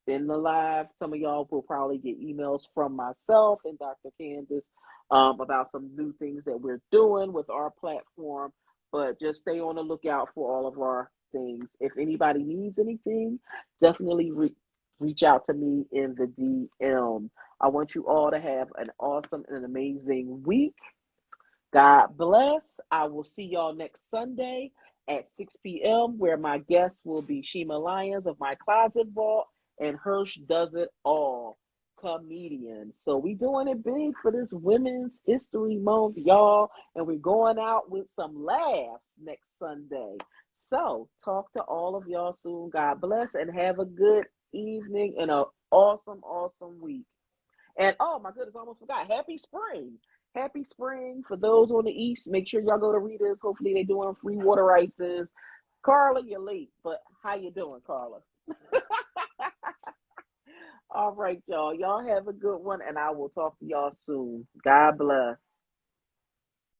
in the live, some of y'all will probably get emails from myself and Dr. Candace about some new things that we're doing with our platform. But just stay on the lookout for all of our things. If anybody needs anything, definitely reach out to me in the DM. I want you all to have an awesome and amazing week. God bless. I will see y'all next Sunday at 6 p.m. where my guest will be Shima Lyons of My Closet Vault and Hirsch Does It All, comedian. So we doing it big for this Women's History Month, y'all, and we're going out with some laughs next Sunday. So talk to all of y'all soon. God bless and have a good evening and an awesome, awesome week. And oh my goodness, I almost forgot. Happy spring. Happy spring for those on the east. Make sure y'all go to Rita's. Hopefully they're doing free water ices. Carla, you're late, but how you doing, Carla? All right, y'all. Y'all have a good one, and I will talk to y'all soon. God bless.